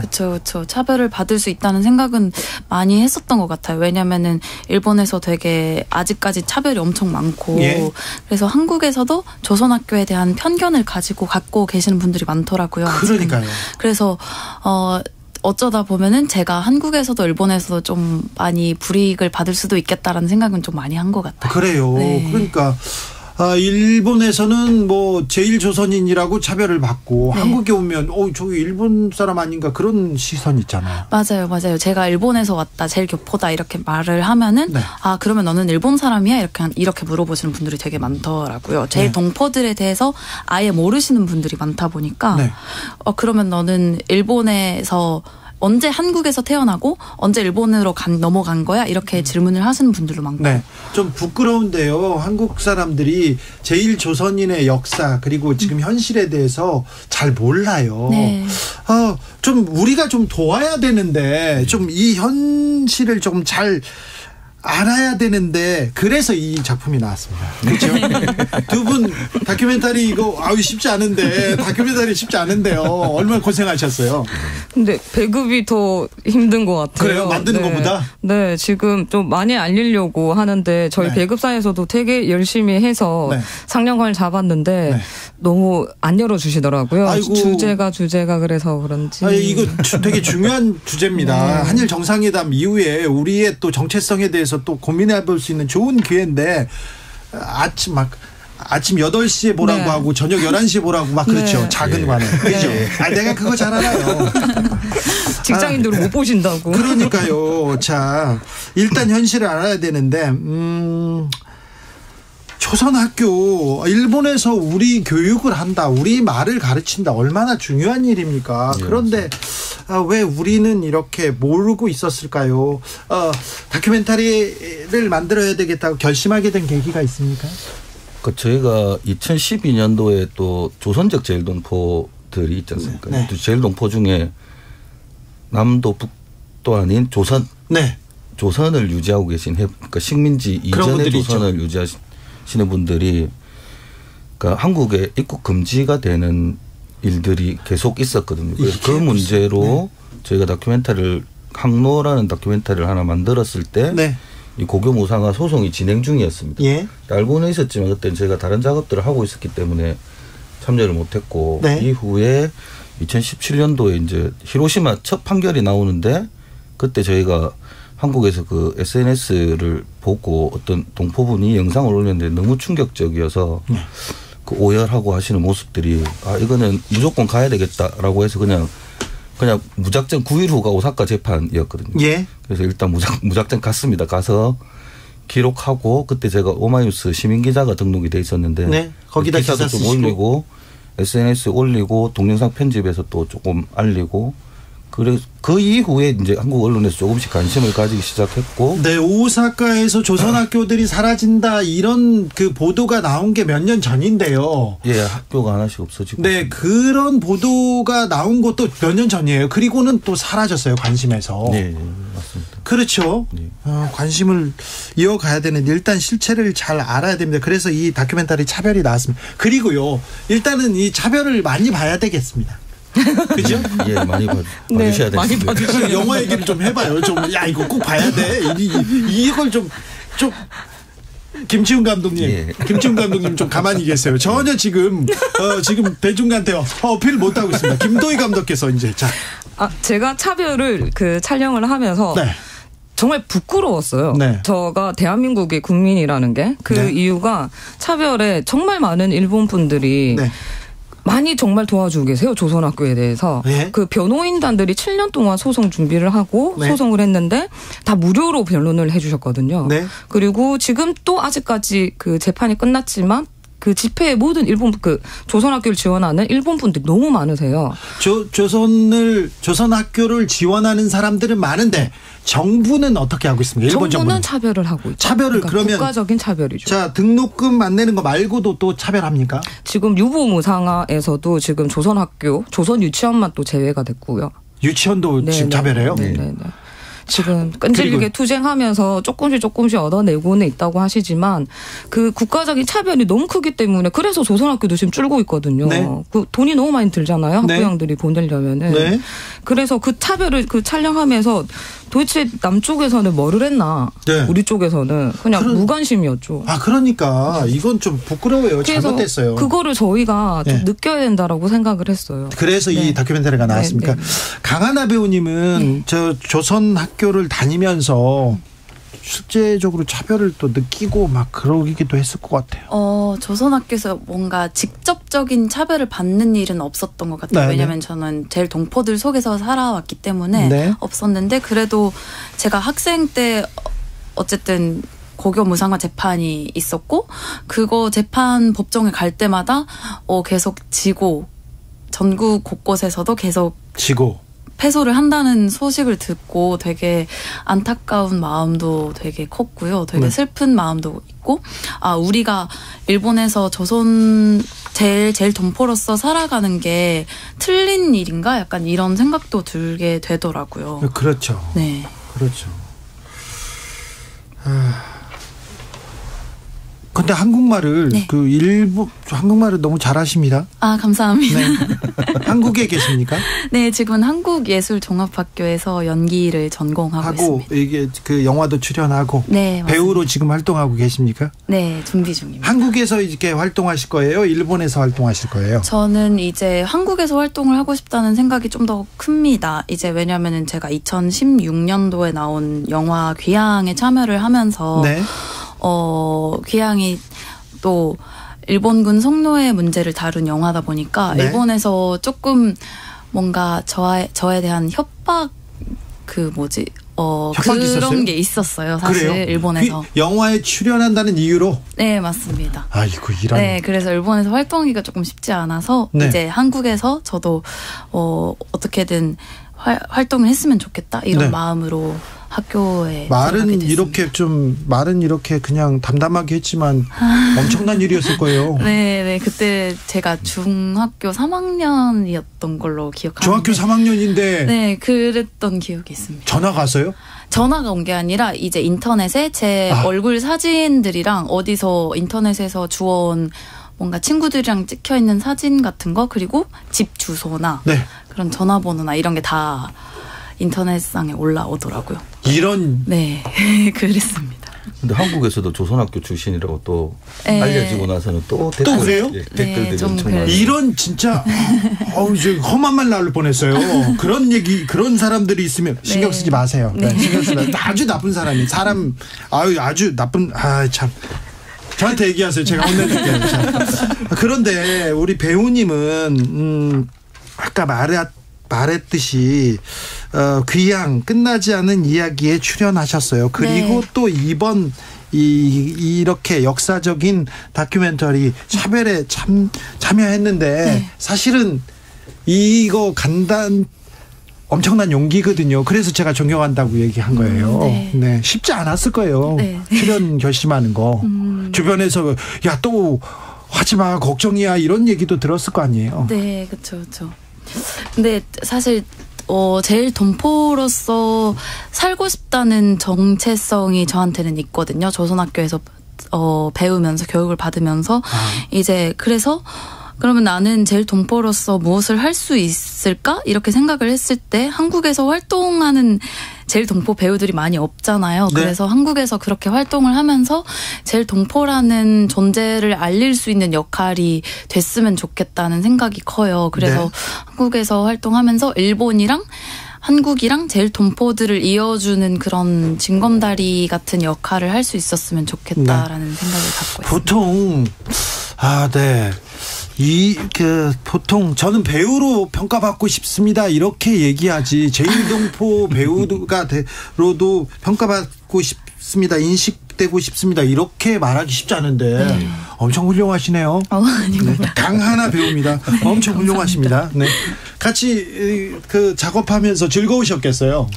차별을 받을 수 있다는 생각은 많이 했었던 것 같아요. 왜냐면은 일본에서 되게 아직까지 차별이 엄청 많고 예. 그래서 한국에서도 조선학교에 대한 편견을 갖고 계시는 분들이 많더라고요. 그러니까요. 그래서 어쩌다 보면은 제가 한국에서도 일본에서도 좀 많이 불이익을 받을 수도 있겠다라는 생각은 좀 많이 한 것 같아요. 그래요. 네. 그러니까 일본에서는 뭐 제1조선인이라고 차별을 받고 네. 한국에 오면 저기 일본 사람 아닌가 그런 시선이 있잖아요. 맞아요. 제가 일본에서 왔다 제일 교포다 이렇게 말을 하면은 네. 그러면 너는 일본 사람이야? 이렇게 물어보시는 분들이 되게 많더라고요. 제일 네. 동포들에 대해서 아예 모르시는 분들이 많다 보니까 네. 그러면 너는 일본에서 언제 한국에서 태어나고 언제 일본으로 넘어간 거야? 이렇게 질문을 하시는 분들도 많고. 네. 좀 부끄러운데요. 한국 사람들이 제1조선인의 역사 그리고 지금 현실에 대해서 잘 몰라요. 네. 좀 우리가 좀 도와야 되는데 좀 이 현실을 좀 잘 알아야 되는데 그래서 이 작품이 나왔습니다. 그렇죠? 두 분 다큐멘터리 이거 쉽지 않은데 다큐멘터리 쉽지 않은데요. 얼마나 고생하셨어요. 근데 배급이 더 힘든 것 같아요. 그래요? 만드는 것보다? 네, 지금 좀 많이 알리려고 하는데 저희 배급사에서도 되게 열심히 해서 상영관을 잡았는데 너무 안 열어주시더라고요. 아이고. 주제가 그래서 그런지. 이거 되게 중요한 주제입니다. 한일 정상회담 이후에 우리의 또 정체성에 대해서 또 고민해 볼 수 있는 좋은 기회인데 아침 8시에 보라고 하고 저녁 11시에 보라고 막 그렇죠. 작은 관에. 그렇죠. 내가 그거 잘 알아요. 직장인들은 못 보신다고. 그러니까요. 자, 일단 현실을 알아야 되는데 조선학교 일본에서 우리 교육을 한다. 우리 말을 가르친다. 얼마나 중요한 일입니까? 그런데 왜 우리는 이렇게 모르고 있었을까요? 다큐멘터리를 만들어야 되겠다고 결심하게 된 계기가 있습니까? 저희가 2012년도에 또 조선적 제일동포들이 있지 않습니까? 네. 제일동포 중에 남도 북도 아닌 조선. 네. 조선을 유지하고 계신 그러니까 식민지 이전의 조선을 있죠. 유지하시는 분들이 그러니까 한국에 입국 금지가 되는 일들이 계속 있었거든요. 그래서 그 문제로 저희가 항로라는 다큐멘터리를 하나 만들었을 때 이 고교무상화 소송이 진행 중이었습니다. 알고는 있었지만 그때는 저희가 다른 작업들을 하고 있었기 때문에 참여를 못했고 이후에 2017년도에 이제 히로시마 첫 판결이 나오는데 그때 저희가 한국에서 그 SNS를 보고 어떤 동포분이 영상을 올렸는데 너무 충격적이어서 그 오열하고 하시는 모습들이 이거는 무조건 가야 되겠다라고 해서 그냥 무작정 9일 후가 오사카 재판이었거든요. 그래서 일단 무작정 갔습니다. 가서 기록하고 그때 제가 오마이뉴스 시민기자가 등록이 돼 있었는데 거기다 기사도 좀 올리고 SNS에 올리고 동영상 편집해서 또 조금 알리고 그래서 그 이후에 이제 한국 언론에서 조금씩 관심을 가지기 시작했고. 네, 오사카에서 조선학교들이 사라진다 이런 그 보도가 나온 게 몇 년 전인데요. 학교가 하나씩 없어지고. 네, 그런 보도가 나온 것도 몇 년 전이에요. 그리고는 또 사라졌어요, 관심에서. 네, 맞습니다. 그렇죠. 관심을 이어가야 되는데 일단 실체를 잘 알아야 됩니다. 그래서 이 다큐멘터리 차별이 나왔습니다. 그리고요, 일단은 이 차별을 많이 봐야 되겠습니다. 그죠? 많이 봐주셔야 많이 봐주셔야 영화 얘기를 좀 해봐요. 이거 꼭 봐야 돼. 이걸 좀 김치훈 감독님 좀 가만히 계세요. 전혀 지금 대중한테 어필 못 하고 있습니다. 김도희 감독께서 이제 제가 차별을 촬영을 하면서 정말 부끄러웠어요. 저가 대한민국의 국민이라는 게 이유가 차별에 정말 많은 일본 분들이 많이 정말 도와주고 계세요. 조선학교에 대해서. 그 변호인단들이 7년 동안 소송 준비를 하고 소송을 했는데 다 무료로 변론을 해 주셨거든요. 그리고 지금 또 아직까지 그 재판이 끝났지만 그 집회에 모든 조선학교를 지원하는 일본 분들이 너무 많으세요. 조선학교를 지원하는 사람들은 많은데 정부는 어떻게 하고 있습니까? 일본 정부는 차별을 하고 있죠. 차별을 그러면 국가적인 차별이죠. 자, 등록금 안 내는 거 말고도 또 차별합니까? 지금 유보무상화에서도 지금 조선학교, 조선 유치원만 또 제외가 됐고요. 유치원도 지금 차별해요? 네. 지금 끈질기게 투쟁하면서 조금씩 얻어내고는 있다고 하시지만 그 국가적인 차별이 너무 크기 때문에 그래서 조선학교도 지금 줄고 있거든요. 그 돈이 너무 많이 들잖아요. 학부형들이 보내려면은. 그래서 그 차별을 촬영하면서 도대체 남쪽에서는 뭐를 했나 우리 쪽에서는 그냥 무관심이었죠. 그러니까 이건 좀 부끄러워요. 잘못됐어요. 그거를 저희가 좀 느껴야 된다라고 생각을 했어요. 그래서 이 다큐멘터리가 나왔습니까? 강하나 배우님은 조선 학교를 다니면서 실제적으로 차별을 또 느끼고 막 그러기도 했을 것 같아요. 조선학교에서 뭔가 직접적인 차별을 받는 일은 없었던 것 같아요. 왜냐하면 저는 제일 동포들 속에서 살아왔기 때문에 없었는데 그래도 제가 학생 때 어쨌든 고교 무상화 재판이 있었고 그거 재판 법정에 갈 때마다 계속 지고 전국 곳곳에서도 계속 패소를 한다는 소식을 듣고 되게 안타까운 마음도 되게 컸고요. 되게 슬픈 마음도 있고, 우리가 일본에서 제일 동포로서 살아가는 게 틀린 일인가? 약간 이런 생각도 들게 되더라고요. 그렇죠. 네. 그렇죠. 근데 한국말을 한국말을 너무 잘하십니다. 감사합니다. 네. 한국에 계십니까? 네, 지금은 한국예술종합학교에서 연기를 전공하고 있습니다. 이게 그 영화도 출연하고 네, 배우로 지금 활동하고 계십니까? 네, 준비 중입니다. 한국에서 이렇게 활동하실 거예요? 일본에서 활동하실 거예요? 저는 이제 한국에서 활동을 하고 싶다는 생각이 좀 더 큽니다. 이제 왜냐면은 제가 2016년도에 나온 영화 귀향에 참여를 하면서 귀향이 또 일본군 성노예 문제를 다룬 영화다 보니까 일본에서 조금 뭔가 저에 대한 협박 그런 있었어요? 게 있었어요. 사실 그래요? 일본에서 영화에 출연한다는 이유로. 네, 맞습니다. 아이고 이런. 네, 그래서 일본에서 활동하기가 조금 쉽지 않아서 이제 한국에서 저도 어떻게든 활동을 했으면 좋겠다 이런 마음으로. 학교에 말은 이렇게 그냥 담담하게 했지만 엄청난 일이었을 거예요. 네, 그때 제가 중학교 3학년이었던 걸로 기억하는데. 중학교 3학년인데. 네, 그랬던 기억이 있습니다. 전화가 왔어요? 전화가 온 게 아니라 이제 인터넷에 제 얼굴 사진들이랑 어디서 인터넷에서 주워온 뭔가 친구들이랑 찍혀 있는 사진 같은 거 그리고 집 주소나 그런 전화번호나 이런 게 다 인터넷상에 올라오더라고요. 네, 그랬습니다. 근데 한국에서도 조선학교 출신이라고 또 알려지고 나서는 또 그래요? 댓글들이 엄청 이런 진짜 험한 말 나올 뻔했어요. 그런 사람들이 있으면 신경 쓰지 마세요. 신경 쓰지 마세요. 아주 나쁜 사람이 아주 나쁜 참. 저한테 얘기하세요. 제가 혼내줄게요. 그런데 우리 배우님은 아까 말했듯이 귀향 끝나지 않은 이야기에 출연하셨어요. 그리고 또 이번 이렇게 역사적인 다큐멘터리 차별에 참여했는데 사실은 이거 엄청난 용기거든요. 그래서 제가 존경한다고 얘기한 거예요. 네, 쉽지 않았을 거예요. 출연 결심하는 거. 주변에서 또 하지마 걱정이야 이런 얘기도 들었을 거 아니에요. 네, 그렇죠. 근데 사실 제일 동포로서 살고 싶다는 정체성이 저한테는 있거든요. 조선학교에서 배우면서 교육을 받으면서 이제 그래서 그러면 나는 제일 동포로서 무엇을 할 수 있을까? 이렇게 생각을 했을 때 한국에서 활동하는 제일 동포 배우들이 많이 없잖아요. 그래서 한국에서 그렇게 활동을 하면서 제일 동포라는 존재를 알릴 수 있는 역할이 됐으면 좋겠다는 생각이 커요. 그래서 한국에서 활동하면서 일본이랑 한국이랑 제일 동포들을 이어주는 그런 징검다리 같은 역할을 할 수 있었으면 좋겠다라는 생각을 갖고 있습니다. 보통 보통 저는 배우로 평가받고 싶습니다 이렇게 얘기하지 제일동포 배우가로도 평가받고 싶습니다 인식되고 싶습니다 이렇게 말하기 쉽지 않은데 엄청 훌륭하시네요. 아닙니다. 강하나 배우입니다. 엄청 훌륭하십니다. 네, 같이 작업하면서 즐거우셨겠어요.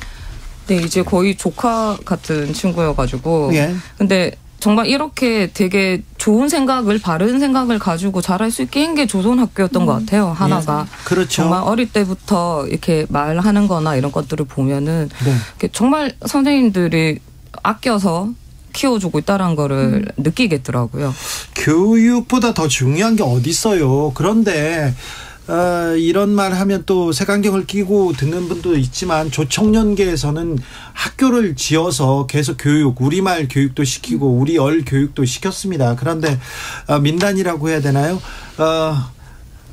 네, 이제 거의 조카 같은 친구여가지고 근데 정말 이렇게 되게 좋은 생각을 바른 생각을 가지고 잘할 수 있게 한 게 조선학교였던 것 같아요. 하나가. 그렇죠. 정말 어릴 때부터 이렇게 말하는 거나 이런 것들을 보면은 정말 선생님들이 아껴서 키워주고 있다는 거를 느끼겠더라고요. 교육보다 더 중요한 게 어디 있어요. 그런데 이런 말 하면 또 색안경을 끼고 듣는 분도 있지만 조청년계에서는 학교를 지어서 계속 우리말 교육도 시키고 우리얼 교육도 시켰습니다. 그런데 민단이라고 해야 되나요?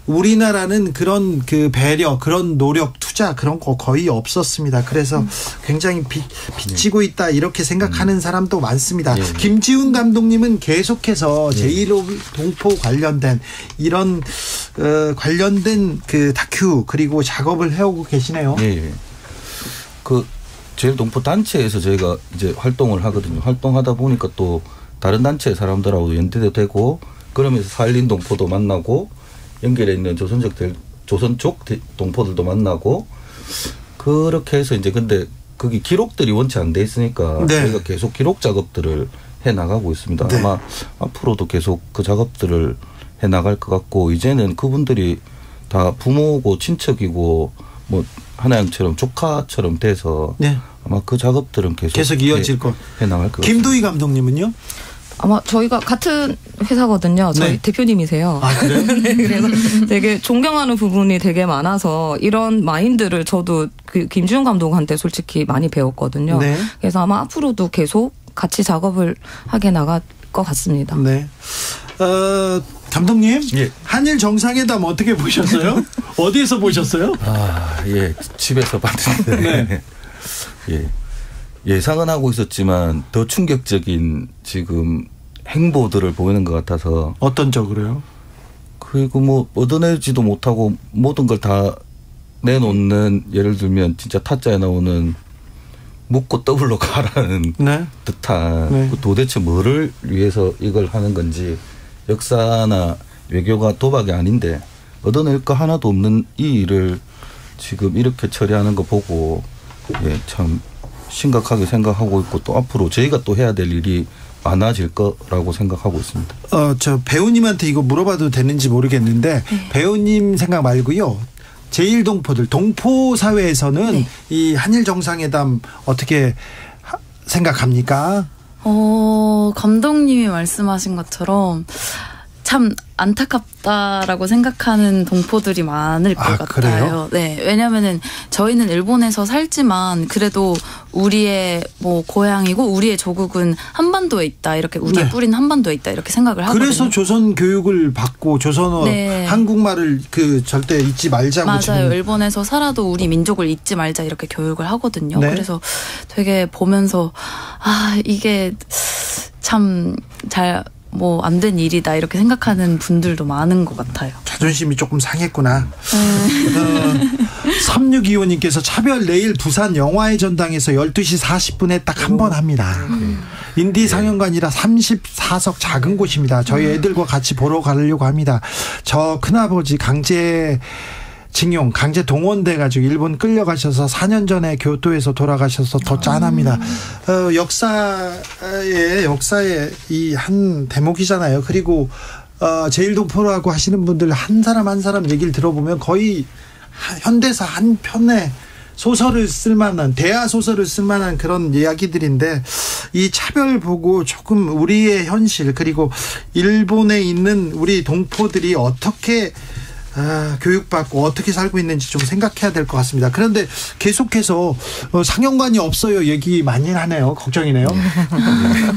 우리나라는 그런 배려, 그런 노력, 투자 그런 거 거의 없었습니다. 그래서 굉장히 빚지고 있다 이렇게 생각하는 사람도 많습니다. 김지훈 감독님은 계속해서 제1동포 관련된 이런 관련된 다큐 그리고 작업을 해오고 계시네요. 제1동포 단체에서 저희가 이제 활동을 하거든요. 활동하다 보니까 또 다른 단체 사람들하고도 연대도 되고 그러면서 살린 동포도 만나고 연결해 있는 조선족 동포들도 만나고 그렇게 해서 이제 근데 거기 기록들이 원치 안 돼 있으니까 네. 저희가 계속 기록 작업들을 해 나가고 있습니다. 네. 아마 앞으로도 계속 그 작업들을 해 나갈 것 같고 이제는 그분들이 다 부모고 친척이고 뭐 하나양처럼 조카처럼 돼서 네. 아마 그 작업들은 계속 이어질 것. 해 나갈 것 김도희 감독님은요? 아마 저희가 같은 회사거든요. 저희 네. 대표님이세요. 아, 그래요? 네, 그래서 되게 존경하는 부분이 되게 많아서 이런 마인드를 저도 그 김주영 감독한테 솔직히 많이 배웠거든요. 네. 그래서 아마 앞으로도 계속 같이 작업을 하게 나갈 것 같습니다. 네. 감독님, 예. 한일 정상회담 어떻게 보셨어요? 어디에서 보셨어요? 예, 집에서 봤는데 네. 예. 예상은 하고 있었지만 더 충격적인 지금 행보들을 보이는 것 같아서 어떤 쪽으로요? 그리고 뭐 얻어내지도 못하고 모든 걸 다 내놓는 예를 들면 진짜 타짜에 나오는 묻고 더블로 가라는 네. 듯한 네. 도대체 뭐를 위해서 이걸 하는 건지 역사나 외교가 도박이 아닌데 얻어낼 거 하나도 없는 이 일을 지금 이렇게 처리하는 거 보고 예, 참 심각하게 생각하고 있고 또 앞으로 저희가 또 해야 될 일이 많아질 거라고 생각하고 있습니다. 저 배우님한테 이거 물어봐도 되는지 모르겠는데 배우님 생각 말고요. 제1동포들 동포 사회에서는 네. 이 한일 정상회담 어떻게 생각합니까? 감독님이 말씀하신 것처럼 참 안타깝다라고 생각하는 동포들이 많을 것 같아요. 그래요? 네, 왜냐면은 저희는 일본에서 살지만 그래도 우리의 뭐 고향이고 우리의 조국은 한반도에 있다 이렇게 우리의 네. 뿌리는 한반도에 있다 이렇게 생각을 하거든요. 그래서 조선 교육을 받고 조선어 네. 한국말을 절대 잊지 말자고 맞아요. 지금. 일본에서 살아도 우리 민족을 잊지 말자 이렇게 교육을 하거든요. 네. 그래서 되게 보면서 이게 참 잘 뭐 안 된 일이다 이렇게 생각하는 분들도 많은 것 같아요. 자존심이 조금 상했구나. 3625님께서 차별 내일 부산 영화의 전당에서 12시 40분에 딱 한 번 합니다. 인디 상영관이라 34석 작은 곳입니다. 저희 애들과 같이 보러 가려고 합니다. 저 큰아버지 강제 동원돼가지고 일본 끌려가셔서 4년 전에 교토에서 돌아가셔서 더 짠합니다. 역사의 이 한 대목이잖아요. 그리고 제1동포라고 하시는 분들 한 사람 한 사람 얘기를 들어보면 거의 현대사 한 편의 소설을 쓸만한 대하 소설을 쓸만한 그런 이야기들인데 이 차별 보고 조금 우리의 현실 그리고 일본에 있는 우리 동포들이 어떻게 교육받고 어떻게 살고 있는지 좀 생각해야 될 것 같습니다. 그런데 계속해서 상영관이 없어요 얘기 많이 하네요. 걱정이네요.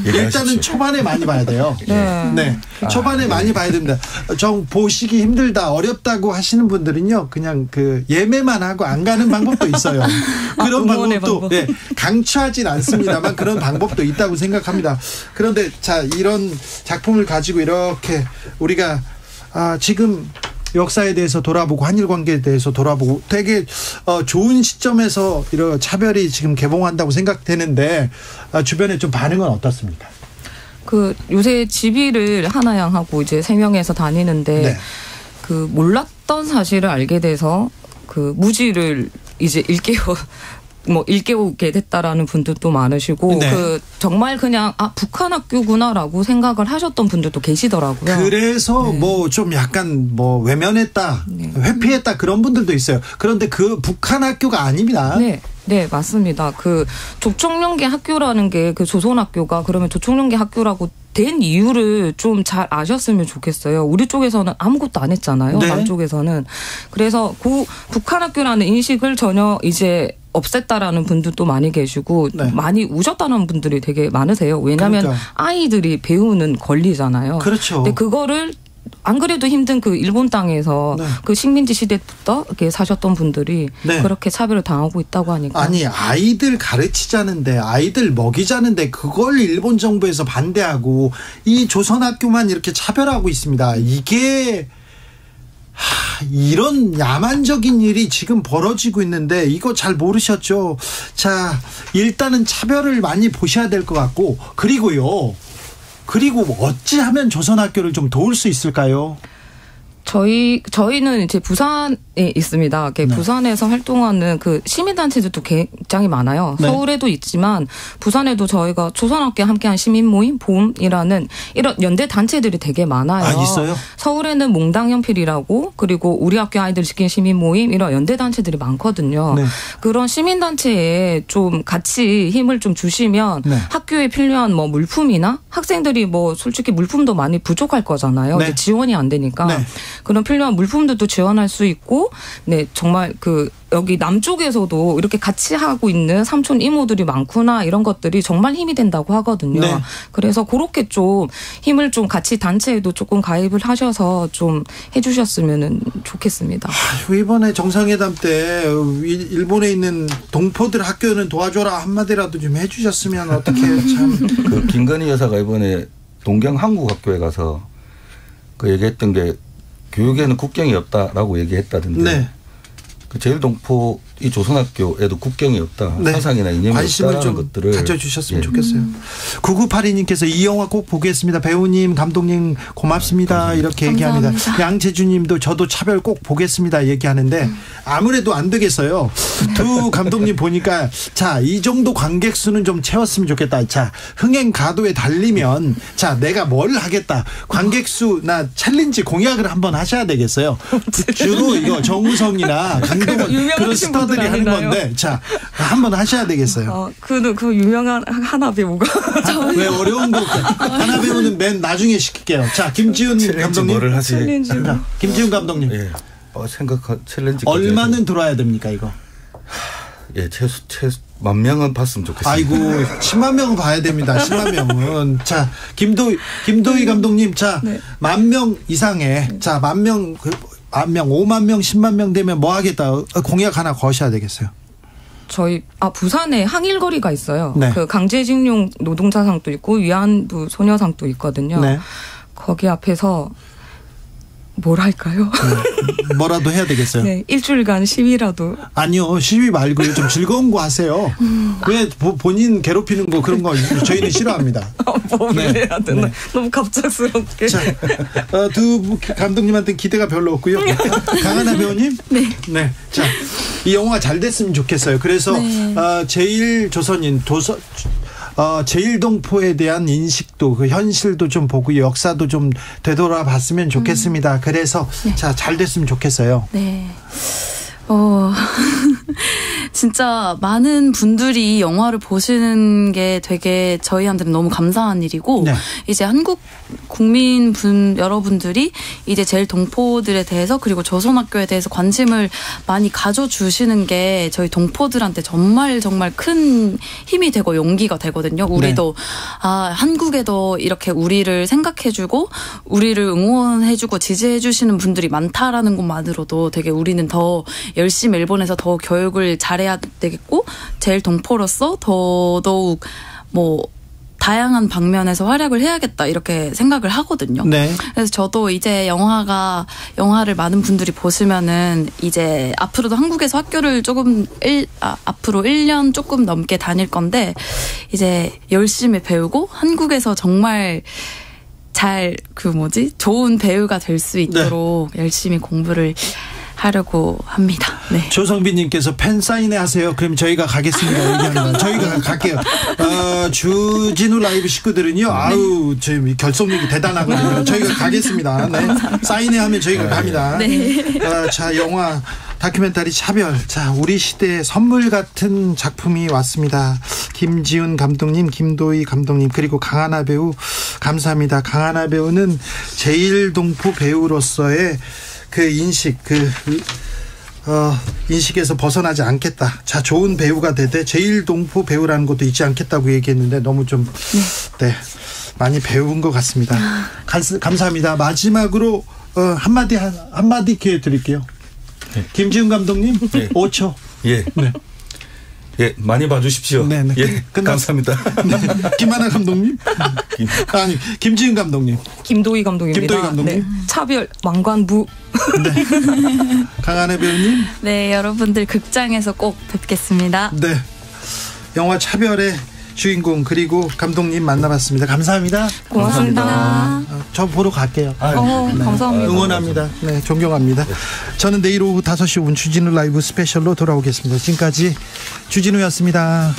일단은 초반에 많이 봐야 돼요. 네. 초반에 많이 봐야 됩니다. 좀 보시기 힘들다 어렵다고 하시는 분들은요 그냥 예매만 하고 안 가는 방법도 있어요. 그런 방법도 네, 강추하진 않습니다만 그런 방법도 있다고 생각합니다. 그런데 자 이런 작품을 가지고 이렇게 우리가 지금 역사에 대해서 돌아보고 한일 관계에 대해서 돌아보고 되게 좋은 시점에서 이런 차별이 지금 개봉한다고 생각되는데 주변에 좀 반응은 어떻습니까? 요새 집이를 하나양하고 이제 3명에서 다니는데 네. 몰랐던 사실을 알게 돼서 무지를 이제 일깨우게 됐다라는 분들도 많으시고 네. 정말 그냥 북한 학교구나라고 생각을 하셨던 분들도 계시더라고요. 그래서 뭐 좀 약간 외면했다, 회피했다 그런 분들도 있어요. 그런데 북한 학교가 아닙니다. 네, 맞습니다. 조총련계 학교라는 게 조선 학교가 그러면 조총련계 학교라고 된 이유를 좀 잘 아셨으면 좋겠어요. 우리 쪽에서는 아무것도 안 했잖아요. 네. 남쪽에서는. 그래서 북한 학교라는 인식을 전혀 이제 없앴다라는 분들도 많이 계시고 많이 우셨다는 분들이 되게 많으세요. 왜냐하면 그러니까. 아이들이 배우는 권리잖아요. 그렇죠. 근데 그거를 안 그래도 힘든 일본 땅에서 식민지 시대부터 이렇게 사셨던 분들이 그렇게 차별을 당하고 있다고 하니까. 아니 아이들 가르치자는데 아이들 먹이자는데 그걸 일본 정부에서 반대하고 이 조선학교만 이렇게 차별하고 있습니다. 이게 이런 야만적인 일이 지금 벌어지고 있는데 이거 잘 모르셨죠? 자 일단은 차별을 많이 보셔야 될 것 같고 그리고 어찌하면 조선학교를 좀 도울 수 있을까요? 저희는 이제 부산에 있습니다. 부산에서 활동하는 그 시민단체들도 굉장히 많아요. 네. 서울에도 있지만 부산에도 저희가 조선학교와 함께한 시민모임 봄이라는 이런 연대 단체들이 되게 많아요. 아, 있어요? 서울에는 몽당연필이라고 그리고 우리 학교 아이들 지킨 시민모임 이런 연대 단체들이 많거든요. 네. 그런 시민단체에 좀 같이 힘을 좀 주시면 네. 학교에 필요한 뭐 물품이나 학생들이 뭐 솔직히 물품도 많이 부족할 거잖아요. 네. 이제 지원이 안 되니까 네. 그런 필요한 물품들도 지원할 수 있고 네 정말 여기 남쪽에서도 이렇게 같이 하고 있는 삼촌 이모들이 많구나 이런 것들이 정말 힘이 된다고 하거든요. 네. 그래서 그렇게 좀 힘을 좀 같이 단체에도 조금 가입을 하셔서 좀 해주셨으면 좋겠습니다. 이번에 정상회담 때 일본에 있는 동포들 학교는 도와줘라 한마디라도 좀 해주셨으면 어떻게 참. 그 김건희 여사가 이번에 동경 한국학교에 가서 그 얘기했던 게 교육에는 국경이 없다라고 얘기했다던데. 네. 그 제일동포 이 조선학교에도 국경이 없다. 네. 사상이나 이념이 관심을 없다는 좀 것들을 가져주셨으면 좋겠어요. 9982님께서 이 영화 꼭 보겠습니다. 배우님, 감독님 고맙습니다. 이렇게 감사합니다. 얘기합니다. 양채주님도 저도 차별 꼭 보겠습니다. 얘기하는데 아무래도 안 되겠어요. 두 감독님 보니까 자, 이 정도 관객 수는 좀 채웠으면 좋겠다. 자, 흥행 가도에 달리면 자, 내가 뭘 하겠다. 관객 수나 챌린지 공약을 한번 하셔야 되겠어요. 주로 이거 정우성이나 강동원 그런 스타들이 하는 건데 자, 한번 하셔야 되겠어요. 그 유명한 하나 배우가 왜 어려운 거 하나 배우는 맨 나중에 시킬게요. 자, 김지훈 감독님. 뭐를 하지? 자, 김지훈 감독님. 예. 챌린지 얼마는 들어야 됩니까 이거? 예, 최소 10,000명은 봤으면 좋겠습니다. 아이고, 10만 명은 봐야 됩니다. 10만 명은. 자, 김도희 감독님, 자, 네. 10,000명 이상의, 자, 10,000명, 5만 명, 10만 명 되면 뭐 하겠다. 공약 하나 거셔야 되겠어요. 저희 부산에 항일거리가 있어요. 네. 그 강제징용 노동자상도 있고 위안부 소녀상도 있거든요. 네. 거기 앞에서 뭘 할까요? 뭐라도 해야 되겠어요. 네, 일주일간 시위라도. 아니요, 시위 말고요. 좀 즐거운 거 하세요. 왜 본인 괴롭히는 거 그런 거 저희는 싫어합니다. 뭘 해야 되나? 네. 너무 갑작스럽게. 자, 두 감독님한테는 기대가 별로 없고요. 강하나 배우님. 네. 자, 이 영화 잘 됐으면 좋겠어요. 그래서 제일조선인 제일동포에 대한 인식도 그 현실도 좀 보고 역사도 좀 되돌아봤으면 좋겠습니다. 그래서 자, 잘 됐으면 좋겠어요. 네. 진짜 많은 분들이 이 영화를 보시는 게 되게 저희한테는 너무 감사한 일이고 네. 이제 한국 국민 여러분들이 이제 제일 동포들에 대해서 그리고 조선학교에 대해서 관심을 많이 가져주시는 게 저희 동포들한테 정말 큰 힘이 되고 용기가 되거든요. 우리도 한국에도 이렇게 우리를 생각해주고 우리를 응원해주고 지지해주시는 분들이 많다라는 것만으로도 되게 우리는 더 열심히 일본에서 더 교육을 잘해야 되겠고 제일 동포로서 더더욱 다양한 방면에서 활약을 해야겠다 이렇게 생각을 하거든요. 네. 그래서 저도 이제 영화를 많은 분들이 보시면은 이제 앞으로도 한국에서 학교를 앞으로 1년 조금 넘게 다닐 건데 이제 열심히 배우고 한국에서 정말 좋은 배우가 될 수 있도록 열심히 공부를 하려고 합니다. 네. 조성빈님께서 팬 사인회 하세요. 그럼 저희가 가겠습니다. 얘기하는 거. 저희가 갈게요. 주진우 라이브 식구들은요. 아우, 지금 결속력이 대단하거든요. 저희가 가겠습니다. 네. 사인회 하면 저희가 갑니다. 네. 자, 영화 다큐멘터리 차별. 자, 우리 시대의 선물 같은 작품이 왔습니다. 김지훈 감독님, 김도희 감독님, 그리고 강하나 배우 감사합니다. 강하나 배우는 제일동포 배우로서의 그 인식에서 벗어나지 않겠다. 자, 좋은 배우가 되되 제일동포 배우라는 것도 잊지 않겠다고 얘기했는데 너무 좀 많이 배운 것 같습니다. 감사합니다. 마지막으로 한마디 기회 드릴게요. 네. 김지훈 감독님 5초. 예. 네. 예, 많이 봐주십시오. 네. 예, 감사합니다. 네. 김하나 감독님? 김지훈 감독님. 김도희 감독입니다. 네. 차별, 왕관부. 네. 강하나 배우님. 네, 여러분들 극장에서 꼭 뵙겠습니다. 네. 영화 차별의 주인공 그리고 감독님 만나봤습니다. 감사합니다. 고맙습니다. 저 보러 갈게요. 네. 감사합니다. 응원합니다. 네, 존경합니다. 저는 내일 오후 5시 5분 주진우 라이브 스페셜로 돌아오겠습니다. 지금까지 주진우였습니다.